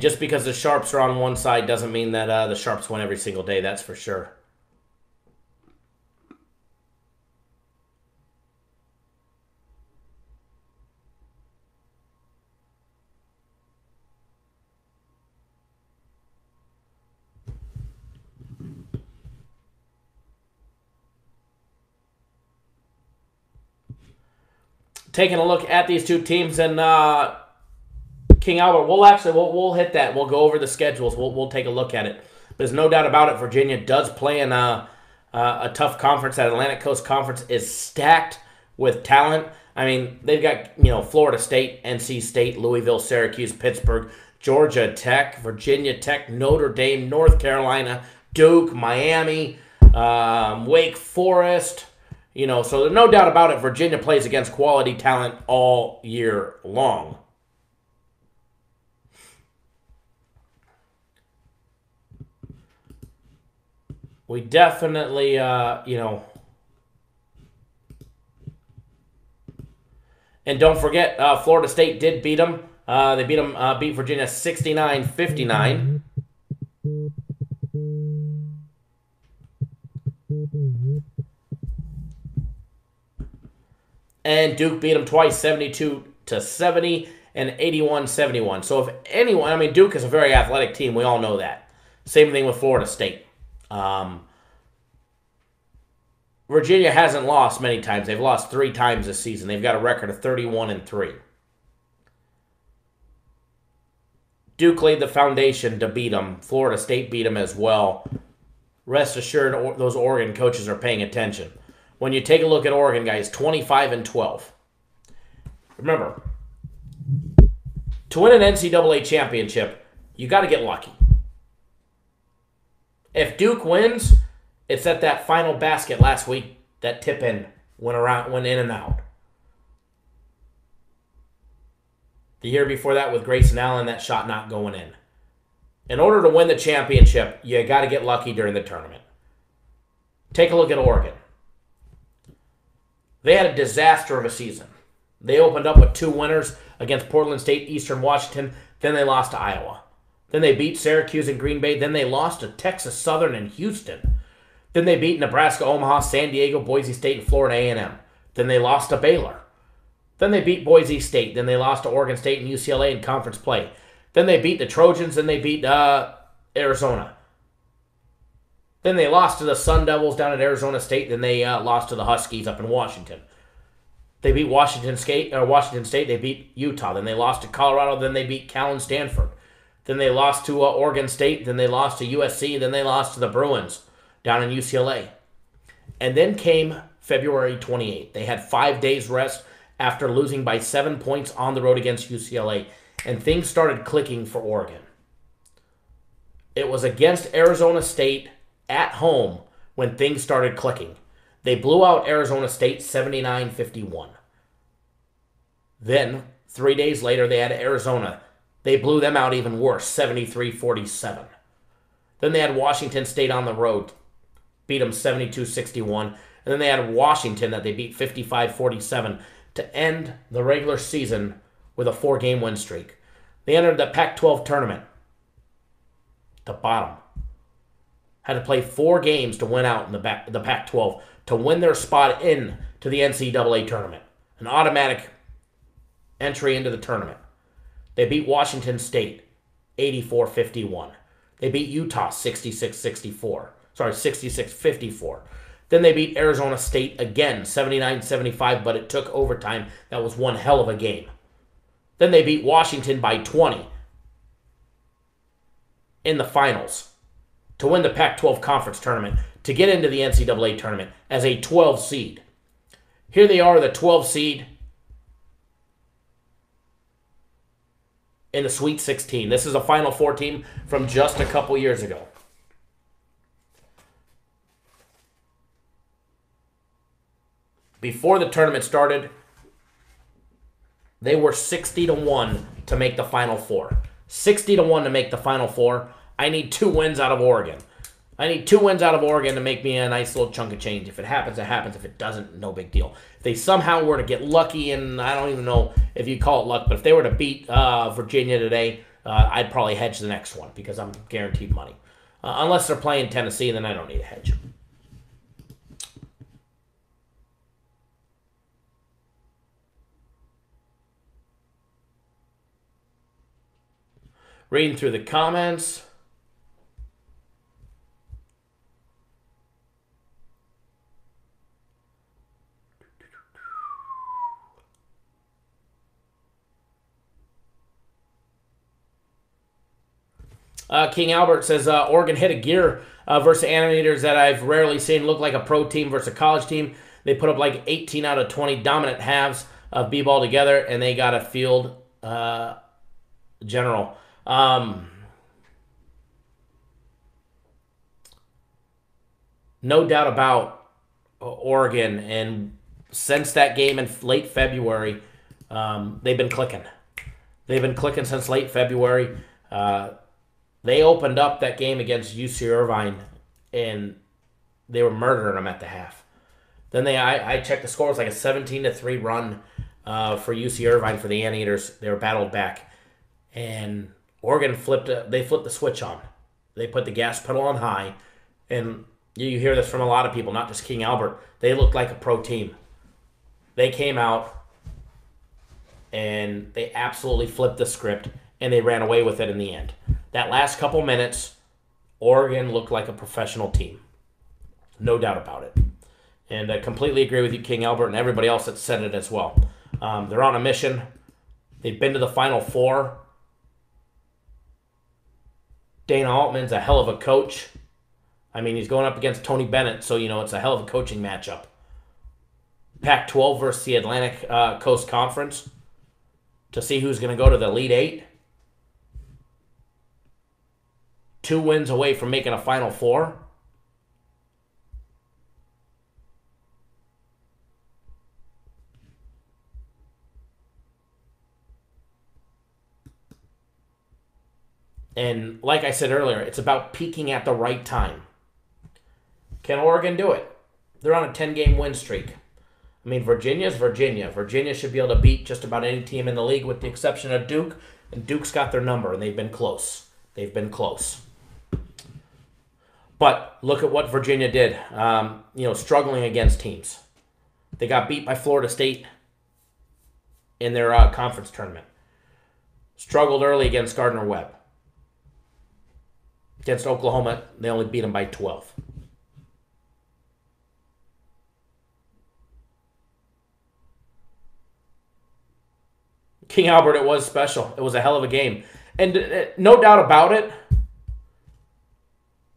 just because the sharps are on one side doesn't mean that the sharps win every single day, that's for sure. Taking a look at these two teams, and King Albert, we'll hit that. We'll go over the schedules. We'll take a look at it. There's no doubt about it. Virginia does play in a tough conference. That Atlantic Coast Conference is stacked with talent. I mean, they've got Florida State, NC State, Louisville, Syracuse, Pittsburgh, Georgia Tech, Virginia Tech, Notre Dame, North Carolina, Duke, Miami, Wake Forest. So there's no doubt about it, Virginia plays against quality talent all year long. We definitely, and don't forget, Florida State did beat them. They beat Virginia 69-59. And Duke beat them twice, 72-70 and 81-71. So if anyone, Duke is a very athletic team. We all know that. Same thing with Florida State. Virginia hasn't lost many times. They've lost 3 times this season. They've got a record of 31-3. Duke laid the foundation to beat them. Florida State beat them as well. Rest assured, those Oregon coaches are paying attention. When you take a look at Oregon, guys, 25-12. Remember, to win an NCAA championship, you got to get lucky. If Duke wins, it's at that final basket last week that tip-in went in and out. The year before that with Grayson Allen, that shot not going in. In order to win the championship, you got to get lucky during the tournament. Take a look at Oregon. They had a disaster of a season. They opened up with 2 winners against Portland State, Eastern Washington. Then they lost to Iowa. Then they beat Syracuse and Green Bay. Then they lost to Texas Southern and Houston. Then they beat Nebraska, Omaha, San Diego, Boise State, and Florida A&M. Then they lost to Baylor. Then they beat Boise State. Then they lost to Oregon State and UCLA in conference play. Then they beat the Trojans. Then they beat Arizona. Then they lost to the Sun Devils down at Arizona State. Then they lost to the Huskies up in Washington. They beat Washington State. They beat Utah. Then they lost to Colorado. Then they beat Cal and Stanford. Then they lost to Oregon State. Then they lost to USC. Then they lost to the Bruins down in UCLA. And then came February 28th. They had 5 days rest after losing by 7 points on the road against UCLA. And things started clicking for Oregon. It was against Arizona State at home when things started clicking. They blew out Arizona State 79-51. Then, 3 days later, they had Arizona. They blew them out even worse, 73-47. Then they had Washington State on the road, beat them 72-61. And then they had Washington that they beat 55-47 to end the regular season with a 4-game win streak. They entered the Pac-12 tournament, the bottom. Had to play 4 games to win out in the Pac-12 to win their spot in to the NCAA tournament. An automatic entry into the tournament. They beat Washington State 84-51. They beat Utah 66-54. Then they beat Arizona State again 79-75, but it took overtime. That was one hell of a game. Then they beat Washington by 20 in the finals to win the Pac-12 conference tournament to get into the NCAA tournament as a 12 seed. Here they are, the 12 seed in the Sweet 16. This is a Final Four team from just a couple years ago. Before the tournament started, they were 60-1 to make the Final Four. 60-1 to make the Final Four. I need 2 wins out of Oregon. I need 2 wins out of Oregon to make me a nice little chunk of change. If it happens, it happens. If it doesn't, no big deal. If they somehow were to get lucky, and I don't even know if you call it luck, but if they were to beat Virginia today, I'd probably hedge the next one because I'm guaranteed money. Unless they're playing Tennessee, then I don't need a hedge. Reading through the comments. King Albert says, Oregon hit a gear versus Animators that I've rarely seen look like a pro team versus a college team. They put up like 18 out of 20 dominant halves of b-ball together, and they got a field general. No doubt about Oregon, and since that game in late February, they've been clicking. They've been clicking since late February. They opened up that game against UC Irvine, and they were murdering them at the half. Then I checked the score. It was like a 17-3 run for UC Irvine for the Anteaters. They were battled back, and Oregon flipped the switch on. They put the gas pedal on high, and you hear this from a lot of people, not just King Albert. They looked like a pro team. They came out, and they absolutely flipped the script, and they ran away with it in the end. That last couple minutes, Oregon looked like a professional team. No doubt about it. And I completely agree with you, King Albert, and everybody else that said it as well. They're on a mission. They've been to the Final Four. Dana Altman's a hell of a coach. I mean, he's going up against Tony Bennett, so, it's a hell of a coaching matchup. Pac-12 versus the Atlantic Coast Conference to see who's going to go to the Elite Eight. 2 wins away from making a Final Four. And like I said earlier, it's about peaking at the right time. Can Oregon do it? They're on a 10-game win streak. I mean, Virginia's Virginia. Virginia should be able to beat just about any team in the league with the exception of Duke. And Duke's got their number, and they've been close. They've been close. But look at what Virginia did, struggling against teams. They got beat by Florida State in their conference tournament. Struggled early against Gardner-Webb. Against Oklahoma, they only beat them by 12. King Albert, it was special. It was a hell of a game. And no doubt about it.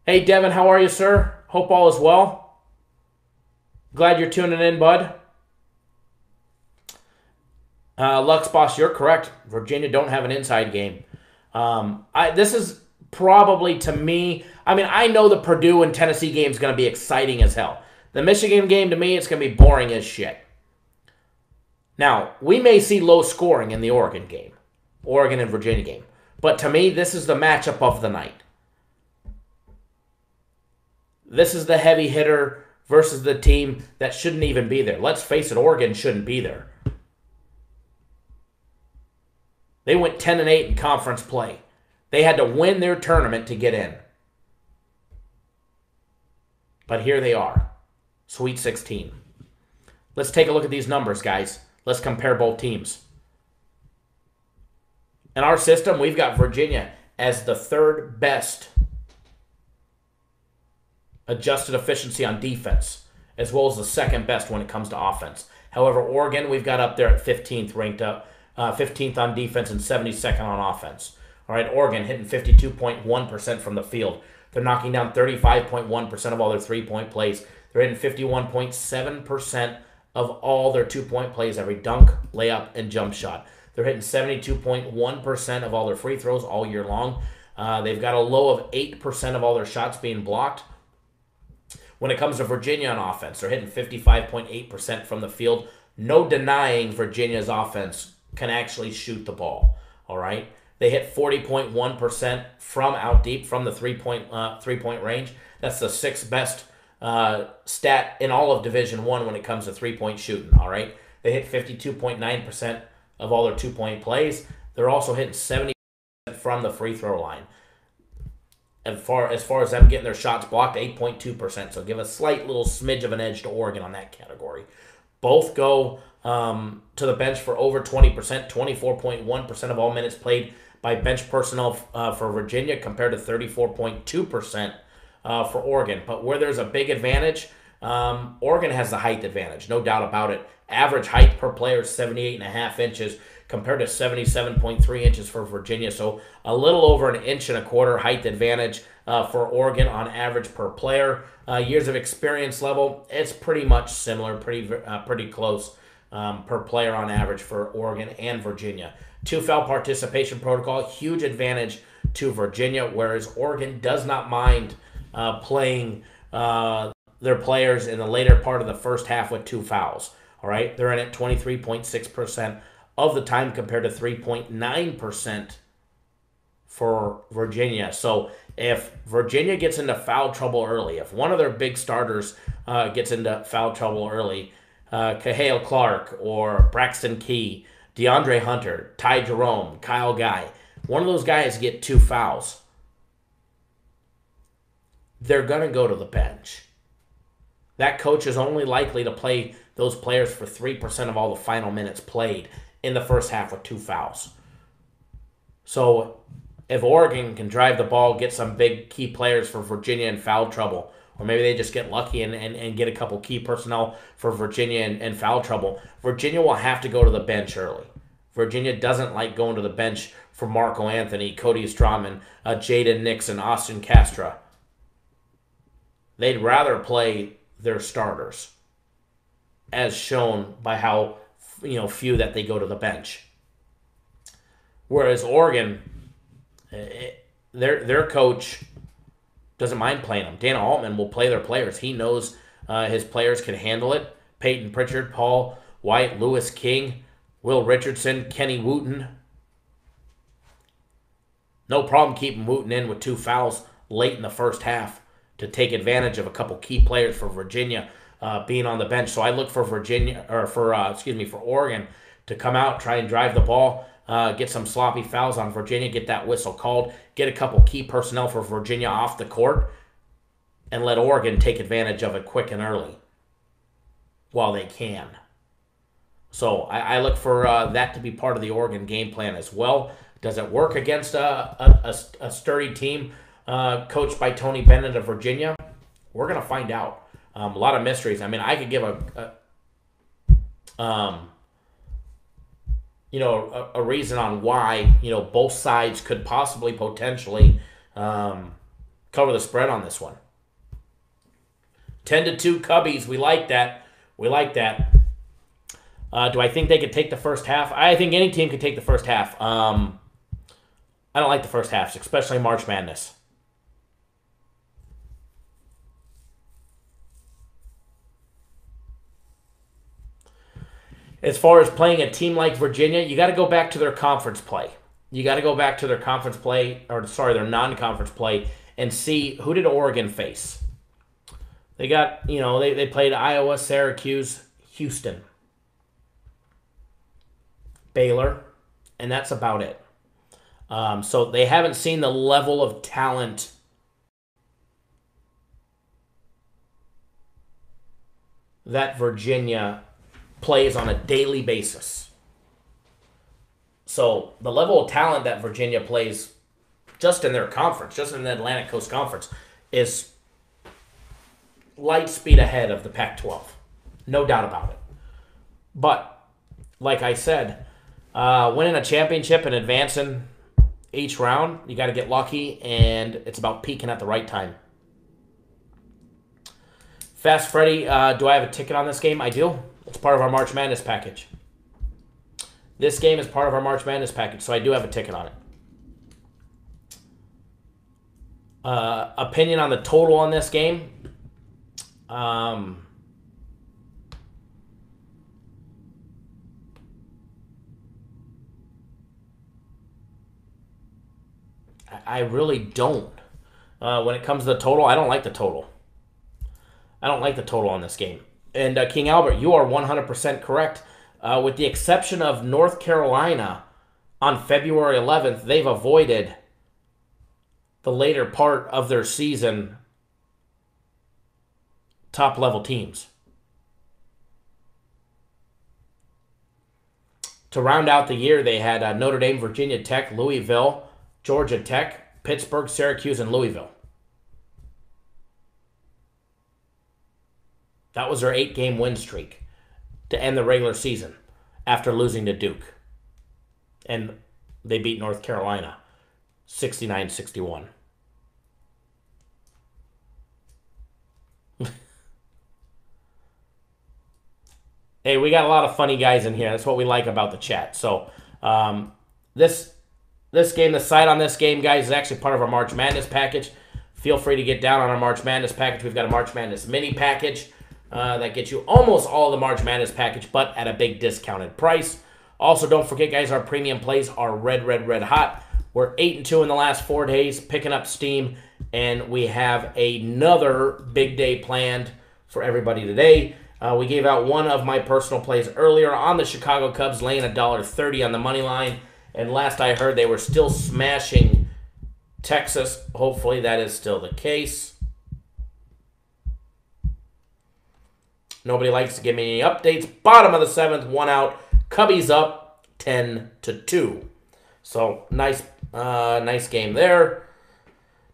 Hey, Devin, how are you, sir? Hope all is well. Glad you're tuning in, bud. Lux Boss, you're correct. Virginia don't have an inside game. This is probably, to me, I know the Purdue and Tennessee game is going to be exciting as hell. The Michigan game, to me, it's going to be boring as shit. Now, we may see low scoring in the Oregon game. Oregon and Virginia game. But to me, this is the matchup of the night. This is the heavy hitter versus the team that shouldn't even be there. Let's face it, Oregon shouldn't be there. They went 10-8 in conference play. They had to win their tournament to get in. But here they are. Sweet 16. Let's take a look at these numbers, guys. Let's compare both teams. In our system, we've got Virginia as the third best adjusted efficiency on defense, as well as the second best when it comes to offense. However, Oregon, we've got up there at 15th, ranked up 15th on defense and 72nd on offense. All right, Oregon hitting 52.1% from the field. They're knocking down 35.1% of all their three-point plays. They're hitting 51.7% of all their two-point plays, every dunk, layup, and jump shot. They're hitting 72.1% of all their free throws all year long. They've got a low of 8% of all their shots being blocked. When it comes to Virginia on offense, they're hitting 55.8% from the field. No denying Virginia's offense can actually shoot the ball. All right? They hit 40.1% from out deep, from the three-point range. That's the sixth best stat in all of Division I when it comes to three-point shooting. All right? They hit 52.9% of all their two-point plays. They're also hitting 70% from the free throw line. As far as them getting their shots blocked, 8.2%. So give a slight little smidge of an edge to Oregon on that category. Both go to the bench for over 20%, 24.1% of all minutes played by bench personnel for Virginia compared to 34.2% for Oregon. But where there's a big advantage, Oregon has the height advantage, no doubt about it. Average height per player is 78.5 inches compared to 77.3 inches for Virginia. So a little over an inch and a quarter height advantage for Oregon on average per player. Years of experience level, it's pretty much similar, pretty close per player on average for Oregon and Virginia. Two foul participation protocol, huge advantage to Virginia, whereas Oregon does not mind playing their players in the later part of the first half with two fouls. All right, they're in at 23.6% of the time compared to 3.9% for Virginia. So if Virginia gets into foul trouble early, if one of their big starters gets into foul trouble early, Kahale Clark or Braxton Key, DeAndre Hunter, Ty Jerome, Kyle Guy, one of those guys get two fouls, they're going to go to the bench. That coach is only likely to play those players for 3% of all the final minutes played in the first half with two fouls. So if Oregon can drive the ball, get some big key players for Virginia in foul trouble, or maybe they just get lucky and get a couple key personnel for Virginia in foul trouble, Virginia will have to go to the bench early. Virginia doesn't like going to the bench for Marco Anthony, Cody Strawman, Jaden Nixon, Austin Castra. They'd rather play their starters, as shown by how few that they go to the bench. Whereas Oregon, their coach doesn't mind playing them. Dan Altman will play their players. He knows his players can handle it. Peyton Pritchard, Paul White, Lewis King, Will Richardson, Kenny Wooten. No problem keeping Wooten in with two fouls late in the first half to take advantage of a couple key players for Virginia being on the bench. So I look for for Oregon to come out, try and drive the ball, get some sloppy fouls on Virginia, get that whistle called, get a couple key personnel for Virginia off the court, and let Oregon take advantage of it quick and early while they can. So I look for that to be part of the Oregon game plan as well. Does it work against a sturdy team coached by Tony Bennett of Virginia? We're going to find out. A lot of mysteries. I mean, I could give a reason on why, both sides could possibly, potentially cover the spread on this one. 10-2 Cubbies. We like that. We like that. Do I think they could take the first half? I think any team could take the first half. I don't like the first halves, especially March Madness. As far as playing a team like Virginia, you got to go back to their conference play. You got to go back to their conference play, their non-conference play, and see who did Oregon face. They got, they played Iowa, Syracuse, Houston, Baylor, and that's about it. So they haven't seen the level of talent that Virginia plays on a daily basis. So the level of talent that Virginia plays just in their conference, just in the Atlantic Coast Conference, is light speed ahead of the Pac-12. No doubt about it. But, like I said, winning a championship and advancing each round, you got to get lucky, and it's about peaking at the right time. Fast Freddy, do I have a ticket on this game? I do. It's part of our March Madness package. This game is part of our March Madness package, so I do have a ticket on it. Opinion on the total on this game? I really don't. When it comes to the total, I don't like the total. I don't like the total on this game. And King Albert, you are 100% correct. With the exception of North Carolina on February 11th, they've avoided the later part of their season top-level teams. To round out the year, they had Notre Dame, Virginia Tech, Louisville, Georgia Tech, Pittsburgh, Syracuse, and Louisville. That was their 8-game win streak to end the regular season after losing to Duke. And they beat North Carolina 69-61. Hey, we got a lot of funny guys in here. That's what we like about the chat. So this game, the site on this game, guys, is actually part of our March Madness package. Feel free to get down on our March Madness package. We've got a March Madness mini package. That gets you almost all of the March Madness package, but at a big discounted price. Also, don't forget, guys, our premium plays are red hot. We're 8-2 in the last 4 days, picking up steam, and we have another big day planned for everybody today. We gave out one of my personal plays earlier on the Chicago Cubs, laying $1.30 on the money line, and last I heard they were still smashing Texas. Hopefully that is still the case. Nobody likes to give me any updates. Bottom of the 7th, 1 out. Cubbies up 10-2. So nice game there.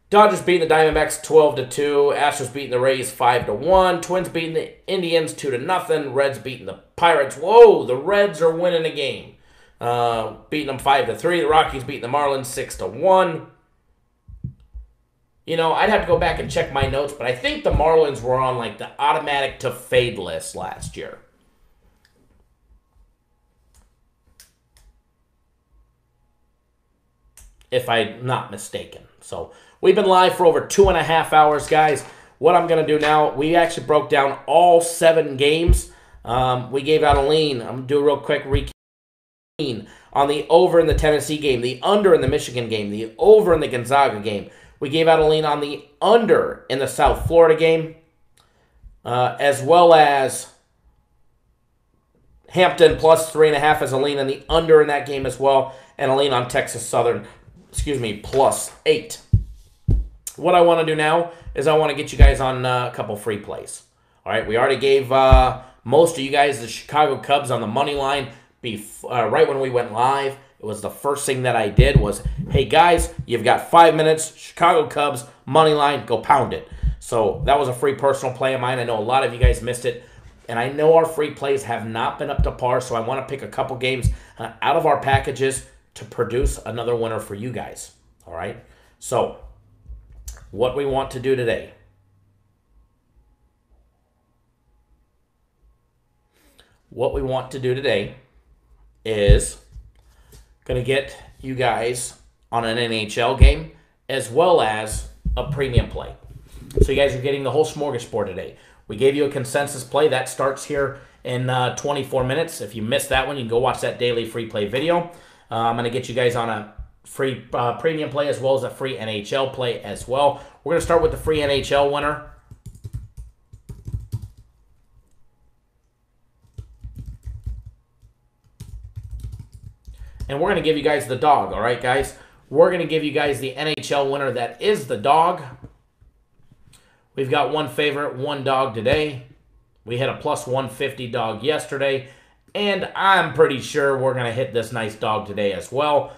Dodgers beating the Diamondbacks 12-2. Astros beating the Rays 5-1. Twins beating the Indians 2-0. Reds beating the Pirates. Whoa, the Reds are winning a game. Beating them 5-3. The Rockies beating the Marlins 6-1. I'd have to go back and check my notes, but I think the Marlins were on like the automatic to fade list last year. If I'm not mistaken. So we've been live for over 2.5 hours, guys. What I'm going to do now, we actually broke down all 7 games. We gave out a lean. I'm going to do a real quick recap on the over in the Tennessee game, the under in the Michigan game, the over in the Gonzaga game. We gave out a lean on the under in the South Florida game, as well as Hampton plus 3.5 as a lean on the under in that game as well. and a lean on Texas Southern, +8. What I want to do now is I want to get you guys on a couple free plays. All right, we already gave most of you guys the Chicago Cubs on the money line right when we went live. It was the first thing that I did was, hey guys, you've got 5 minutes, Chicago Cubs, money line, go pound it. So that was a free personal play of mine. I know a lot of you guys missed it. And I know our free plays have not been up to par, so I want to pick a couple games out of our packages to produce another winner for you guys. All right? So what we want to do today. What we want to do today is going to get you guys on an NHL game as well as a premium play. So you guys are getting the whole smorgasbord today. We gave you a consensus play. That starts here in 24 minutes. If you missed that one, you can go watch that daily free play video. I'm going to get you guys on a free premium play as well as a free NHL play as well. We're going to start with the free NHL winner. And we're going to give you guys the dog, all right, guys? We're going to give you guys the NHL winner that is the dog. We've got one favorite, one dog today. We had a +150 dog yesterday. And I'm pretty sure we're going to hit this nice dog today as well.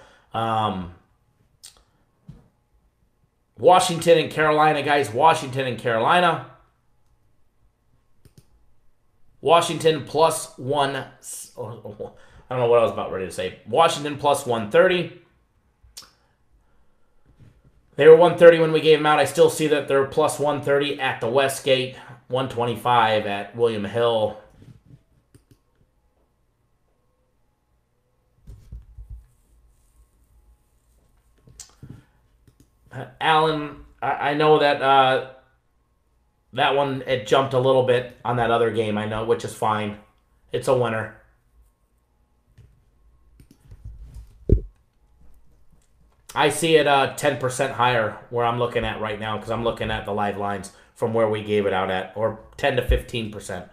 Washington and Carolina, guys. Washington and Carolina. Washington +1... I don't know what I was about ready to say. Washington +130. They were 130 when we gave them out. I still see that they're +130 at the Westgate, 125 at William Hill. Allen, I know that that one, it jumped a little bit on that other game, I know, which is fine. It's a winner. I see it 10% higher where I'm looking at right now because I'm looking at the live lines from where we gave it out at, or 10 to 15%.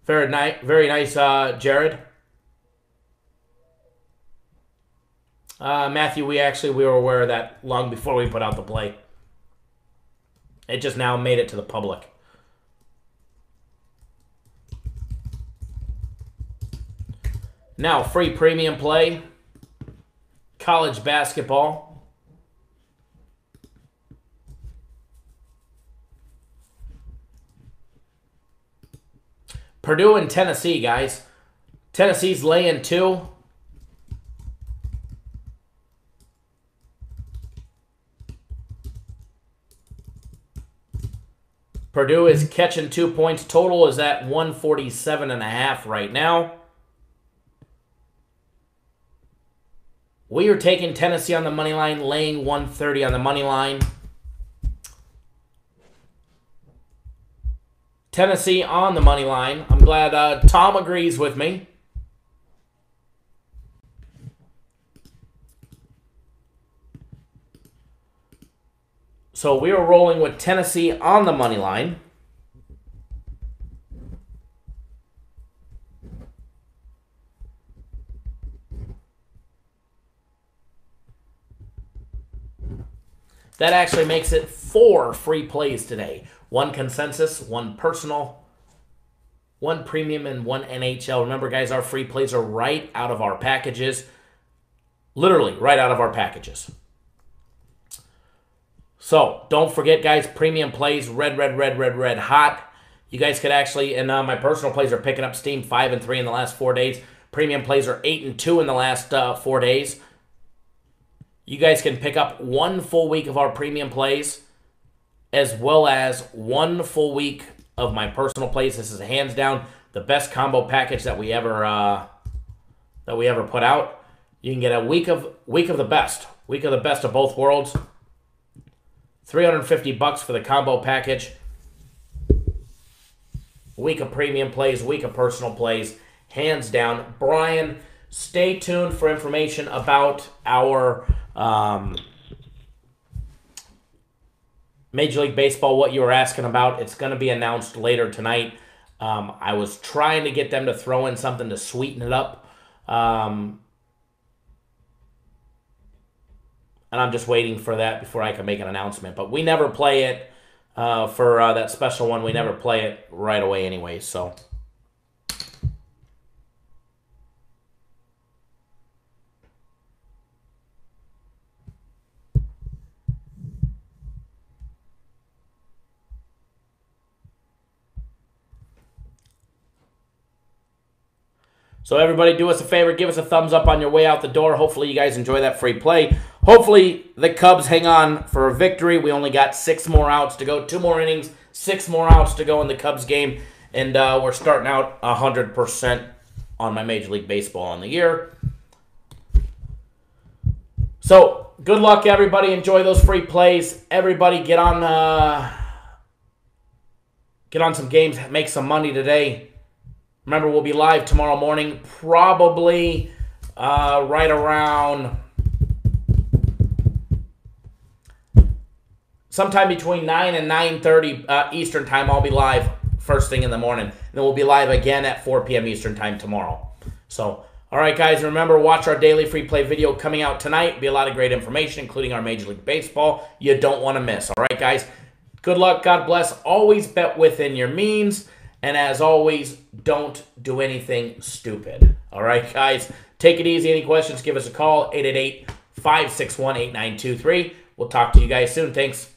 Very nice, Jared. Matthew, we were aware of that long before we put out the play. It just now made it to the public. Now, free premium play, college basketball. Purdue and Tennessee, guys. Tennessee's laying 2. Purdue is catching 2 points. Total is at 147.5 right now. We are taking Tennessee on the money line, laying 130 on the money line. Tennessee on the money line. I'm glad Tom agrees with me. So we are rolling with Tennessee on the money line. That actually makes it 4 free plays today. 1 consensus, 1 personal, 1 premium, and 1 NHL. Remember, guys, our free plays are right out of our packages. Literally, right out of our packages. So, don't forget, guys, premium plays, red hot. You guys could actually, and my personal plays are picking up steam, 5-3 in the last 4 days. Premium plays are 8-2 in the last 4 days. You guys can pick up 1 full week of our premium plays as well as 1 full week of my personal plays. This is hands down the best combo package that we ever put out. You can get a week of the best of both worlds. $350 for the combo package. Week of premium plays, week of personal plays, hands down. Brian, stay tuned for information about our Major League Baseball, what you were asking about. It's going to be announced later tonight. I was trying to get them to throw in something to sweeten it up. And I'm just waiting for that before I can make an announcement. But we never play it for that special one. We never play it right away anyway, so... So everybody do us a favor, give us a thumbs up on your way out the door. Hopefully you guys enjoy that free play. Hopefully the Cubs hang on for a victory. We only got 6 more outs to go, 2 more innings, 6 more outs to go in the Cubs game. And we're starting out 100% on my Major League Baseball on the year. So good luck, everybody. Enjoy those free plays. Everybody get on some games, make some money today. Remember, we'll be live tomorrow morning, probably right around sometime between 9 and 9:30 Eastern time. I'll be live first thing in the morning. And then we'll be live again at 4 p.m. Eastern time tomorrow. So, all right, guys, remember, watch our daily free play video coming out tonight. Be a lot of great information, including our Major League Baseball. You don't want to miss. All right, guys, good luck. God bless. Always bet within your means. And as always, don't do anything stupid. All right, guys? Take it easy. Any questions, give us a call, 888-561-8923. We'll talk to you guys soon. Thanks.